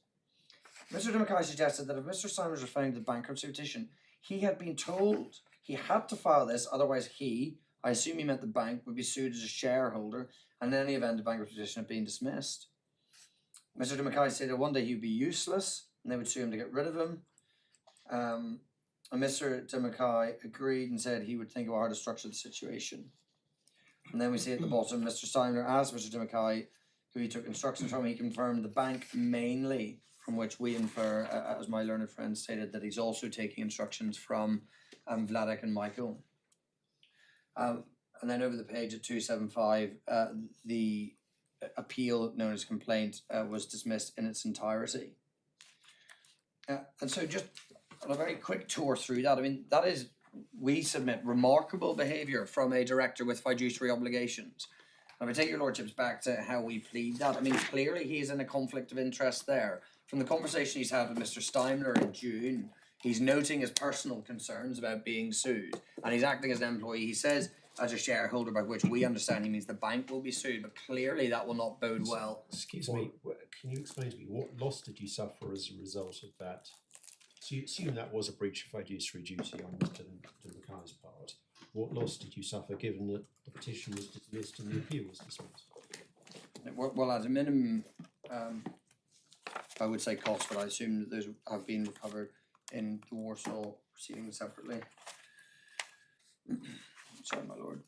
Mr. de Mackay suggested that if Mr. Steimler was referring to the bankruptcy petition, he had been told he had to file this, otherwise he, I assume he meant the bank, would be sued as a shareholder, and in any event the bankruptcy petition had been dismissed. Mr. de Mackay said that one day he would be useless, and they would sue him to get rid of him. And Mr. de Mackay agreed and said he would think about how to structure the situation. And then we see at the bottom, Mr. Steimler asked Mr. de Mackay, who he took instructions from. He confirmed the bank mainly, from which we infer, as my learned friend stated, that he's also taking instructions from Vladek and Michael. And then over the page at 275, the appeal known as complaint was dismissed in its entirety. And so just on a very quick tour through that, I mean, that is, we submit, remarkable behaviour from a director with fiduciary obligations. And if I take your lordships back to how we plead that, I mean, clearly he is in a conflict of interest there. From the conversation he's had with Mr. Steimler in June, he's noting his personal concerns about being sued. And he's acting as an employee, he says, as a shareholder, by which we understand he means the bank will be sued, but clearly that will not bode well. Excuse me, can you explain to me, what loss did you suffer as a result of that? So you assume that was a breach of fiduciary duty on Mr. de Mackay's part. What loss did you suffer given that the petition was dismissed and the appeal was dismissed? Well, at a minimum, I would say costs, but I assume that those have been recovered in the Warsaw proceedings separately. Sorry, my lord.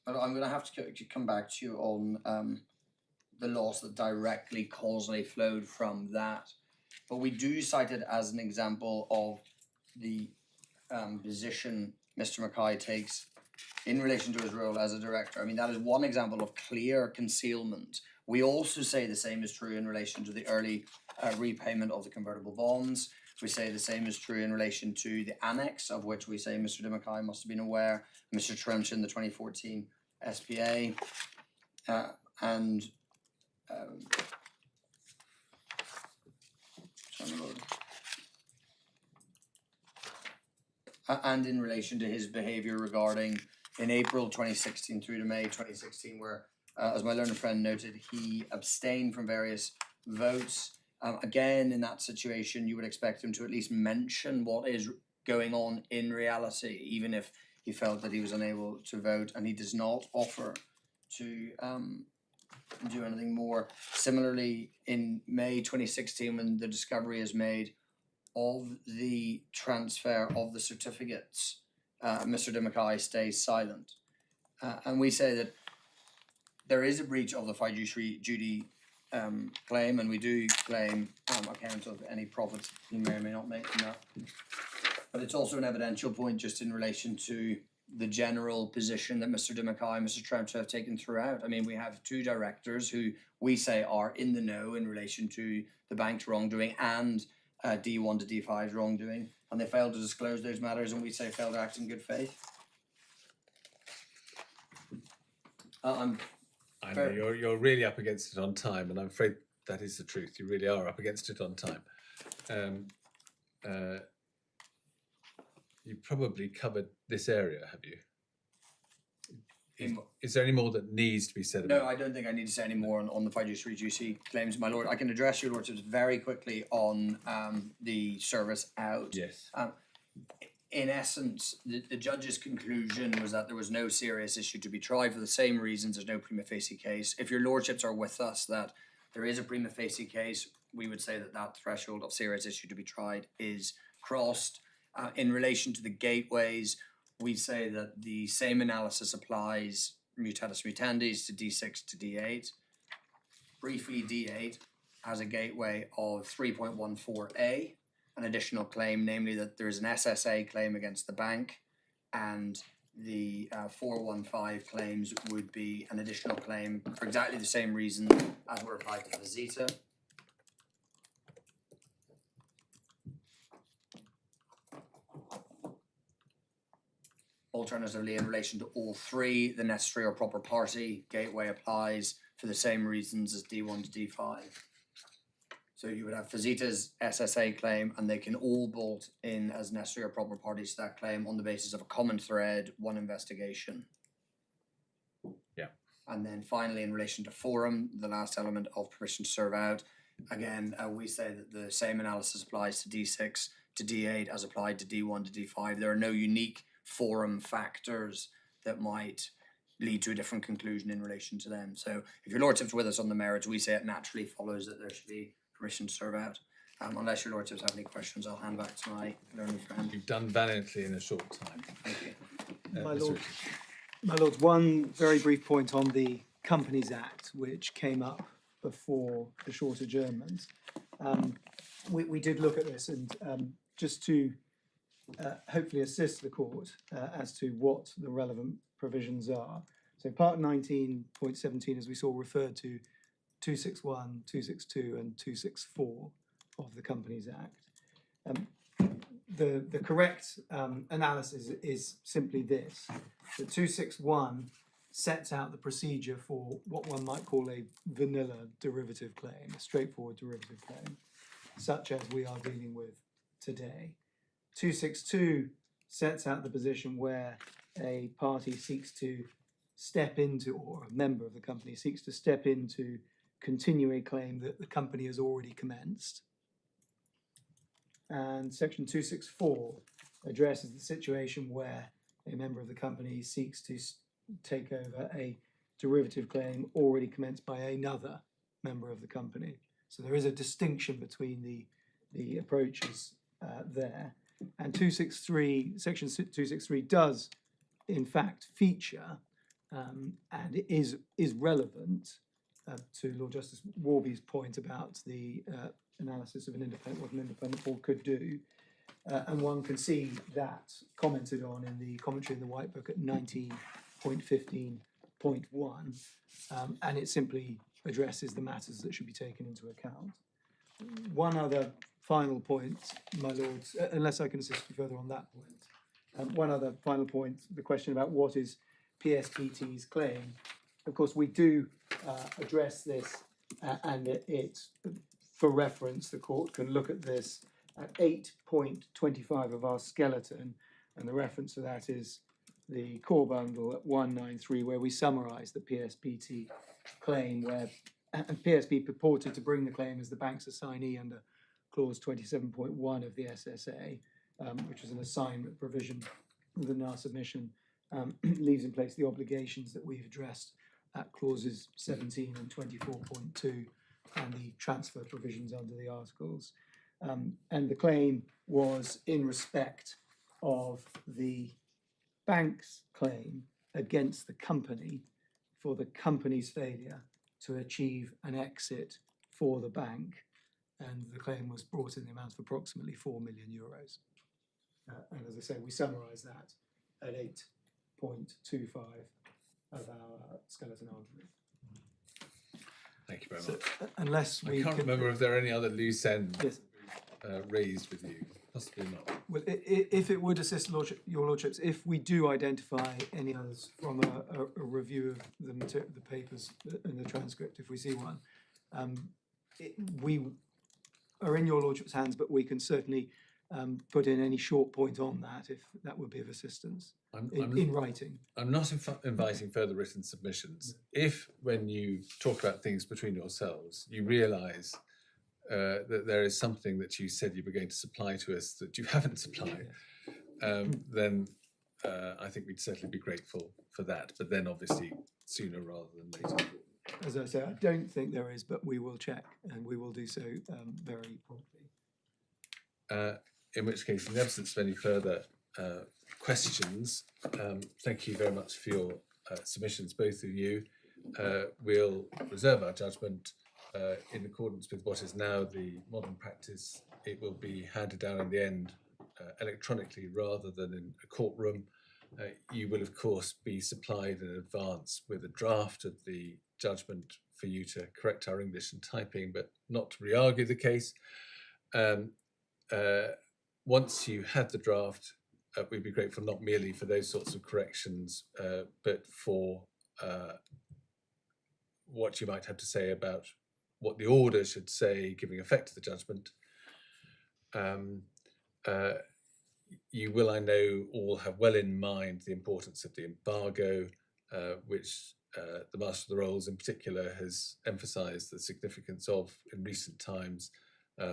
But I'm going to have to come back to you on the loss that directly causally flowed from that. But we do cite it as an example of the position Mr. Mackay takes in relation to his role as a director. I mean, that is one example of clear concealment. We also say the same is true in relation to the early repayment of the convertible bonds. We say the same is true in relation to the annex, of which we say Mr. Demakai must have been aware, Mr. Tremchin, the 2014 SPA, and and in relation to his behaviour regarding in April 2016 through to May 2016, where, as my learned friend noted, he abstained from various votes. Again, in that situation, you would expect him to at least mention what is going on in reality, even if he felt that he was unable to vote, and he does not offer to do anything more. Similarly, in May 2016, when the discovery is made of the transfer of the certificates, Mr. Demakai stays silent. And we say that there is a breach of the fiduciary duty claim, and we do claim account of any profits he may or may not make from that. But it's also an evidential point just in relation to the general position that Mr. Demakai and Mr. Tremch have taken throughout. I mean, we have two directors who we say are in the know in relation to the bank's wrongdoing and D1 to D5's wrongdoing, and they failed to disclose those matters, and we say failed to act in good faith. I know you're really up against it on time, and I'm afraid that is the truth. You really are up against it on time. You probably covered this area, have you? Is there any more that needs to be said about it? No, I don't think I need to say any more on the fiduciary duty claims, my lord. I can address your lordships very quickly on the service out. Yes. In essence, the judge's conclusion was that there was no serious issue to be tried for the same reasons there's no prima facie case. If your lordships are with us that there is a prima facie case, we would say that that threshold of serious issue to be tried is crossed. In relation to the gateways, we say that the same analysis applies mutatis mutandis to D6 to D8. Briefly, D8 has a gateway of 3.14a, an additional claim, namely that there is an SSA claim against the bank, and the 415 claims would be an additional claim for exactly the same reason as were applied to Visita. Alternatively, in relation to all three, the necessary or proper party gateway applies for the same reasons as D1 to D5. So you would have Visita's SSA claim, and they can all bolt in as necessary or proper parties to that claim on the basis of a common thread, one investigation. Yeah. And then finally, in relation to forum, the last element of permission to serve out, again, we say that the same analysis applies to D6 to D8 as applied to D1 to D5. There are no unique forum factors that might lead to a different conclusion in relation to them. So if your lordship's with us on the merits, we say it naturally follows that there should be permission to serve out. Unless your lordships have any questions, I'll hand back to my learned friend. You've done valiantly in a short time. Thank you. My Mr. lord, Richards. my lords, one very brief point on the Companies Act, which came up before the short adjournment. We did look at this, and just to hopefully assist the court as to what the relevant provisions are. So part 19.17, as we saw, referred to 261, 262 and 264 of the Companies Act. The correct analysis is simply this. The 261 sets out the procedure for what one might call a vanilla derivative claim, a straightforward derivative claim, such as we are dealing with today. 262 sets out the position where a party seeks to step into, or a member of the company seeks to step into, continue a claim that the company has already commenced. And section 264 addresses the situation where a member of the company seeks to take over a derivative claim already commenced by another member of the company. So there is a distinction between the approaches there. And 263, section 263 does in fact feature, and it is relevant to Lord Justice Warby's point about the analysis of what an independent board could do. And one can see that commented on in the commentary in the White Book at 19.15.1, and it simply addresses the matters that should be taken into account. one other final point, my lords, unless I can assist you further on that point. One other final point, the question about what is PSPT's claim. Of course, we do address this, and it's for reference, the court can look at this at 8.25 of our skeleton, and the reference to that is the core bundle at 193, where we summarise the PSPT claim, where and PSP purported to bring the claim as the bank's assignee under clause 27.1 of the SSA, which is an assignment provision within our submission, leaves in place the obligations that we've addressed at clauses 17 and 24.2 and the transfer provisions under the articles. And the claim was in respect of the bank's claim against the company for the company's failure to achieve an exit for the bank, and the claim was brought in the amount of approximately €4 million. And as I say, we summarise that at 8.25 of our skeleton argument. Thank you very So, much. unless I we can't can, remember if there are any other loose ends yes, raised with you. Possibly not. well, if it would assist your lordships, if we do identify any others from a review of the papers and the transcript, if we see one, we are in your lordship's hands, but we can certainly put in any short point on that if that would be of assistance in writing. I'm not inviting further written submissions. If, when you talk about things between yourselves, you realise that there is something that you said you were going to supply to us that you haven't supplied, then I think we'd certainly be grateful for that. But then, obviously, sooner rather than later. As I say, I don't think there is, but we will check, and we will do so very promptly. In which case, in the absence of any further questions, thank you very much for your submissions, both of you. We'll reserve our judgment in accordance with what is now the modern practice. It will be handed down in the end electronically rather than in a courtroom. You will, of course, be supplied in advance with a draft of the judgment for you to correct our English and typing, but not to re-argue the case. Once you had the draft, we'd be grateful not merely for those sorts of corrections, but for what you might have to say about what the order should say, giving effect to the judgment. You will, I know, all have well in mind the importance of the embargo, which the Master of the Rolls in particular has emphasised the significance of in recent times.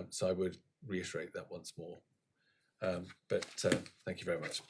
So I would reiterate that once more. But thank you very much.